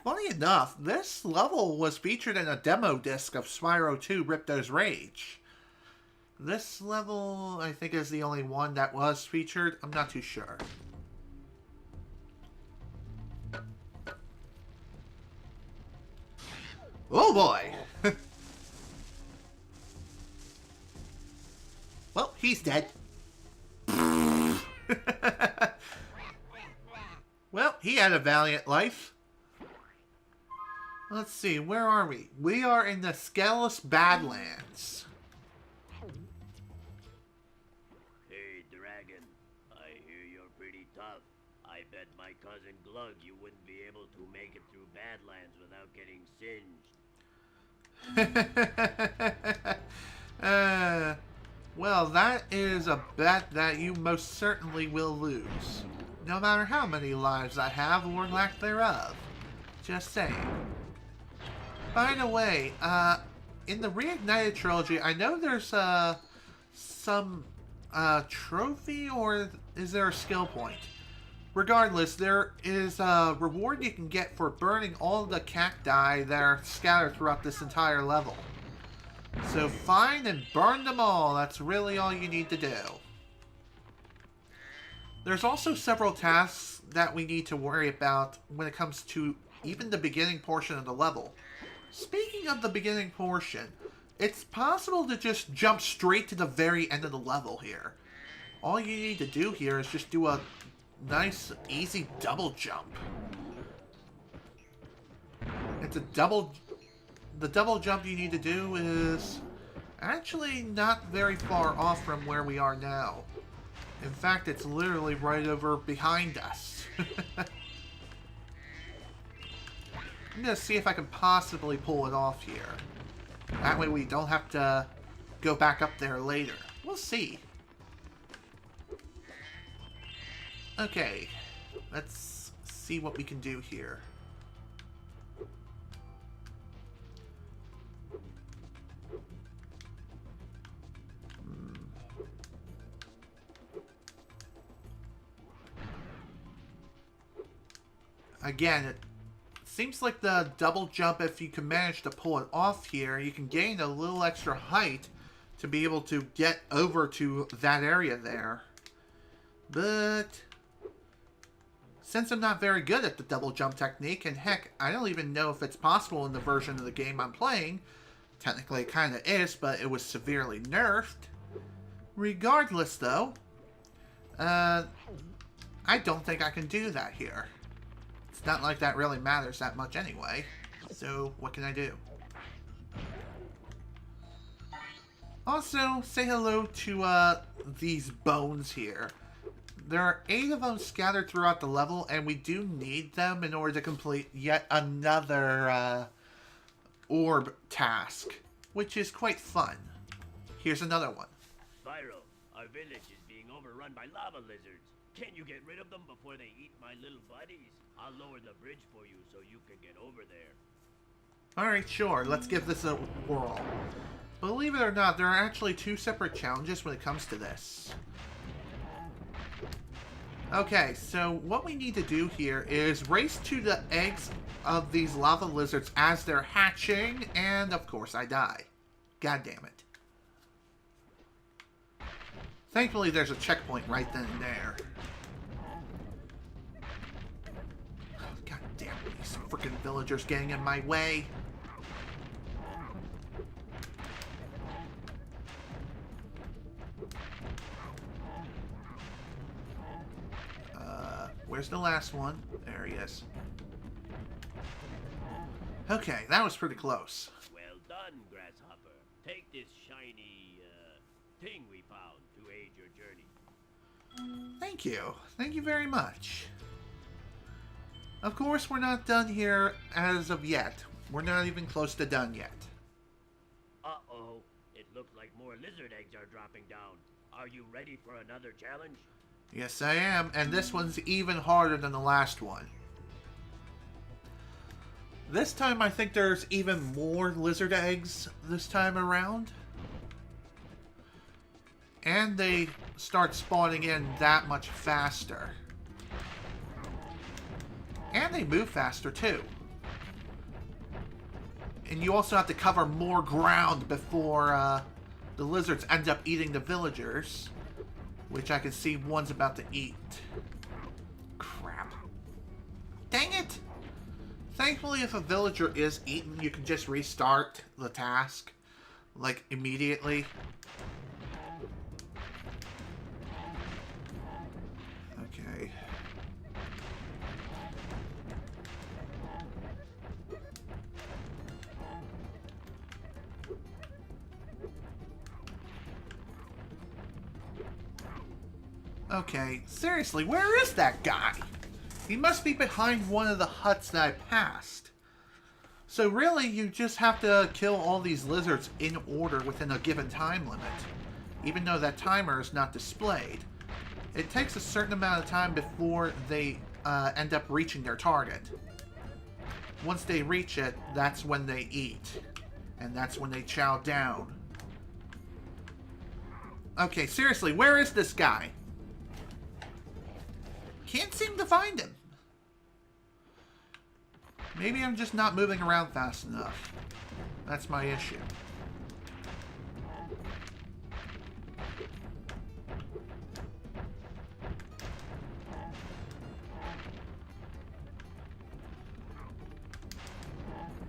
Funny enough, this level was featured in a demo disc of Spyro 2 Ripto's Rage. This level, I think, is the only one that was featured. I'm not too sure. Oh boy! Well, he's dead. Well, he had a valiant life. Let's see, where are we? We are in the Scaleless Badlands. Hey, Dragon. I hear you're pretty tough. I bet my cousin Glug you wouldn't be able to make it through Badlands without getting singed. Well, that is a bet that you most certainly will lose. No matter how many lives I have or lack thereof. Just saying. By the way, in the Reignited trilogy, I know there's some trophy, or is there a skill point? Regardless, there is a reward you can get for burning all the cacti that are scattered throughout this entire level. So find and burn them all. That's really all you need to do. There's also several tasks that we need to worry about when it comes to even the beginning portion of the level. Speaking of the beginning portion, it's possible to just jump straight to the very end of the level here. All you need to do here is just do a nice, easy double jump. It's a double... The double jump you need to do is actually not very far off from where we are now. In fact, it's literally right over behind us. I'm going to see if I can possibly pull it off here. That way we don't have to go back up there later. We'll see. Okay, let's see what we can do here. again, it seems like the double jump, if you can manage to pull it off here, you can gain a little extra height to be able to get over to that area there. But since I'm not very good at the double jump technique, and heck, I don't even know if it's possible in the version of the game I'm playing. Technically, it kind of is, but it was severely nerfed. Regardless, though, I don't think I can do that here. It's not like that really matters that much anyway. So, what can I do? Also, say hello to these bones here. There are 8 of them scattered throughout the level, and we do need them in order to complete yet another orb task, which is quite fun. Here's another one. Spyro, our village is being overrun by lava lizards. Can you get rid of them before they eat my little buddies? I'll lower the bridge for you so you can get over there. Alright, sure. Let's give this a whirl. Believe it or not, there are actually 2 separate challenges when it comes to this. Okay, so what we need to do here is race to the eggs of these lava lizards as they're hatching, and of course I die. God damn it. Thankfully there's a checkpoint right then and there. God damn it, these freaking villagers getting in my way. Where's the last one? There he is. Okay, that was pretty close. Well done, Grasshopper. Take this shiny, thing we found to aid your journey. Thank you. Thank you very much. Of course, we're not done here as of yet. We're not even close to done yet. Uh-oh. It looks like more lizard eggs are dropping down. Are you ready for another challenge? Yes, I am, and this one's even harder than the last one. This time, I think there's even more lizard eggs this time around. And they start spawning in that much faster. And they move faster, too. And you also have to cover more ground before the lizards end up eating the villagers. Which I can see one's about to eat. Crap. Dang it! Thankfully, if a villager is eaten, you can just restart the task. Like, immediately. Okay. Okay, seriously, where is that guy? He must be behind one of the huts that I passed. So really, you just have to kill all these lizards in order within a given time limit. Even though that timer is not displayed. It takes a certain amount of time before they end up reaching their target. Once they reach it, that's when they eat. And that's when they chow down. Okay, seriously, where is this guy? Can't seem to find him. Maybe I'm just not moving around fast enough. That's my issue.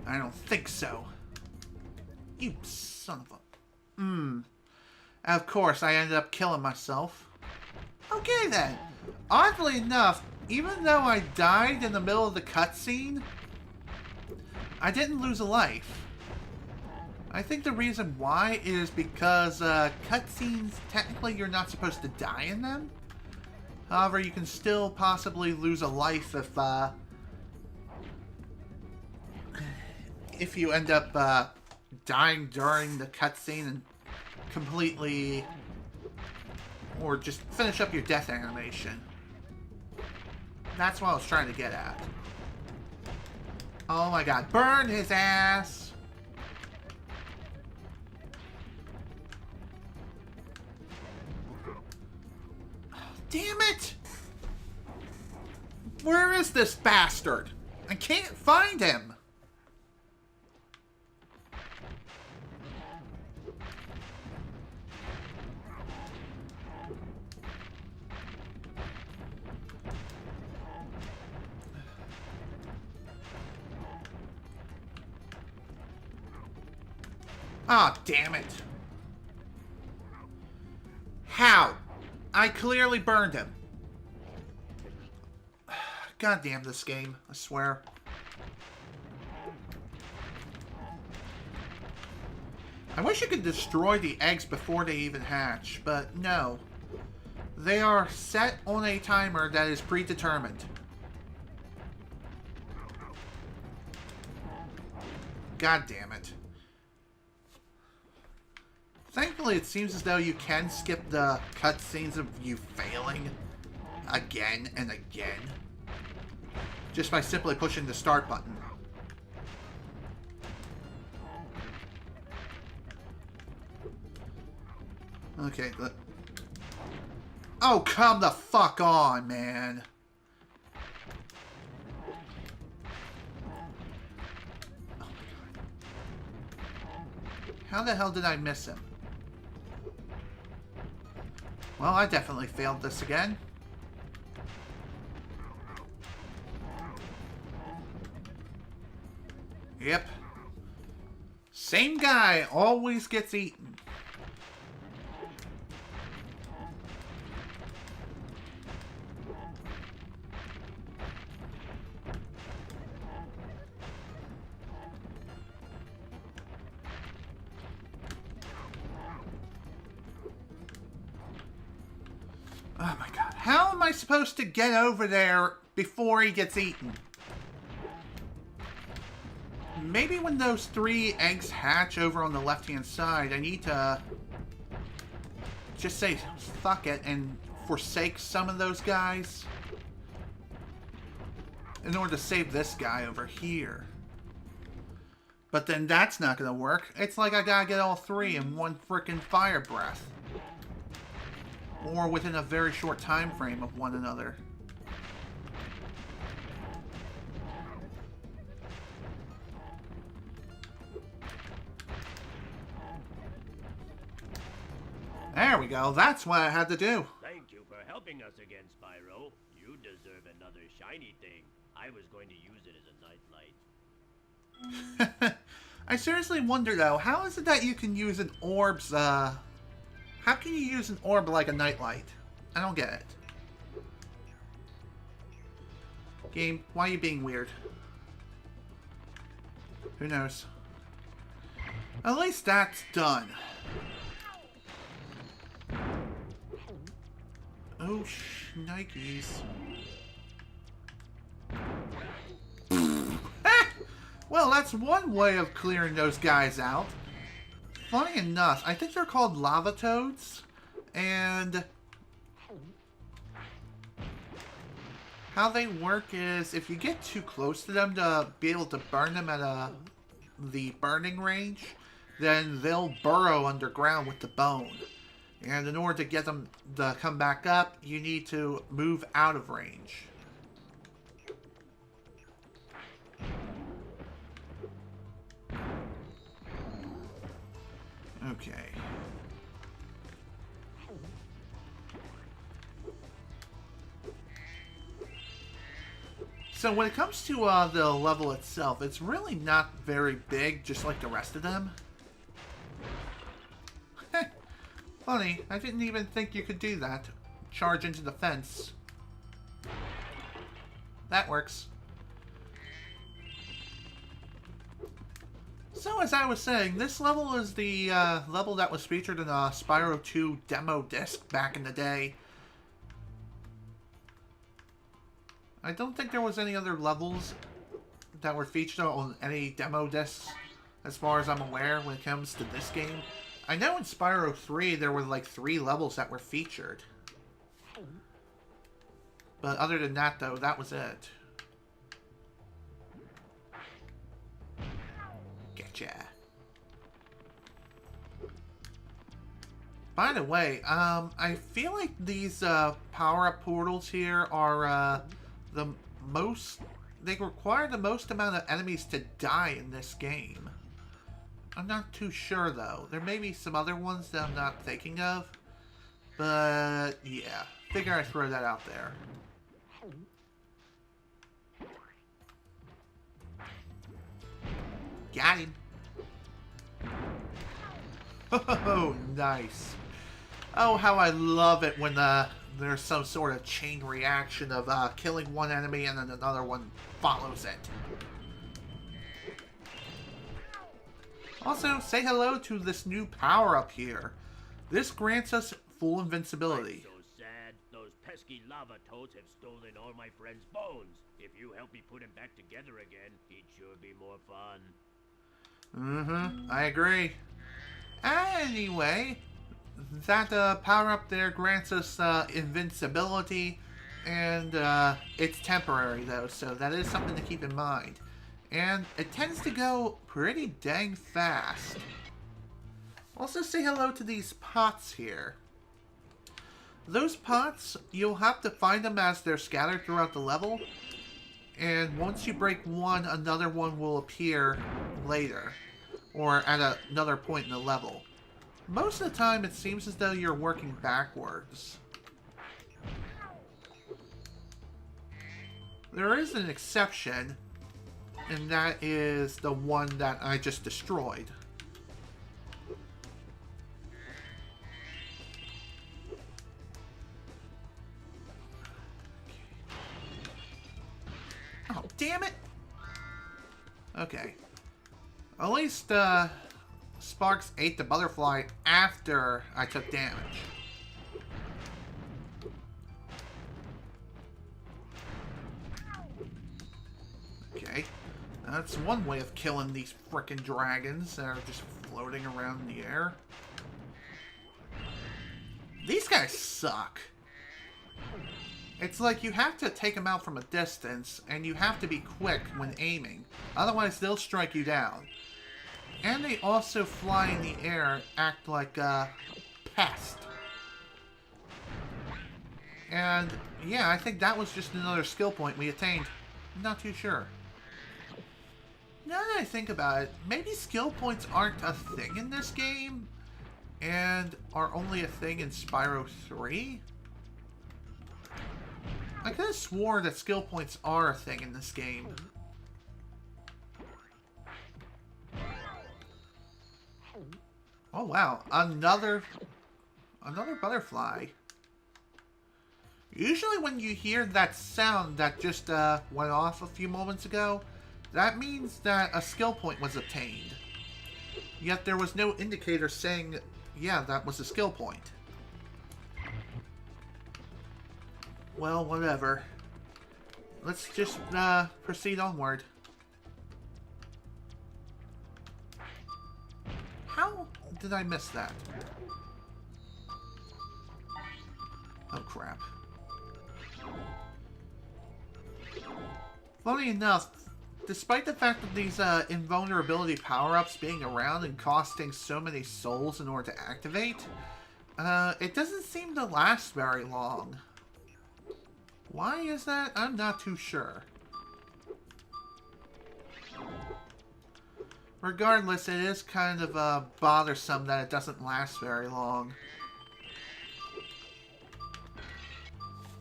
I don't think so. You son of a... Of course, I ended up killing myself. Okay then. Oddly enough, even though I died in the middle of the cutscene, I didn't lose a life. I think the reason why is because cutscenes, technically you're not supposed to die in them. However, you can still possibly lose a life if you end up dying during the cutscene and completely... or just finish up your death animation. That's what I was trying to get at. Oh my god. Burn his ass! Damn it! Where is this bastard? I can't find him. Ah, damn it. How? I clearly burned him. God damn this game, I swear. I wish you could destroy the eggs before they even hatch, but no. They are set on a timer that is predetermined. God damn it. Thankfully, it seems as though you can skip the cutscenes of you failing again and again. Just by simply pushing the start button. Okay, oh, come the fuck on, man. Oh, how the hell did I miss him? Well, I definitely failed this again. Yep. Same guy always gets eaten. Oh my god. How am I supposed to get over there before he gets eaten? Maybe when those 3 eggs hatch over on the left-hand side, I need to just say fuck it and forsake some of those guys in order to save this guy over here. But then that's not going to work. It's like I gotta get all 3 in one frickin' fire breath. Or within a very short time frame of one another. There we go. That's what I had to do. Thank you for helping us again, Spyro. You deserve another shiny thing. I was going to use it as a nightlight. I seriously wonder, though, how is it that you can use an orb's, how can you use an orb like a nightlight? I don't get it. Game, why are you being weird? Who knows? At least that's done. Oh, shnikes. Well, that's one way of clearing those guys out. Funny enough, I think they're called lava toads. And how they work is if you get too close to them to be able to burn them at the burning range, then they'll burrow underground with the bone. And in order to get them to come back up, you need to move out of range. Okay. So when it comes to the level itself, it's really not very big, just like the rest of them. Funny, I didn't even think you could do that. Charge into the fence. That works. So as I was saying, this level is the level that was featured in a Spyro 2 demo disc back in the day. I don't think there was any other levels that were featured on any demo discs, as far as I'm aware, when it comes to this game. I know in Spyro 3 there were like 3 levels that were featured. But other than that, though, that was it. Getcha. By the way, I feel like these power-up portals here are the they require the most amount of enemies to die in this game. I'm not too sure though. There may be some other ones that I'm not thinking of. But yeah, figure I'd throw that out there. Got him. Oh, nice. Oh, how I love it when there's some sort of chain reaction of killing one enemy and then another one follows it. Also, say hello to this new power up here. This grants us full invincibility. I'm so sad. Those pesky lava toads have stolen all my friend's bones. If you help me put him back together again, he'd sure be more fun. I agree. Anyway, that power up there grants us invincibility, and it's temporary though, so that is something to keep in mind. And it tends to go pretty dang fast. Also say hello to these pots here. Those pots, you'll have to find them as they're scattered throughout the level, and once you break one, another one will appear later, or at another point in the level. Most of the time, it seems as though you're working backwards. There is an exception, and that is the one that I just destroyed. Oh, damn it! Okay. At least, Sparks ate the butterfly after I took damage. Okay. That's one way of killing these frickin' dragons that are just floating around in the air. These guys suck. It's like you have to take them out from a distance, and you have to be quick when aiming. Otherwise, they'll strike you down. And they also fly in the air, act like a pest. And, yeah, I think that was just another skill point we attained. I'm not too sure. Now that I think about it, maybe skill points aren't a thing in this game, and are only a thing in Spyro 3? I could have swore that skill points are a thing in this game. Oh wow, another butterfly. Usually when you hear that sound that just went off a few moments ago, that means that a skill point was obtained. Yet there was no indicator saying, yeah, that was a skill point. Well, whatever. Let's just proceed onward. How did I miss that? Oh, crap. Funny enough, despite the fact that these invulnerability power-ups being around and costing so many souls in order to activate, it doesn't seem to last very long. Why is that? I'm not too sure. Regardless, it is kind of bothersome that it doesn't last very long.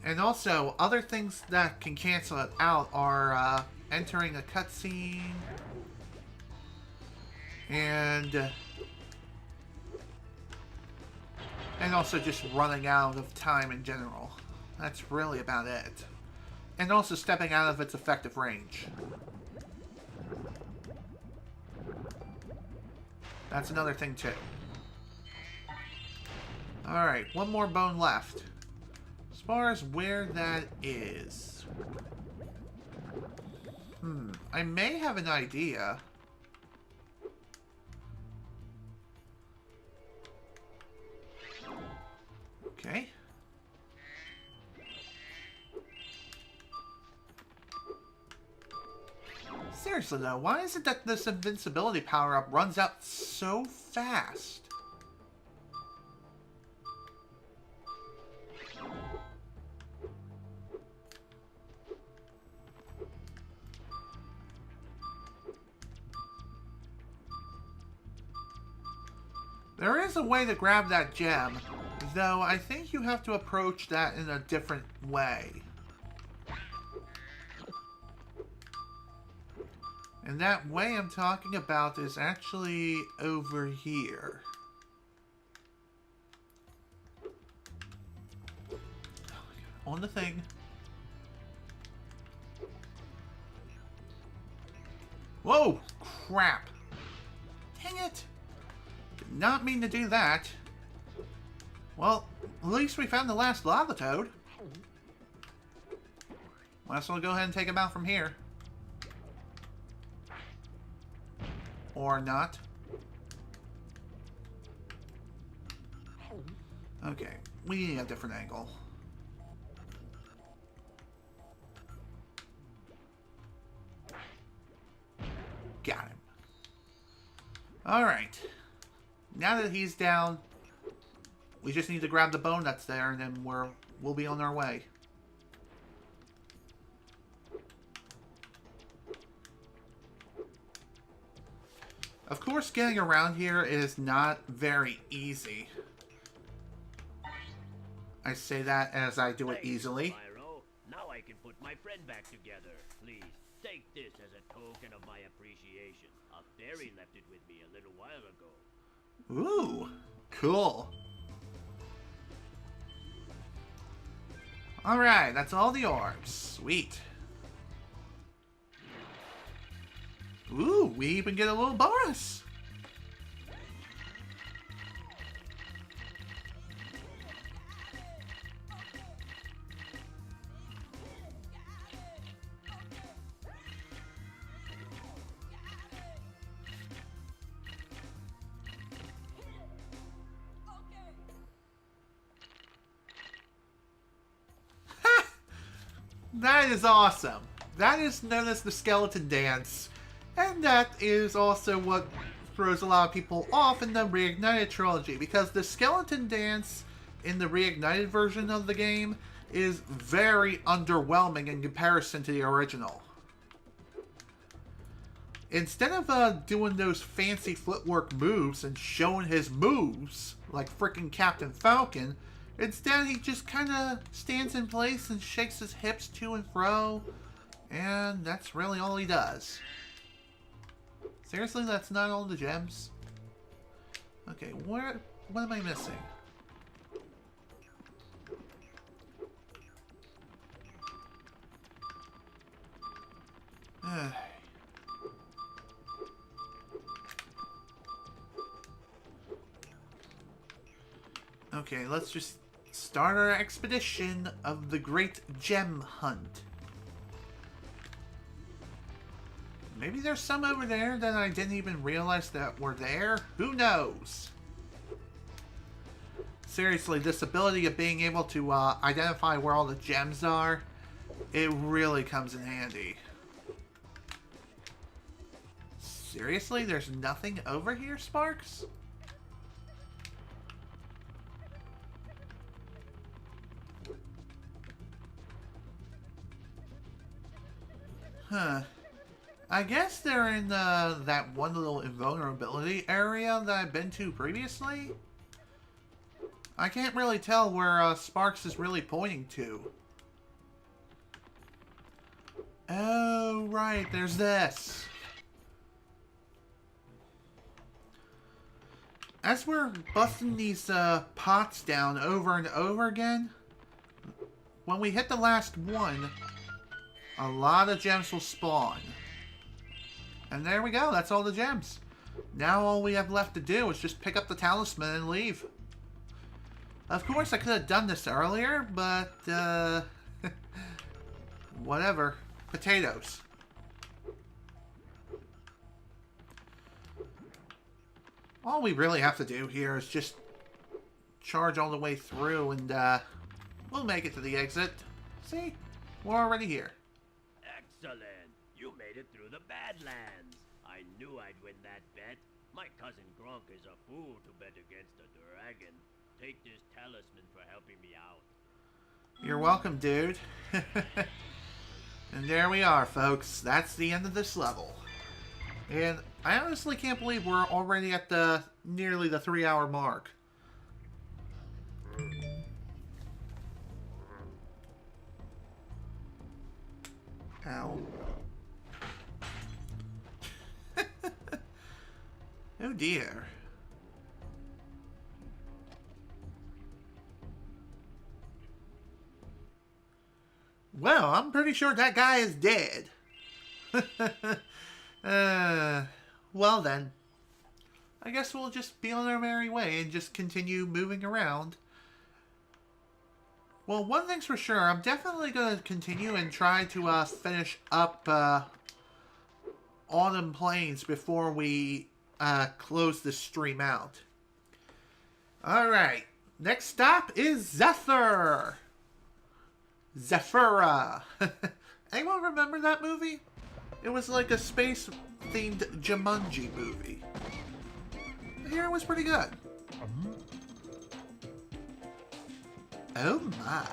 And also, other things that can cancel it out are entering a cutscene and also just running out of time in general. That's really about it. And also stepping out of its effective range. That's another thing too. Alright, one more bone left. As far as where that is... I may have an idea. Okay. Seriously though, why is it that this invincibility power-up runs out so fast? There is a way to grab that gem, though I think you have to approach that in a different way. And that way I'm talking about is actually over here. On the thing. Whoa! Crap! Dang it! Did not mean to do that. Well, at least we found the last lava toad. Might as well go ahead and take him out from here. Or not. Okay, we need a different angle. Got him. Alright. Now that he's down, we just need to grab the bone that's there, and then we'll be on our way. Of course, getting around here is not very easy. I say that as I do it easily. Spyro. Now I can put my friend back together. Please, take this as a token of my appreciation. A fairy left it with me a little while ago. Ooh, cool. Alright, that's all the orbs. Sweet. Ooh, we even get a little bonus. That is awesome. That is known as the skeleton dance. And that is also what throws a lot of people off in the Reignited trilogy, because the skeleton dance in the Reignited version of the game is very underwhelming in comparison to the original. Instead of doing those fancy footwork moves and showing his moves like freaking Captain Falcon, instead he just kind of stands in place and shakes his hips to and fro, and that's really all he does. Seriously, that's not all the gems? Okay, what am I missing? Okay, let's just start our expedition of the Great Gem Hunt. Maybe there's some over there that I didn't even realize that were there. Who knows? Seriously, this ability of being able to identify where all the gems are, it really comes in handy. Seriously, there's nothing over here, Sparks? Huh. I guess they're in that one little invulnerability area that I've been to previously. I can't really tell where Sparks is really pointing to. Oh, right, there's this. As we're busting these pots down over and over again, when we hit the last one, a lot of gems will spawn. And there we go, that's all the gems. Now all we have left to do is just pick up the talisman and leave. Of course I could have done this earlier, but whatever. Potatoes. All we really have to do here is just charge all the way through and we'll make it to the exit. See? We're already here. Excellent. You made it through the Badlands. I knew I'd win that bet. My cousin Gronk is a fool to bet against a dragon. Take this talisman for helping me out. You're welcome, dude. And there we are, folks. That's the end of this level. And I honestly can't believe we're already at the nearly the 3-hour mark. Ow. Oh dear. Well, I'm pretty sure that guy is dead. Well then. I guess we'll just be on our merry way and just continue moving around. Well, one thing's for sure, I'm definitely going to continue and try to finish up Autumn Plains before we close this stream out. Alright, next stop is Zephyr! Zephyra! Anyone remember that movie? It was like a space-themed Jumanji movie. Here it was pretty good. Oh my.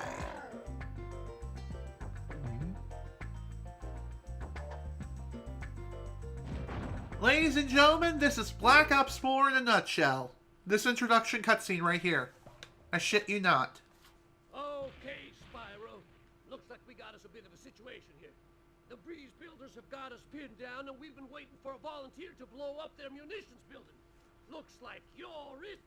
Ladies and gentlemen, this is Black Ops 4 in a nutshell. This introduction cutscene right here. I shit you not. Okay, Spyro. Looks like we got us a bit of a situation here. The Breeze Builders have got us pinned down, and we've been waiting for a volunteer to blow up their munitions building. Looks like you're it.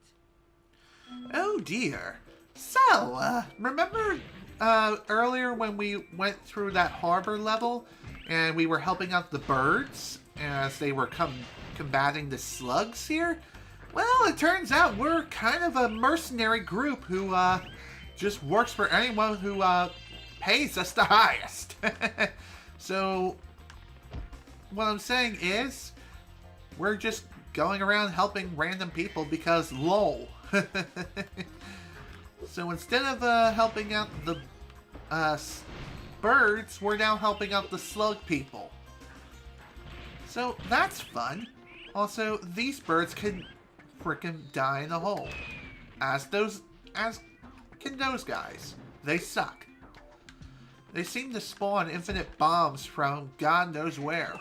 Oh dear. So, remember earlier when we went through that harbor level and we were helping out the birds as they were combating the slugs here? Well, it turns out we're kind of a mercenary group who just works for anyone who pays us the highest. So, what I'm saying is, we're just going around helping random people because lol. So instead of helping out the birds, we're now helping out the slug people. So that's fun. Also, these birds can frickin' die in a hole. As can those guys. They suck. They seem to spawn infinite bombs from God knows where.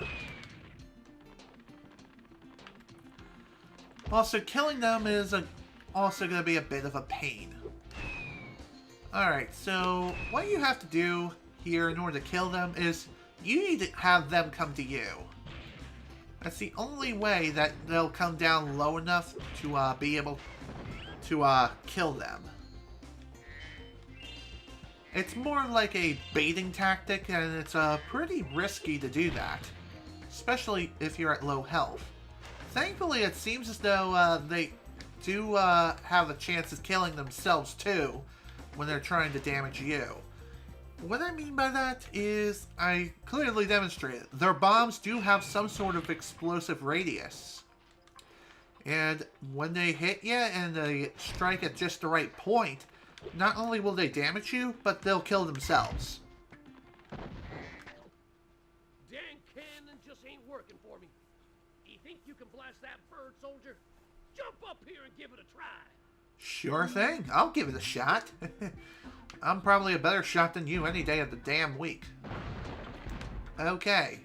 Also, killing them is also going to be a bit of a pain. Alright, so what you have to do here in order to kill them is you need to have them come to you. That's the only way that they'll come down low enough to be able to kill them. It's more like a baiting tactic, and it's pretty risky to do that, especially if you're at low health. Thankfully, it seems as though they do have a chance of killing themselves too when they're trying to damage you. What I mean by that is, I clearly demonstrated, their bombs do have some sort of explosive radius. And when they hit you and they strike at just the right point, not only will they damage you, but they'll kill themselves. Dang cannon just ain't working for me. You think you can blast that bird, soldier? Jump up here and give it a try. Sure thing. I'll give it a shot. I'm probably a better shot than you any day of the damn week. Okay.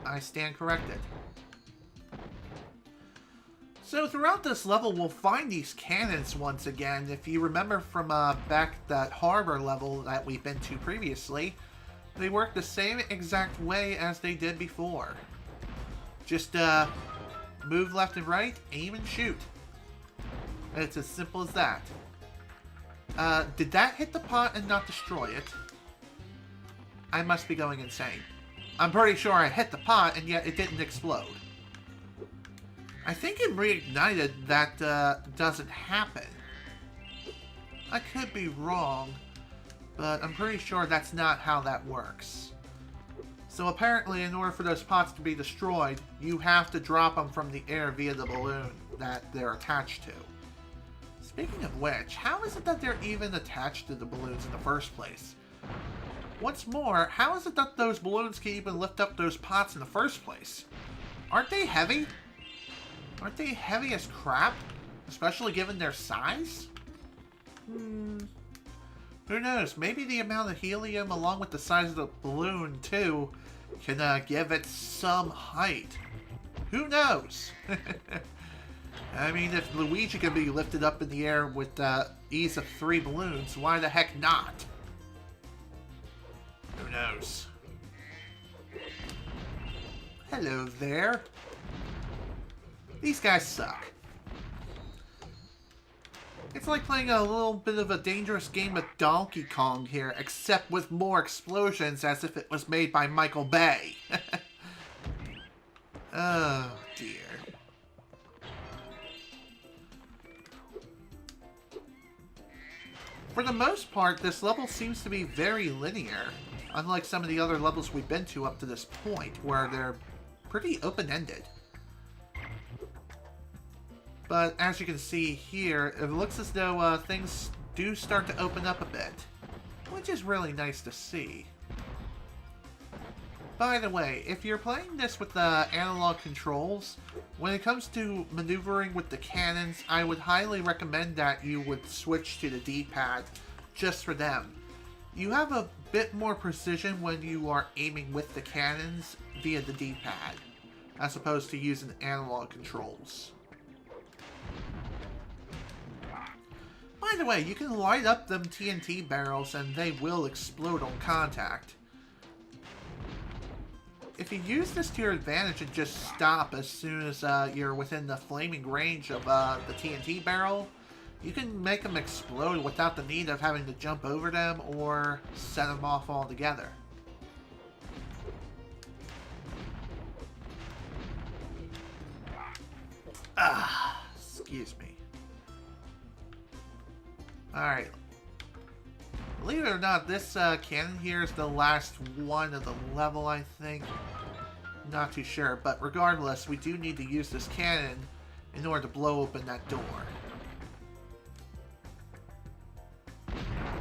I stand corrected. So throughout this level, we'll find these cannons once again. If you remember from back that harbor level that we've been to previously, they work the same exact way as they did before. Just move left and right, aim and shoot. It's as simple as that. Did that hit the pot and not destroy it? I must be going insane. I'm pretty sure I hit the pot and yet it didn't explode. I think in Reignited that doesn't happen. I could be wrong, but I'm pretty sure that's not how that works. So apparently in order for those pots to be destroyed, you have to drop them from the air via the balloon that they're attached to. Speaking of which, how is it that they're even attached to the balloons in the first place? What's more, how is it that those balloons can even lift up those pots in the first place? Aren't they heavy? Aren't they heavy as crap? Especially given their size? Who knows? Maybe the amount of helium along with the size of the balloon, too, can give it some height. Who knows? I mean, if Luigi can be lifted up in the air with ease of 3 balloons, why the heck not? Who knows? Hello there. These guys suck. It's like playing a little bit of a dangerous game of Donkey Kong here, except with more explosions as if it was made by Michael Bay. Oh, dear. For the most part, this level seems to be very linear, unlike some of the other levels we've been to up to this point, where they're pretty open-ended. But as you can see here, it looks as though things do start to open up a bit, which is really nice to see. By the way, if you're playing this with the analog controls, when it comes to maneuvering with the cannons, I would highly recommend that you would switch to the D-pad just for them. You have a bit more precision when you are aiming with the cannons via the D-pad, as opposed to using analog controls. By the way, you can light up them TNT barrels and they will explode on contact. If you use this to your advantage and just stop as soon as you're within the flaming range of the TNT barrel, you can make them explode without the need of having to jump over them or set them off altogether. Excuse me. Alright. Believe it or not, this cannon here is the last one of the level, I think. Not too sure, but regardless, we do need to use this cannon in order to blow open that door.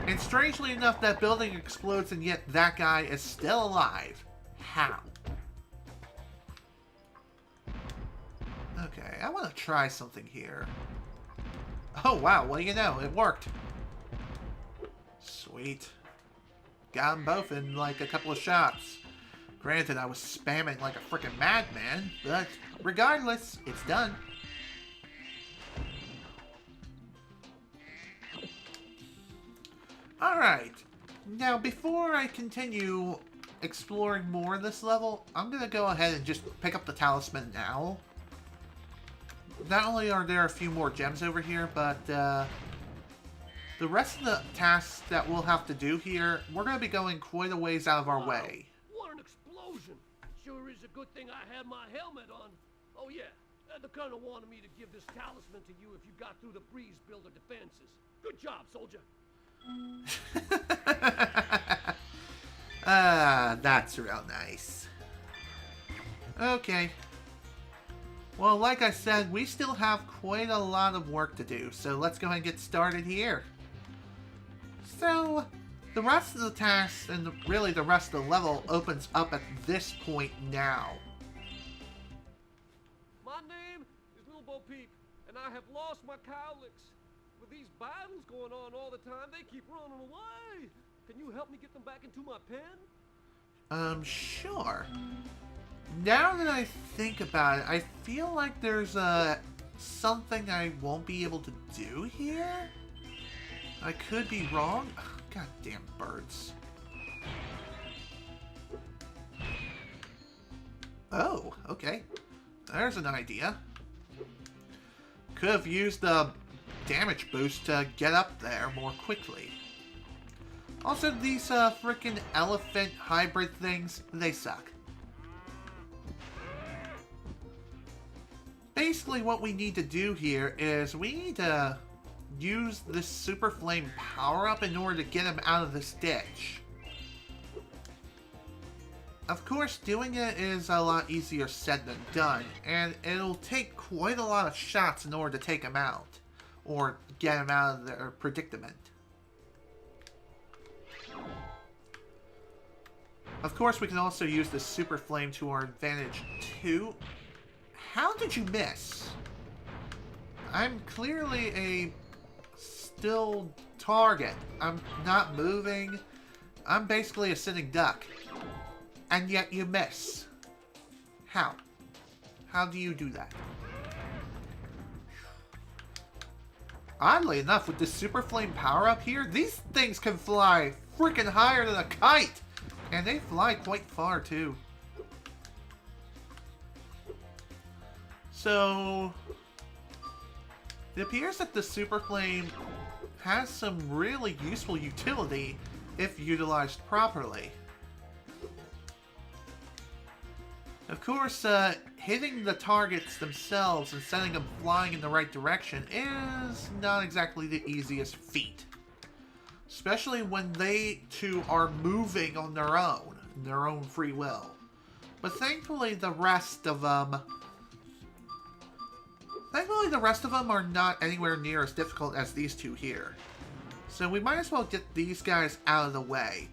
And strangely enough, that building explodes and yet that guy is still alive. How? Okay, I want to try something here. Oh wow, well you know, it worked. Sweet. Got them both in like a couple of shots. Granted, I was spamming like a freaking madman, but regardless, it's done. Alright, now before I continue exploring more of this level, I'm going to go ahead and just pick up the talisman now. Not only are there a few more gems over here, but the rest of the tasks that we'll have to do here, we're going to be going quite a ways out of our way. What an explosion! Sure is a good thing I had my helmet on. Oh yeah, the colonel wanted me to give this talisman to you if you got through the breeze builder defenses. Good job, soldier. That's real nice. Okay. Well, like I said, we still have quite a lot of work to do, so let's go ahead and get started here. So, the rest of the tasks and really the rest of the level opens up at this point now. My name is Little Bo Peep, and I have lost my cowlicks. With these battles going on all the time, they keep running away. Can you help me get them back into my pen? Sure. Now that I think about it, I feel like there's something I won't be able to do here. I could be wrong. Ugh, goddamn birds. Oh, okay. There's an idea. Could have used the damage boost to get up there more quickly. Also, these frickin' elephant hybrid things, they suck. Basically, what we need to do here is we need to use this Super Flame power-up in order to get him out of this ditch. Of course, doing it is a lot easier said than done, and it'll take quite a lot of shots in order to take him out, or get him out of their predicament. Of course, we can also use this Super Flame to our advantage too. How did you miss? I'm clearly a still target. I'm not moving. I'm basically a sitting duck. And yet you miss. How? How do you do that? Oddly enough, with the Super Flame power-up here, these things can fly freaking higher than a kite! And they fly quite far, too. So, it appears that the Super Flame has some really useful utility if utilized properly. Of course, hitting the targets themselves and sending them flying in the right direction is not exactly the easiest feat. Especially when they too are moving on their own free will. But thankfully the rest of them are not anywhere near as difficult as these two here. So we might as well get these guys out of the way.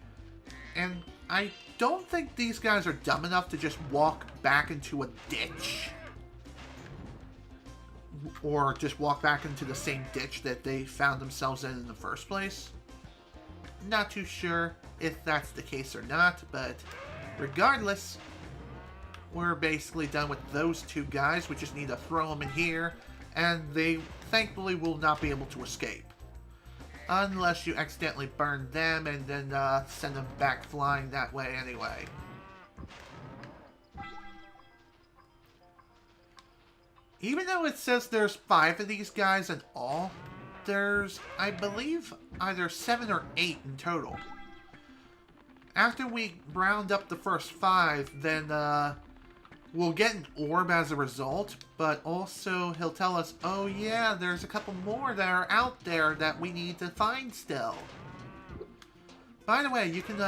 And I don't think these guys are dumb enough to just walk back into a ditch. Or just walk back into the same ditch that they found themselves in the first place. Not too sure if that's the case or not, but regardless, we're basically done with those two guys. We just need to throw them in here, and they thankfully will not be able to escape. Unless you accidentally burn them and then send them back flying that way anyway. Even though it says there's 5 of these guys in all, there's, I believe, either 7 or 8 in total. After we round up the first 5, then we'll get an orb as a result, but also he'll tell us, oh yeah, there's a couple more that are out there that we need to find still. By the way, you can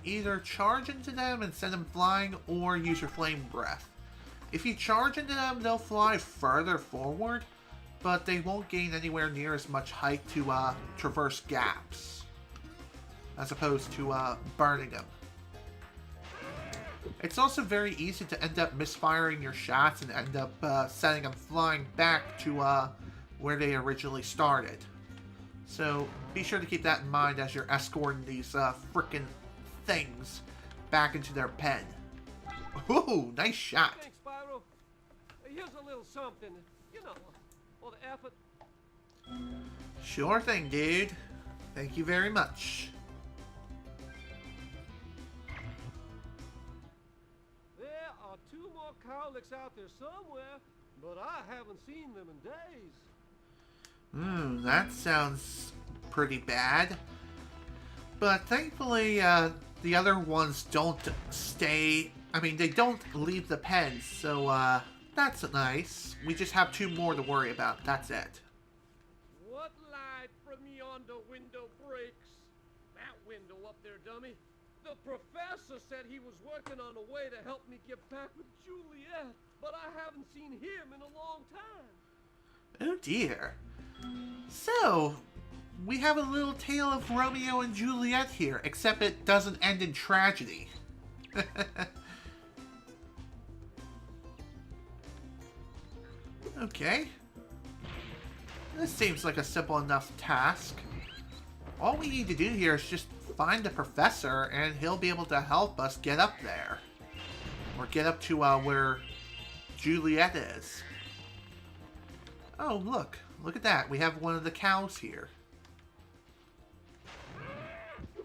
either charge into them and send them flying, or use your flame breath. If you charge into them, they'll fly further forward, but they won't gain anywhere near as much height to traverse gaps, as opposed to burning them. It's also very easy to end up misfiring your shots and end up sending them flying back to where they originally started. So be sure to keep that in mind as you're escorting these frickin' things back into their pen. Ooh, nice shot. Thanks, Spyro. Here's a little something, you know, for the effort. Sure thing, dude. Thank you very much. There are 2 more cowlicks out there somewhere, but I haven't seen them in days. That sounds pretty bad. But thankfully, the other ones don't stay. I mean, they don't leave the pen, so that's nice. We just have 2 more to worry about. That's it. What light from yonder window breaks? That window up there, dummy. The professor said he was working on a way to help me get back with Juliet, but I haven't seen him in a long time. Oh dear. So, we have a little tale of Romeo and Juliet here, except it doesn't end in tragedy. Okay. This seems like a simple enough task. All we need to do here is just find the professor, and he'll be able to help us get up there. Or get up to where Juliet is. Oh, look. Look at that. We have one of the cows here.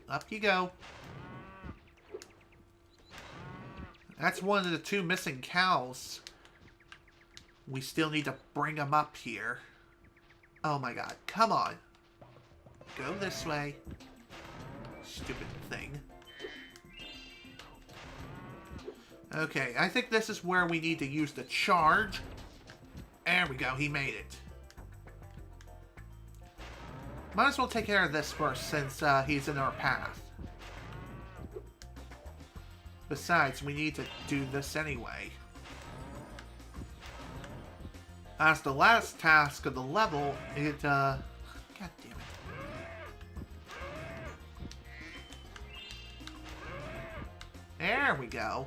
Up you go. That's one of the 2 missing cows. We still need to bring them up here. Oh my god. Come on. Go this way. Stupid thing. Okay, I think this is where we need to use the charge. There we go. He made it. Might as well take care of this first, since he's in our path. Besides, we need to do this anyway. As the last task of the level, it, God damn it. There we go.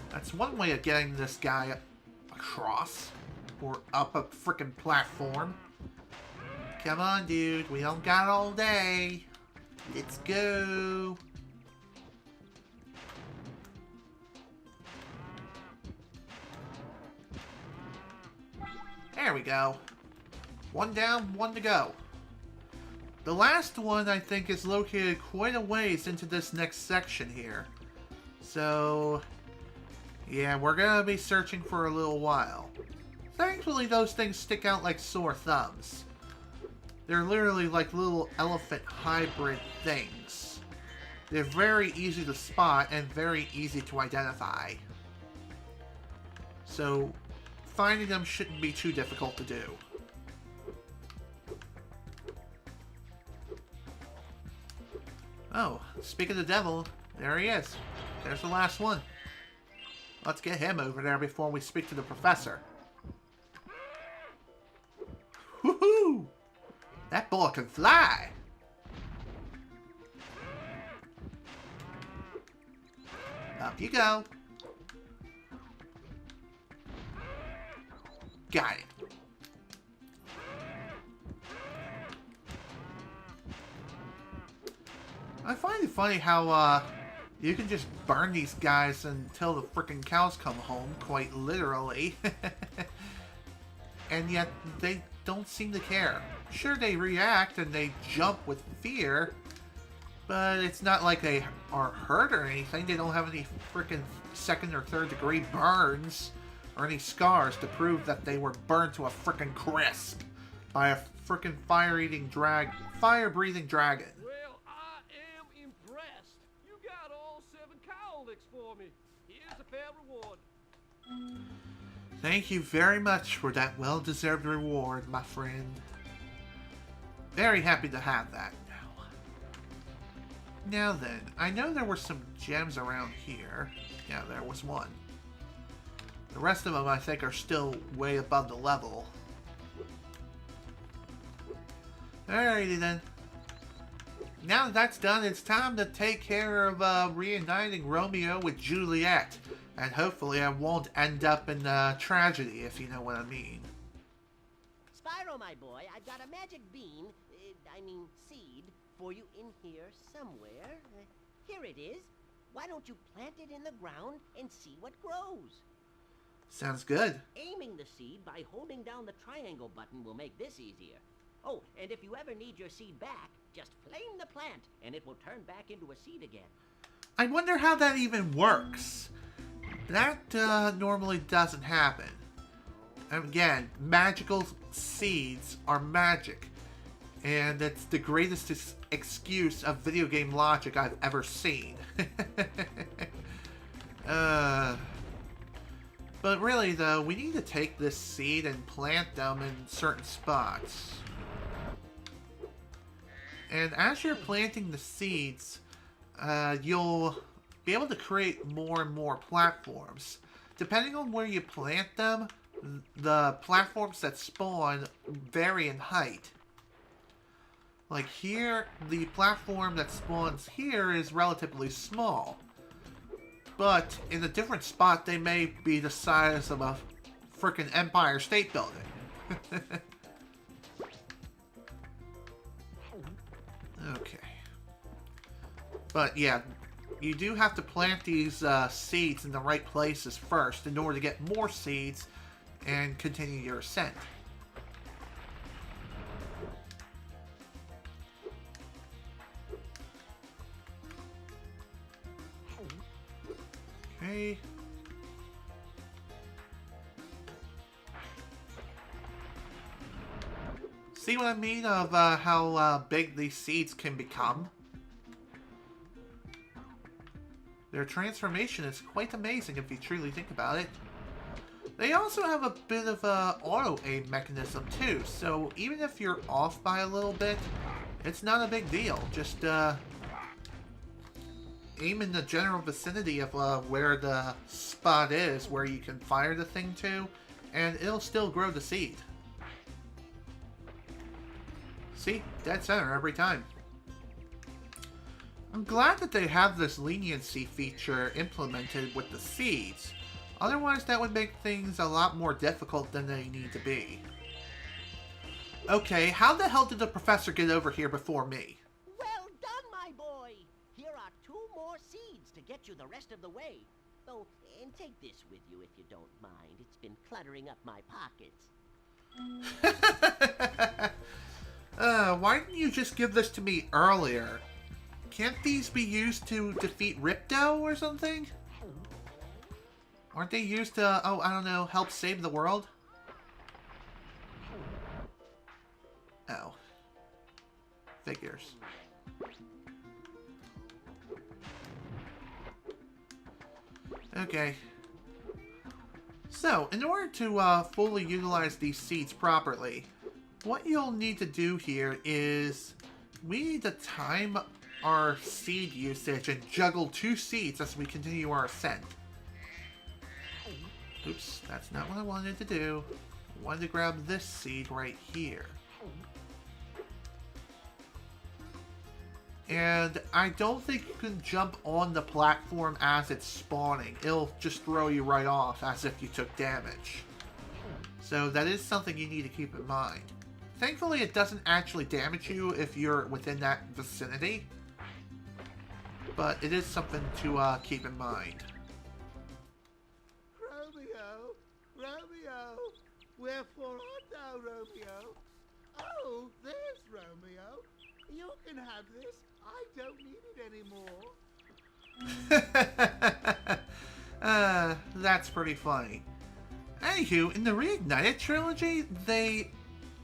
That's one way of getting this guy across. Or up a frickin' platform. Come on, dude. We don't got all day. Let's go. There we go. One down, one to go. The last one, I think, is located quite a ways into this next section here. So, yeah, we're gonna be searching for a little while. Thankfully, those things stick out like sore thumbs. They're literally like little elephant hybrid things. They're very easy to spot and very easy to identify. So, finding them shouldn't be too difficult to do. Oh, speak of the devil, there he is. There's the last one. Let's get him over there before we speak to the professor. Woohoo! That boy can fly! Up you go. Got it. I find it funny how, you can just burn these guys until the frickin' cows come home, quite literally. And yet, they don't seem to care. Sure, they react and they jump with fear, but it's not like they are hurt or anything. They don't have any frickin' second or third degree burns or any scars to prove that they were burned to a frickin' crisp by a frickin' fire-breathing dragon. Well, I am impressed. You got all 7 cow licks for me. Here's a fair reward. Thank you very much for that well-deserved reward, my friend. Very happy to have that now. Now then, I know there were some gems around here. Yeah, there was one. The rest of them, I think, are still way above the level. Alrighty then. Now that that's done, it's time to take care of reuniting Romeo with Juliet. And hopefully I won't end up in tragedy, if you know what I mean. Spyro, my boy, I've got a magic bean, seed, for you in here somewhere. Here it is. Why don't you plant it in the ground and see what grows? Sounds good. Aiming the seed by holding down the triangle button will make this easier. Oh, and if you ever need your seed back, just flame the plant, and it will turn back into a seed again. I wonder how that even works. That normally doesn't happen. Again, magical seeds are magic. And it's the greatest excuse of video game logic I've ever seen. But really though, we need to take this seed and plant them in certain spots. And as you're planting the seeds, you'll be able to create more and more platforms. Depending on where you plant them, the platforms that spawn vary in height. Like here, the platform that spawns here is relatively small. But in a different spot, they may be the size of a frickin' Empire State Building. Okay. But yeah, you do have to plant these seeds in the right places first in order to get more seeds and continue your ascent. Okay. See what I mean of how big these seeds can become? Their transformation is quite amazing if you truly think about it. They also have a bit of a auto-aim mechanism too, so even if you're off by a little bit, it's not a big deal. Just aim in the general vicinity of where the spot is, where you can fire the thing to, and it'll still grow the seed. See? Dead center every time. I'm glad that they have this leniency feature implemented with the seeds. Otherwise, that would make things a lot more difficult than they need to be. Okay, how the hell did the professor get over here before me? Well done, my boy! Here are 2 more seeds to get you the rest of the way. Oh, and take this with you if you don't mind. It's been cluttering up my pockets. Why didn't you just give this to me earlier? Can't these be used to defeat Ripto or something? Aren't they used to, oh, I don't know, help save the world? Oh. Figures. Okay. So, in order to fully utilize these seeds properly, what you'll need to do here is we need to time our seed usage and juggle 2 seeds as we continue our ascent. Oops, that's not what I wanted to do. I wanted to grab this seed right here. And I don't think you can jump on the platform as it's spawning. It'll just throw you right off as if you took damage. So that is something you need to keep in mind. Thankfully, it doesn't actually damage you if you're within that vicinity. But it is something to keep in mind. Romeo, Romeo, wherefore art thou, Romeo? Oh, there's Romeo. You can have this. I don't need it anymore. That's pretty funny. Anywho, in the Reignited trilogy, they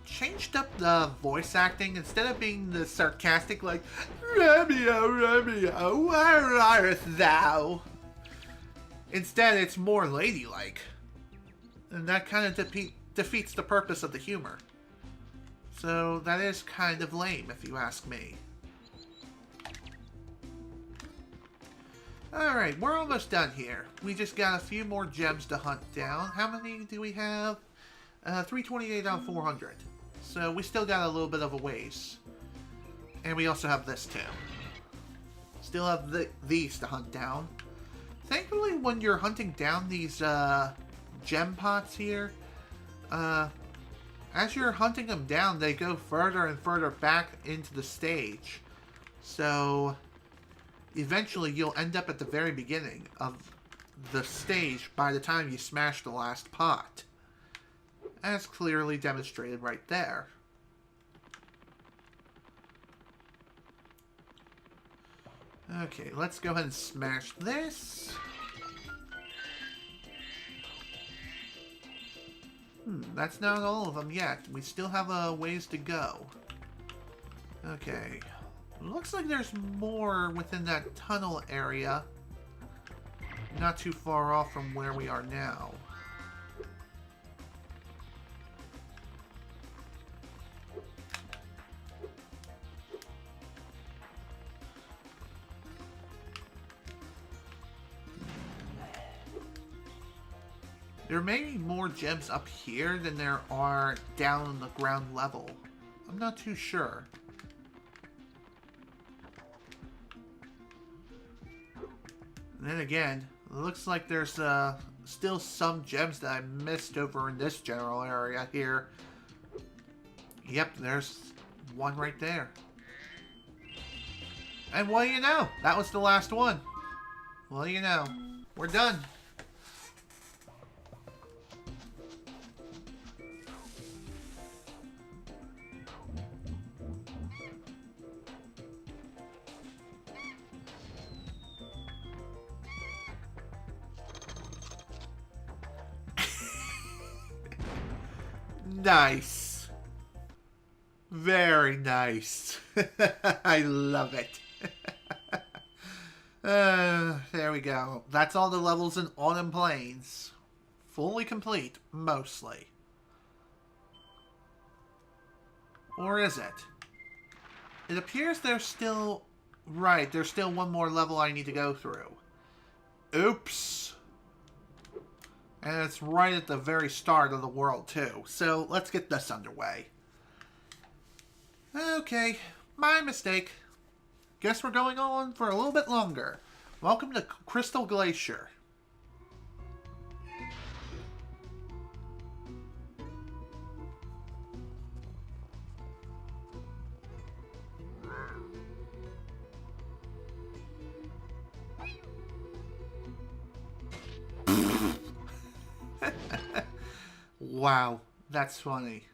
changed up the voice acting. Instead of being the sarcastic, like, Romeo, Romeo, where art thou? Instead, it's more ladylike. And that kind of defeats the purpose of the humor. So that is kind of lame, if you ask me. Alright, we're almost done here. We just got a few more gems to hunt down. How many do we have? 328 out of 400. So we still got a little bit of a ways. And we also have this too. Still have these to hunt down. Thankfully, when you're hunting down these gem pots here, as you're hunting them down, they go further and further back into the stage. So eventually you'll end up at the very beginning of the stage by the time you smash the last pot. As clearly demonstrated right there. Okay, let's go ahead and smash this. That's not all of them yet. We still have a ways to go. Okay. Looks like there's more within that tunnel area. Not too far off from where we are now. There may be more gems up here than there are down on the ground level. I'm not too sure. And then again, it looks like there's still some gems that I missed over in this general area here. Yep, there's one right there. And what do you know? That was the last one. What do you know? We're done. Nice. Very nice. I love it. There we go. That's all the levels in Autumn Plains. Fully complete, mostly. Or is it? It appears there's still... Right, there's still one more level I need to go through. Oops. And it's right at the very start of the world, too. So, let's get this underway. Okay, my mistake. Guess we're going on for a little bit longer. Welcome to Crystal Glacier. Wow, That's funny.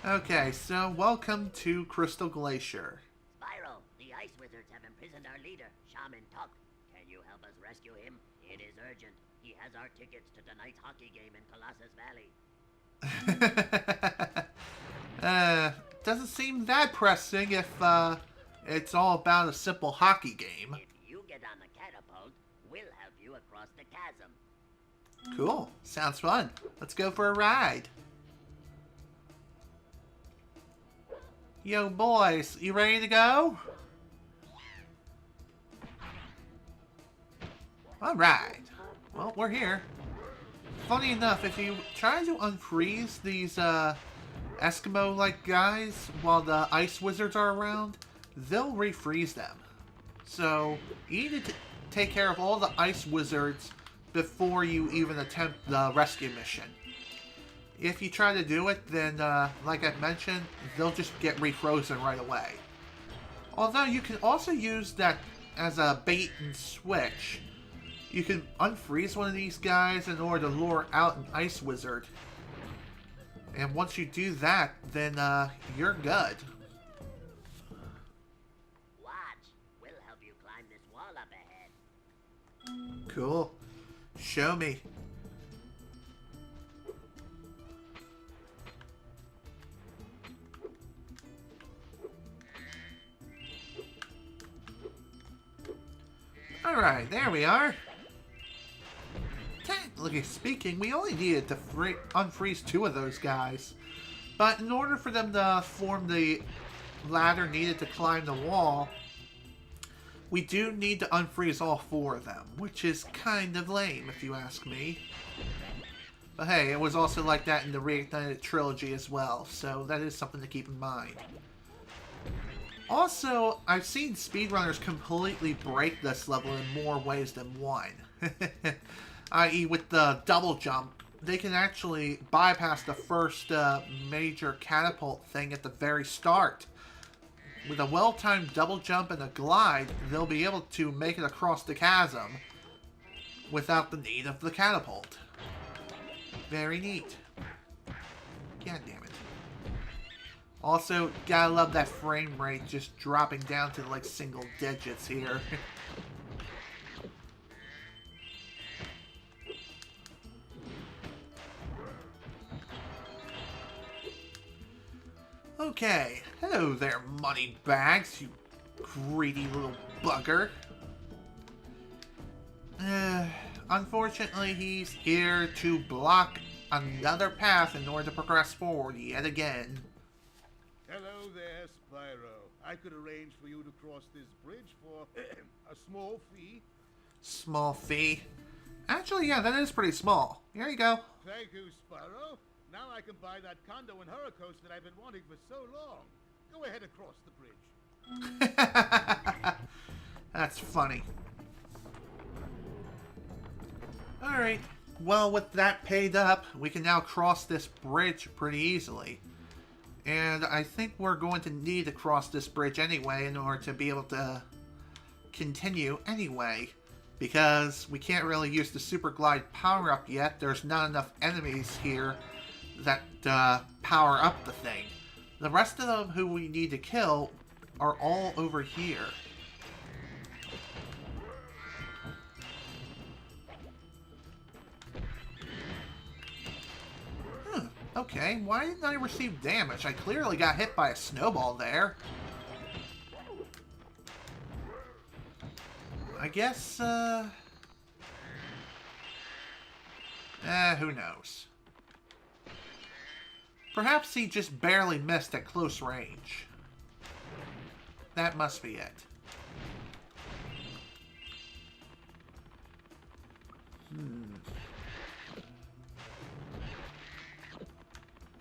Okay, so welcome to Crystal Glacier. Spyro, the ice wizards have imprisoned our leader, Shaman Tuck. Can you help us rescue him? It is urgent. He has our tickets to tonight's hockey game in Colossus Valley. Doesn't seem that pressing if it's all about a simple hockey game. If you get on the catapult, we'll help you across the chasm. Cool. Sounds fun. Let's go for a ride. Yo, boys, you ready to go? Alright. Well, we're here. Funny enough, if you try to unfreeze these Eskimo-like guys while the ice wizards are around, they'll refreeze them. So, you need to take care of all the ice wizards before you even attempt the rescue mission. If you try to do it, then, like I mentioned, they'll just get refrozen right away. Although you can also use that as a bait and switch. You can unfreeze one of these guys in order to lure out an ice wizard. And once you do that, then you're good. Watch. We'll help you climb this wall up ahead. Cool. Show me. Alright, there we are. Technically speaking, we only needed to unfreeze 2 of those guys. But in order for them to form the ladder needed to climb the wall, we do need to unfreeze all 4 of them, which is kind of lame if you ask me. But hey, it was also like that in the Reignited trilogy as well, so that is something to keep in mind. Also, I've seen speedrunners completely break this level in more ways than one. I.e. with the double jump, they can actually bypass the first major catapult thing at the very start. With a well-timed double jump and a glide, they'll be able to make it across the chasm without the need of the catapult. Very neat. God damn it. Also, gotta love that frame rate just dropping down to like single digits here. Okay, hello there, money bags, you greedy little bugger. Unfortunately, he's here to block another path in order to progress forward yet again. Hello there, Spyro. I could arrange for you to cross this bridge for a small fee. Small fee? Actually, yeah, that is pretty small. Here you go. Thank you, Spyro. Now I can buy that condo in Hurricane that I've been wanting for so long. Go ahead and cross the bridge. That's funny. Alright, well, with that paid up, we can now cross this bridge pretty easily. And I think we're going to need to cross this bridge anyway in order to be able to continue anyway. Because we can't really use the Super Glide power-up yet. There's not enough enemies here that power up the thing. The rest of them who we need to kill are all over here. Okay, why didn't I receive damage? I clearly got hit by a snowball there. I guess, who knows? Perhaps he just barely missed at close range. That must be it.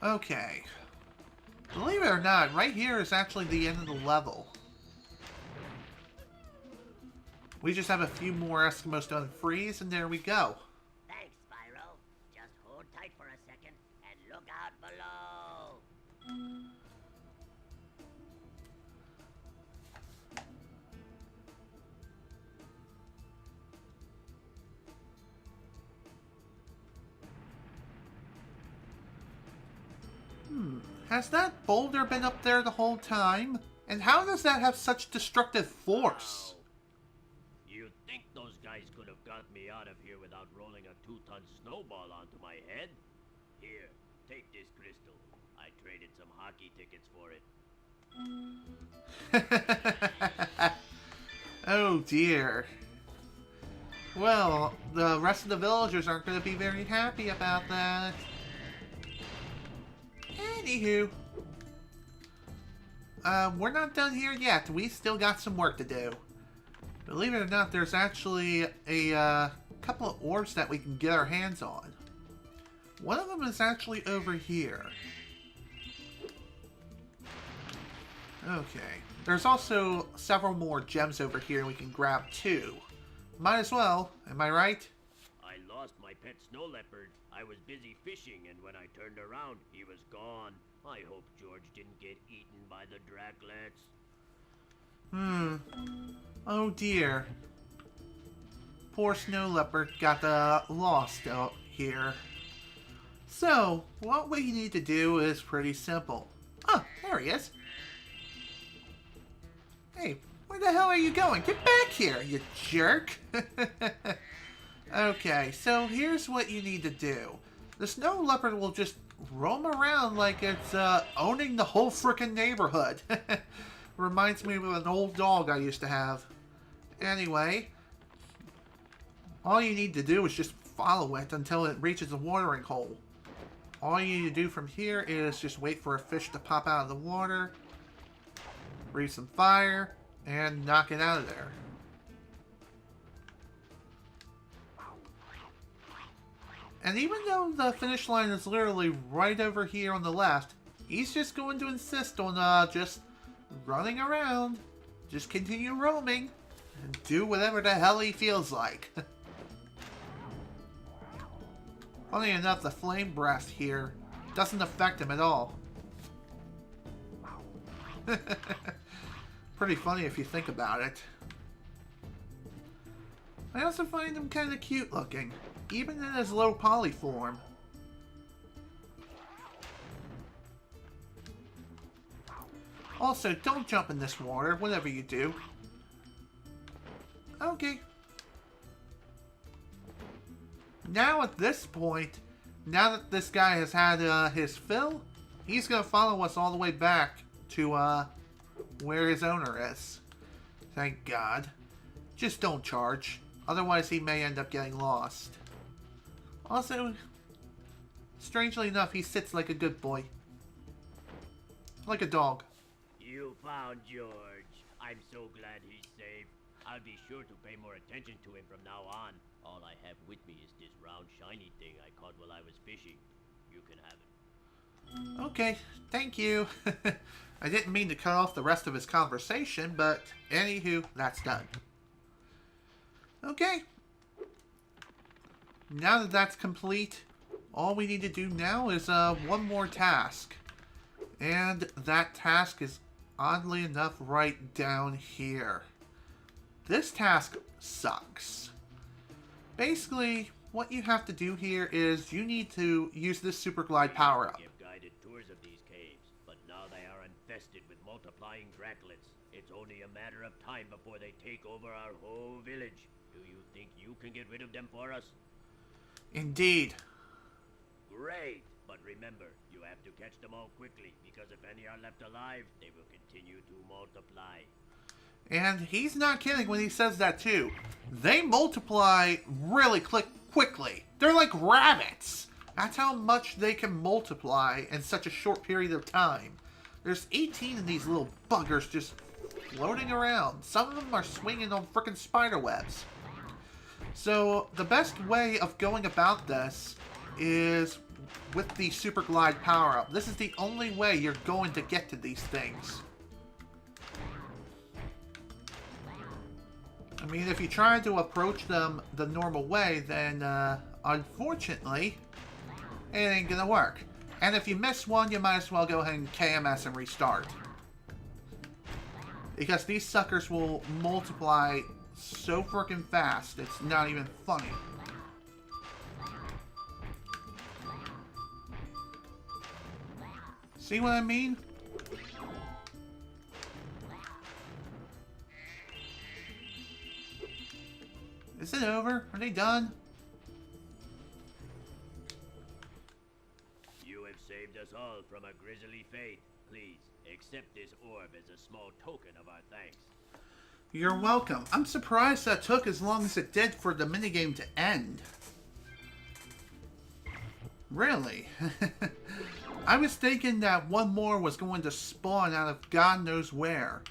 Okay. Believe it or not, right here is actually the end of the level. We just have a few more Eskimos to unfreeze, and there we go. Thanks, Spyro. Just hold tight for a second and look out below. Has that boulder been up there the whole time? And how does that have such destructive force? You think those guys could have got me out of here without rolling a 2-ton snowball onto my head? Here, take this crystal. I traded some hockey tickets for it. Oh dear. Well, the rest of the villagers aren't going to be very happy about that. Anywho. We're not done here yet. We still got some work to do. Believe it or not, there's actually a couple of orbs that we can get our hands on. One of them is actually over here. Okay. There's also several more gems over here we can grab too. Might as well, am I right? I lost my pet snow leopard. I was busy fishing, and when I turned around, he was gone. I hope George didn't get eaten by the Draglets. Oh dear. Poor snow leopard got lost out here. So, what we need to do is pretty simple. Oh, there he is. Hey, where the hell are you going? Get back here, you jerk! Okay, so here's what you need to do. The snow leopard will just roam around like it's owning the whole frickin' neighborhood. Reminds me of an old dog I used to have. Anyway, all you need to do is just follow it until it reaches the watering hole. All you need to do from here is just wait for a fish to pop out of the water, breathe some fire, and knock it out of there. And even though the finish line is literally right over here on the left, he's just going to insist on just running around. Just continue roaming and do whatever the hell he feels like. Funny enough, the flame breath here doesn't affect him at all. Pretty funny if you think about it. I also find him kind of cute looking, even in his low poly form. Also, don't jump in this water, whatever you do. Okay. Now at this point, now that this guy has had his fill, he's going to follow us all the way back to where his owner is. Thank God. Just don't charge. Otherwise he may end up getting lost. Also, strangely enough, he sits like a good boy. Like a dog. You found George. I'm so glad he's safe. I'll be sure to pay more attention to him from now on. All I have with me is this round shiny thing I caught while I was fishing. You can have it. Okay, thank you. I didn't mean to cut off the rest of his conversation, but anywho, that's done. Okay. Now that that's complete, all we need to do now is one more task. And that task is, oddly enough, right down here. This task sucks. Basically, what you have to do here is you need to use this super glide power-up. Give guided tours of these caves, but now they are infested with multiplying Draglets. It's only a matter of time before they take over our whole village. Do you think you can get rid of them for us? Indeed. Great, but remember, you have to catch them all quickly, because if any are left alive, they will continue to multiply. And he's not kidding when he says that too. They multiply really quickly. They're like rabbits. That's how much they can multiply in such a short period of time. There's 18 of these little buggers just floating around. Some of them are swinging on frickin' spider webs. So the best way of going about this is with the super glide power-up. This is the only way you're going to get to these things. I mean, if you try to approach them the normal way, then unfortunately, it ain't gonna work. And if you miss one, you might as well go ahead and KMS and restart. Because these suckers will multiply so freaking fast, it's not even funny. See what I mean? Is it over? Are they done? You have saved us all from a grisly fate. Please, accept this orb as a small token of our thanks. You're welcome. I'm surprised that took as long as it did for the minigame to end. Really? I was thinking that one more was going to spawn out of God knows where.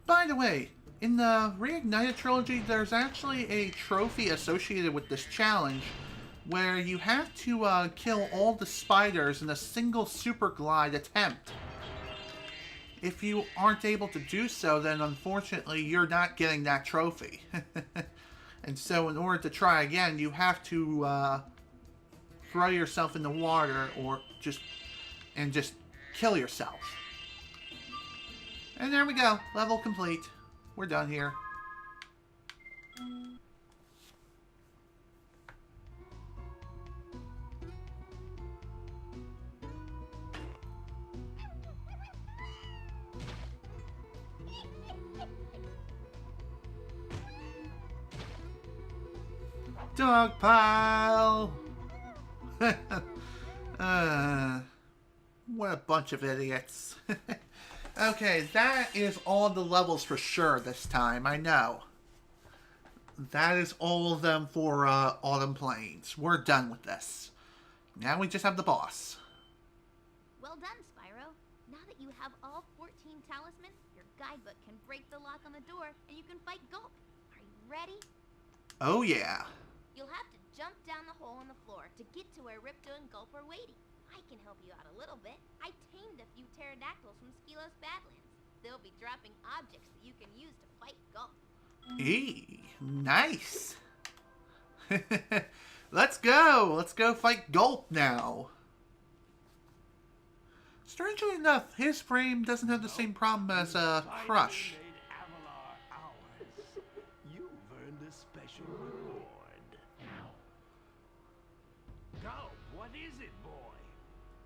By the way, in the Reignited trilogy, there's actually a trophy associated with this challenge where you have to kill all the spiders in a single super glide attempt. If you aren't able to do so, then unfortunately you're not getting that trophy. And so in order to try again, you have to throw yourself in the water or just kill yourself. And there we go. Level complete. We're done here. Dog pile! What a bunch of idiots. Okay, that is all the levels for sure this time, I know. That is all of them for Autumn Plains. We're done with this. Now we just have the boss. Well done, Spyro. Now that you have all 14 talismans, your guidebook can break the lock on the door and you can fight Gulp. Are you ready? Oh yeah. You'll have to jump down the hole in the floor to get to where Ripto and Gulp are waiting. I can help you out a little bit. I tamed a few pterodactyls from Skilo's Badlands. They'll be dropping objects that you can use to fight Gulp. Eee, nice. Let's go. Let's go fight Gulp now. Strangely enough, his frame doesn't have the same problem as Crush. You've earned a special reward. Go, what is it, boy?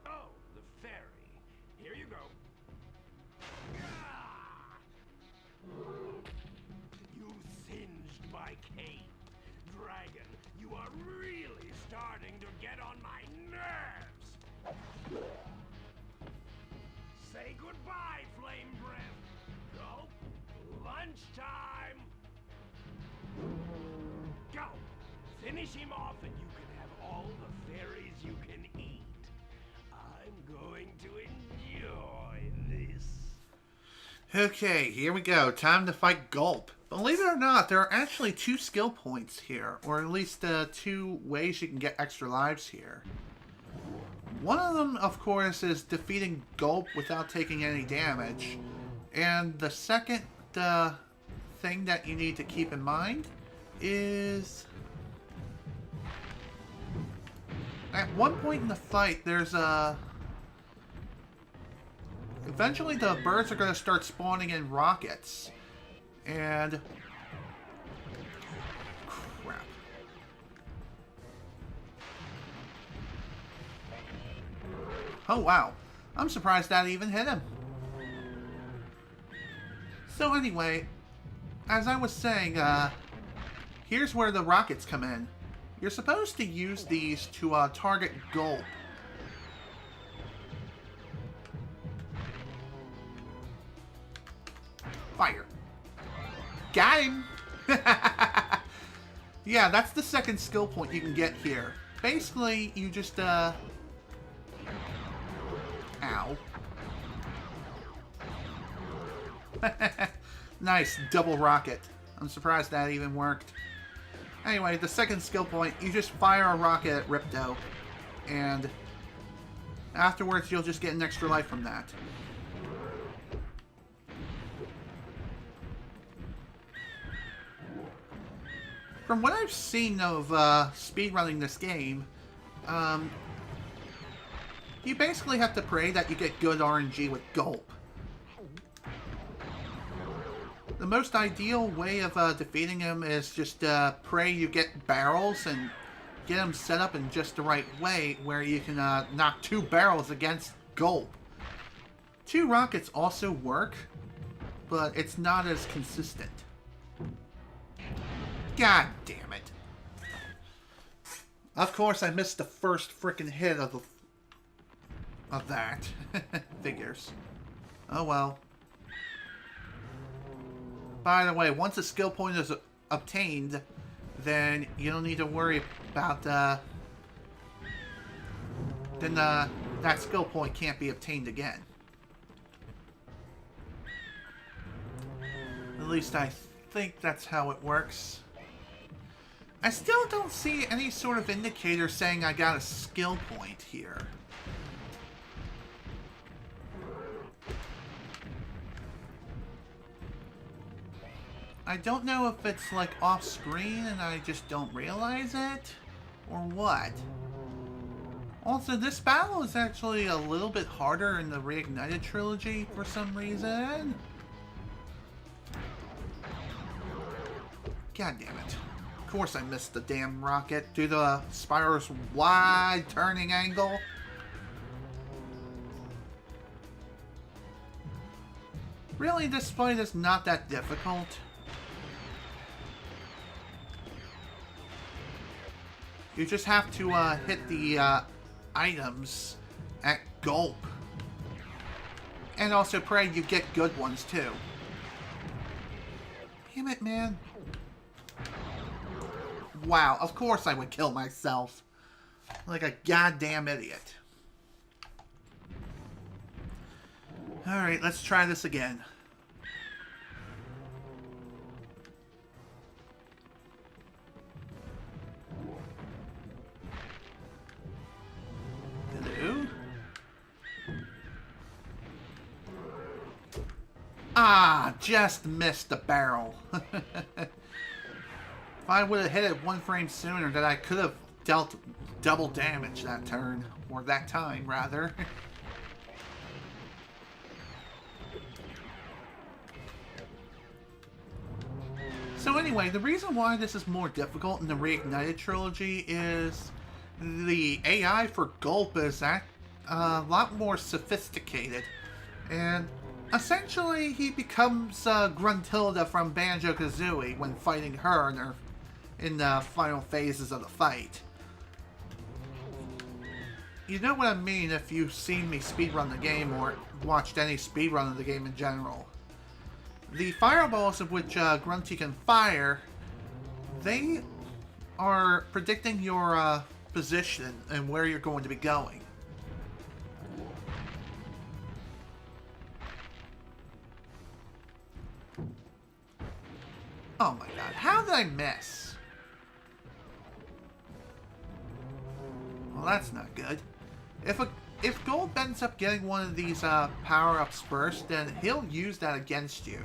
Oh, the fairy. Here you go. Ah! You singed my cape. Dragon, you are really starting to get on my nerves. Say goodbye, Flame Breath. Go. Lunchtime. Go. Finish him off and you can have all the fairies you can eat. I'm going to enjoy this. Okay, here we go. Time to fight Gulp. Believe it or not, there are actually 2 skill points here, or at least 2 ways you can get extra lives here. One of them, of course, is defeating Gulp without taking any damage. And the second thing that you need to keep in mind is... at one point in the fight, there's a... eventually the birds are going to start spawning in rockets. And... crap. Oh, wow. I'm surprised that even hit him. So anyway, as I was saying, here's where the rockets come in. You're supposed to use these to target Gulp. Fire. Got him! Yeah, that's the second skill point you can get here. Basically, you just, ow. Nice, double rocket. I'm surprised that even worked. Anyway, the second skill point, you just fire a rocket at Ripto. And afterwards, you'll just get an extra life from that. From what I've seen of speedrunning this game, you basically have to pray that you get good RNG with Gulp. The most ideal way of defeating him is just pray you get barrels and get him set up in just the right way where you can knock 2 barrels against Gulp. 2 rockets also work, but it's not as consistent. God damn it. Of course, I missed the first frickin' hit of that. Figures. Oh well. By the way, once a skill point is obtained, then you don't need to worry about then that skill point can't be obtained again. At least I think that's how it works. I still don't see any sort of indicator saying I got a skill point here. I don't know if it's like off screen and I just don't realize it, or what. Also, this battle is actually a little bit harder in the Reignited trilogy for some reason. God damn it. Of course I missed the damn rocket due to Spyro's wide turning angle. Really, this fight is not that difficult. You just have to hit the items at gulp. And also pray you get good ones too. Damn it, man. Wow, of course I would kill myself. Like a goddamn idiot. Alright, let's try this again. Hello? Ah, just missed the barrel. If I would have hit it 1 frame sooner, then I could have dealt double damage that turn. Or that time, rather. So anyway, the reason why this is more difficult in the Reignited trilogy is the AI for Gulp is a lot more sophisticated. And essentially, he becomes Gruntilda from BanjoKazooie when fighting her in the final phases of the fight. You know what I mean if you've seen me speedrun the game or watched any speedrun of the game in general. The fireballs of which Grunty can fire, they are predicting your position and where you're going to be going. Oh my god, how did I miss? Well, that's not good. If Gold ends up getting one of these power-ups first, then he'll use that against you.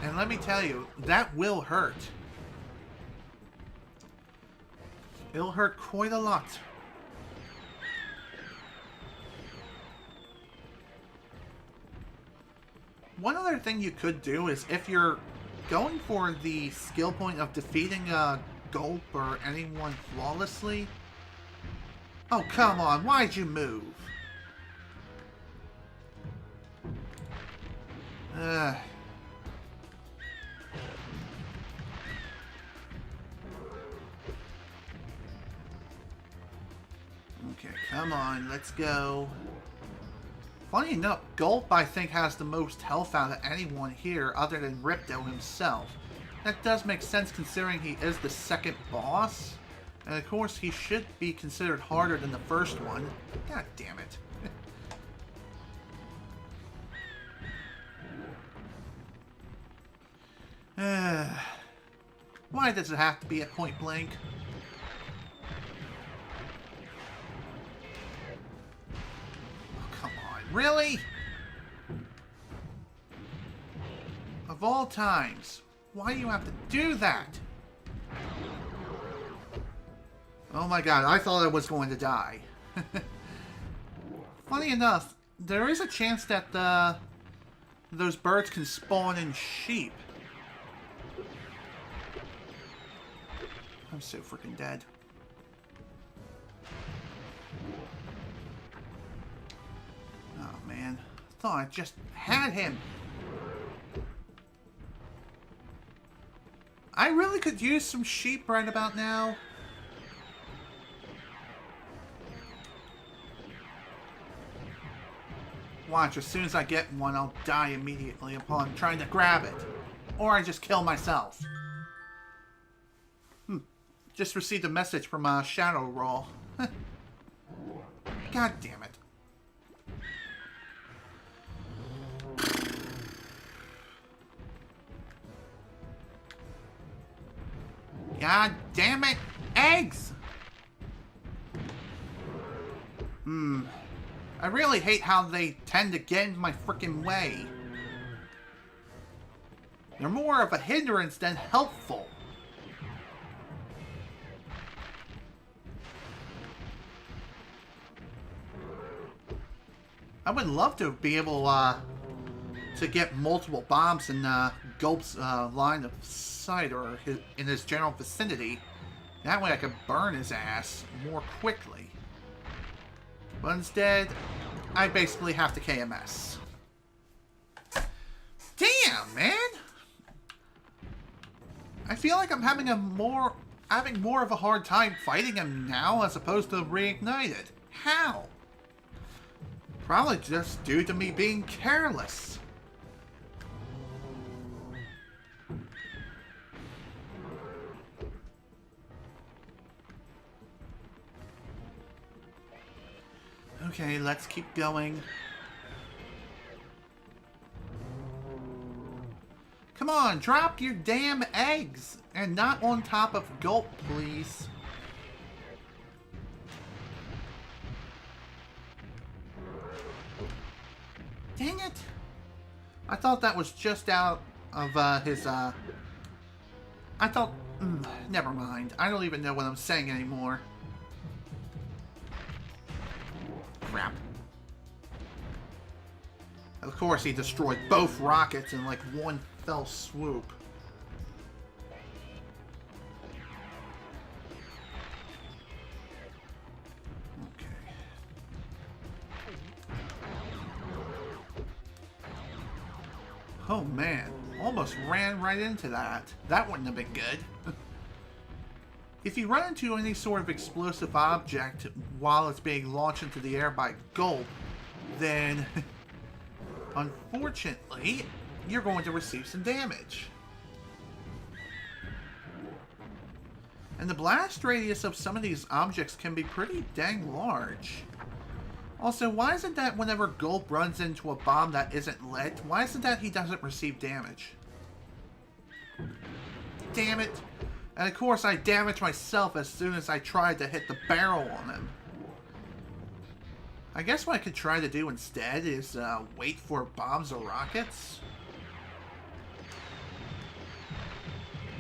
And let me tell you, that will hurt. It'll hurt quite a lot. One other thing you could do is if you're going for the skill point of defeating Gulp or anyone flawlessly. Oh, come on. Why'd you move? Okay, come on. Let's go. Funny enough, Gulp, I think, has the most health out of anyone here other than Ripto himself. That does make sense considering he is the second boss. And of course, he should be considered harder than the first one. God damn it. Why does it have to be at point blank? Really? Of all times, why do you have to do that? Oh my god, I thought I was going to die. Funny enough, there is a chance that those birds can spawn in sheep. I'm so freaking dead. thought I just had him. I really could use some sheep right about now. Watch, as soon as I get one, I'll die immediately upon trying to grab it. Or I just kill myself. Just received a message from Shadow Roll. God damn it. God damn it! Eggs! I really hate how they tend to get in my frickin' way. They're more of a hindrance than helpful. I would love to be able to get multiple bombs in Gulp's line of sight or in his general vicinity. That way I could burn his ass more quickly. But instead, I basically have to KMS. Damn, man! I feel like I'm having more of a hard time fighting him now as opposed to reignited. How? Probably just due to me being careless. Okay, let's keep going. Come on, drop your damn eggs! And not on top of Gulp, please. Dang it! I thought that was just out of his, I thought... never mind. I don't even know what I'm saying anymore. Crap. Of course, he destroyed both rockets in like one fell swoop. Okay. Oh man, almost ran right into that. That wouldn't have been good. If you run into any sort of explosive object while it's being launched into the air by Gulp, then unfortunately, you're going to receive some damage. And the blast radius of some of these objects can be pretty dang large. Also, why is it that whenever Gulp runs into a bomb that isn't lit, why is it that he doesn't receive damage? Damn it. And of course I damage myself as soon as I tried to hit the barrel on him. I guess what I could try to do instead is wait for bombs or rockets.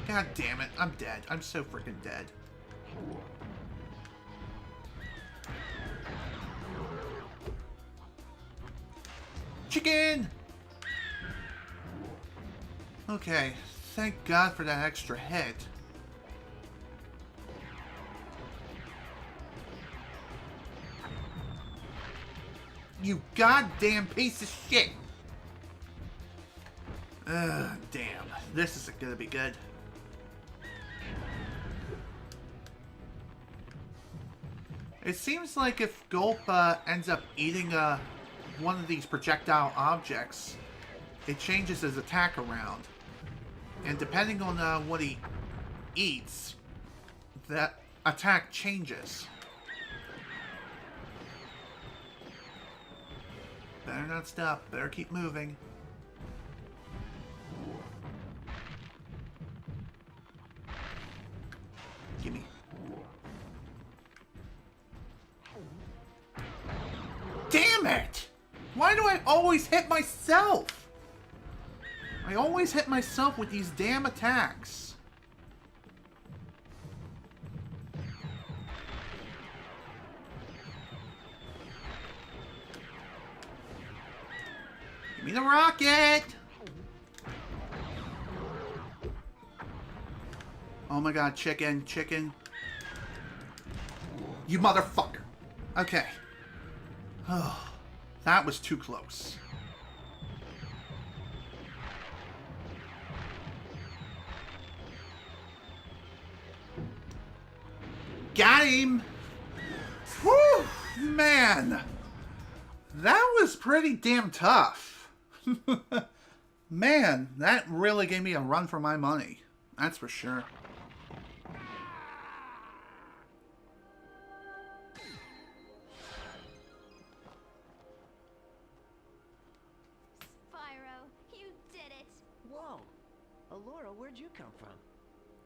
God damn it, I'm dead. I'm so freaking dead. Chicken! Okay, thank God for that extra hit. You goddamn piece of shit! Ugh, damn. This isn't gonna be good. It seems like if Gulp ends up eating one of these projectile objects, it changes his attack around. And depending on what he eats, that attack changes. Better not stop. Better keep moving. Gimme. Damn it! Why do I always hit myself? I always hit myself with these damn attacks. Give me the rocket! Oh my god, chicken, chicken. You motherfucker. Okay. Oh, that was too close. Got him! Whew! Man! That was pretty damn tough. Man, that really gave me a run for my money. That's for sure. Spyro, you did it! Whoa. Allura, where'd you come from?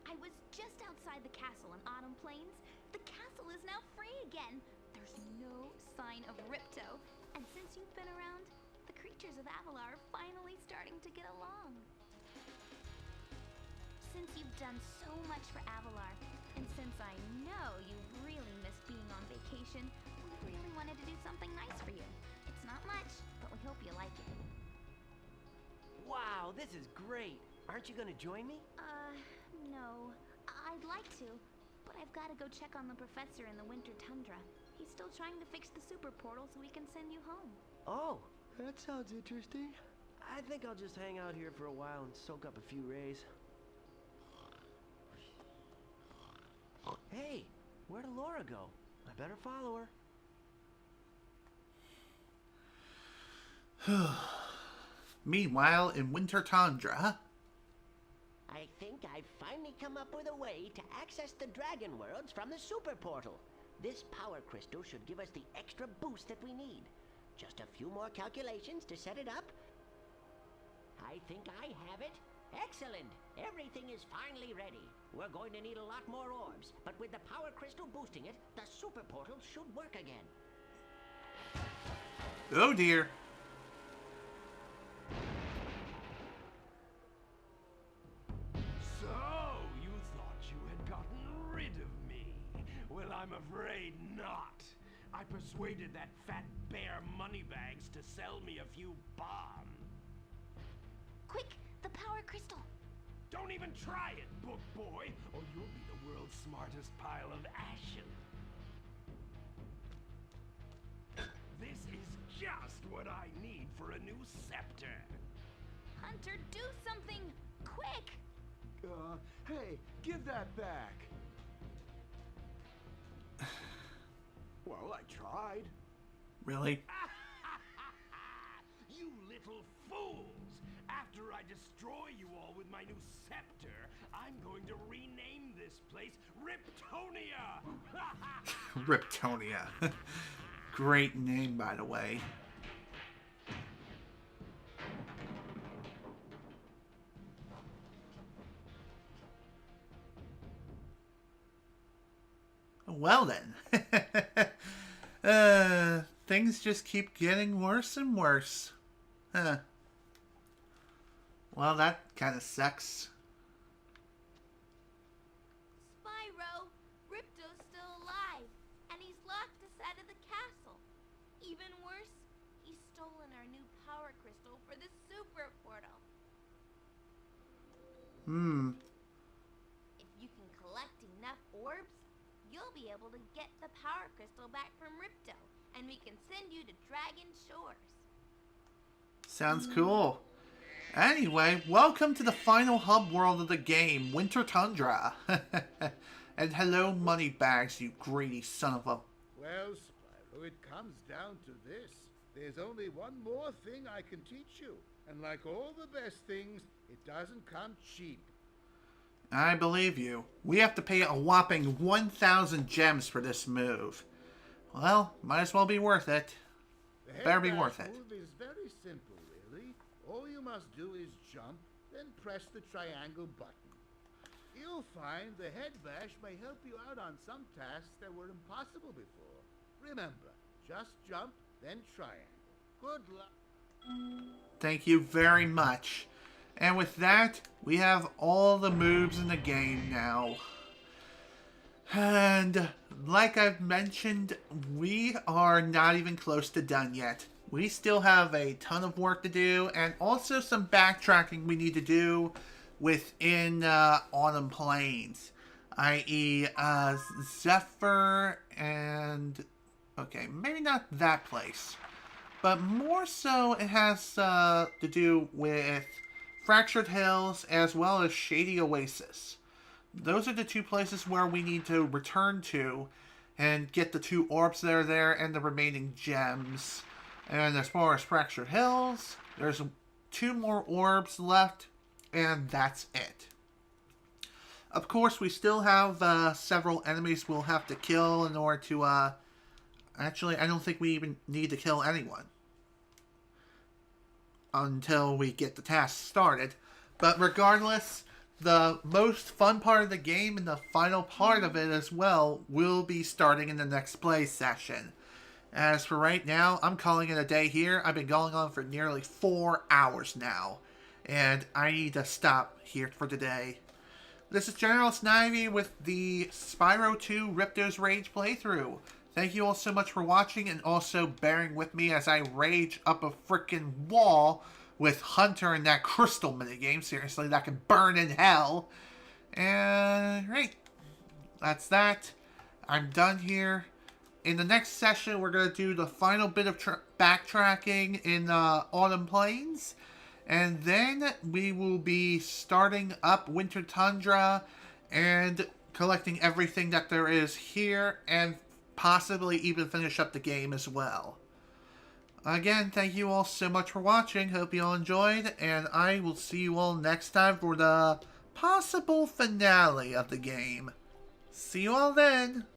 I was just outside the castle in Autumn Plains. The castle is now free again. There's no sign of Ripto. And since you've been around, the creatures of Avalar are finally starting to get along. Since you've done so much for Avalar, and since I know you really missed being on vacation, we really wanted to do something nice for you. It's not much, but we hope you like it. Wow, this is great. Aren't you gonna join me? No. I'd like to, but I've got to go check on the professor in the winter tundra. He's still trying to fix the super portal so we can send you home. Oh, that sounds interesting. I think I'll just hang out here for a while and soak up a few rays. Hey, where'd Allura go? I better follow her. Meanwhile, in winter tundra... I think I've finally come up with a way to access the dragon worlds from the super portal. This power crystal should give us the extra boost that we need. Just a few more calculations to set it up. I think I have it. Excellent! Everything is finally ready. We're going to need a lot more orbs, but with the power crystal boosting it, the super portal should work again. Oh dear. So, you thought you had gotten rid of me? Well, I'm afraid not. I persuaded that fat bear Moneybags to sell me a few bombs. Quick, the power crystal. Don't even try it, book boy, or you'll be the world's smartest pile of ashes. This is just what I need for a new scepter. Hunter, do something! Quick! Hey, give that back. Well, I tried. Really? You little fools! After I destroy you all with my new scepter, I'm going to rename this place Riptonia! Riptonia. Great name, by the way. Well then. Things just keep getting worse and worse. Huh. Well, that kind of sucks. Spyro, Ripto's still alive, and he's locked us out of the castle. Even worse, he's stolen our new power crystal for the super portal. If you can collect enough orbs, you'll be able to get the power crystal back from Ripto, and we can send you to Dragon Shores. Sounds cool. Anyway, welcome to the final hub world of the game, Winter Tundra. And hello, Moneybags, you greedy son of a... Well, Spyro, it comes down to this. There's only one more thing I can teach you. And like all the best things, it doesn't come cheap. I believe you. We have to pay a whopping 1,000 gems for this move. Well, might as well be worth it. The Better be head worth bash it. move is very simple, really. All you must do is jump, then press the triangle button. You'll find the head bash may help you out on some tasks that were impossible before. Remember, just jump, then triangle. Good luck. Thank you very much. And with that, we have all the moves in the game now. And like I've mentioned, we are not even close to done yet. We still have a ton of work to do, and also some backtracking we need to do within Autumn Plains. I.e. Zephyr and... okay, maybe not that place. But more so it has to do with Fractured Hills as well as Shady Oasis. those are the two places where we need to return to and get the 2 orbs that are there and the remaining gems. And as far as Fractured Hills, there's 2 more orbs left, and that's it. Of course, we still have several enemies we'll have to kill in order to, actually, I don't think we even need to kill anyone until we get the task started. But regardless, the most fun part of the game and the final part of it as well will be starting in the next play session. As for right now, I'm calling it a day here. I've been going on for nearly 4 hours now, and I need to stop here for today. This is General Snivy with the Spyro 2 Ripto's Rage playthrough. Thank you all so much for watching and also bearing with me as I rage up a freaking wall with Hunter and that crystal minigame. Seriously, that can burn in hell. And right, that's that. I'm done here. In the next session, we're going to do the final bit of backtracking in Autumn Plains. And then we will be starting up Winter Tundra and collecting everything that there is here and possibly even finish up the game as well. Again, thank you all so much for watching. Hope you all enjoyed, and I will see you all next time for the possible finale of the game. See you all then!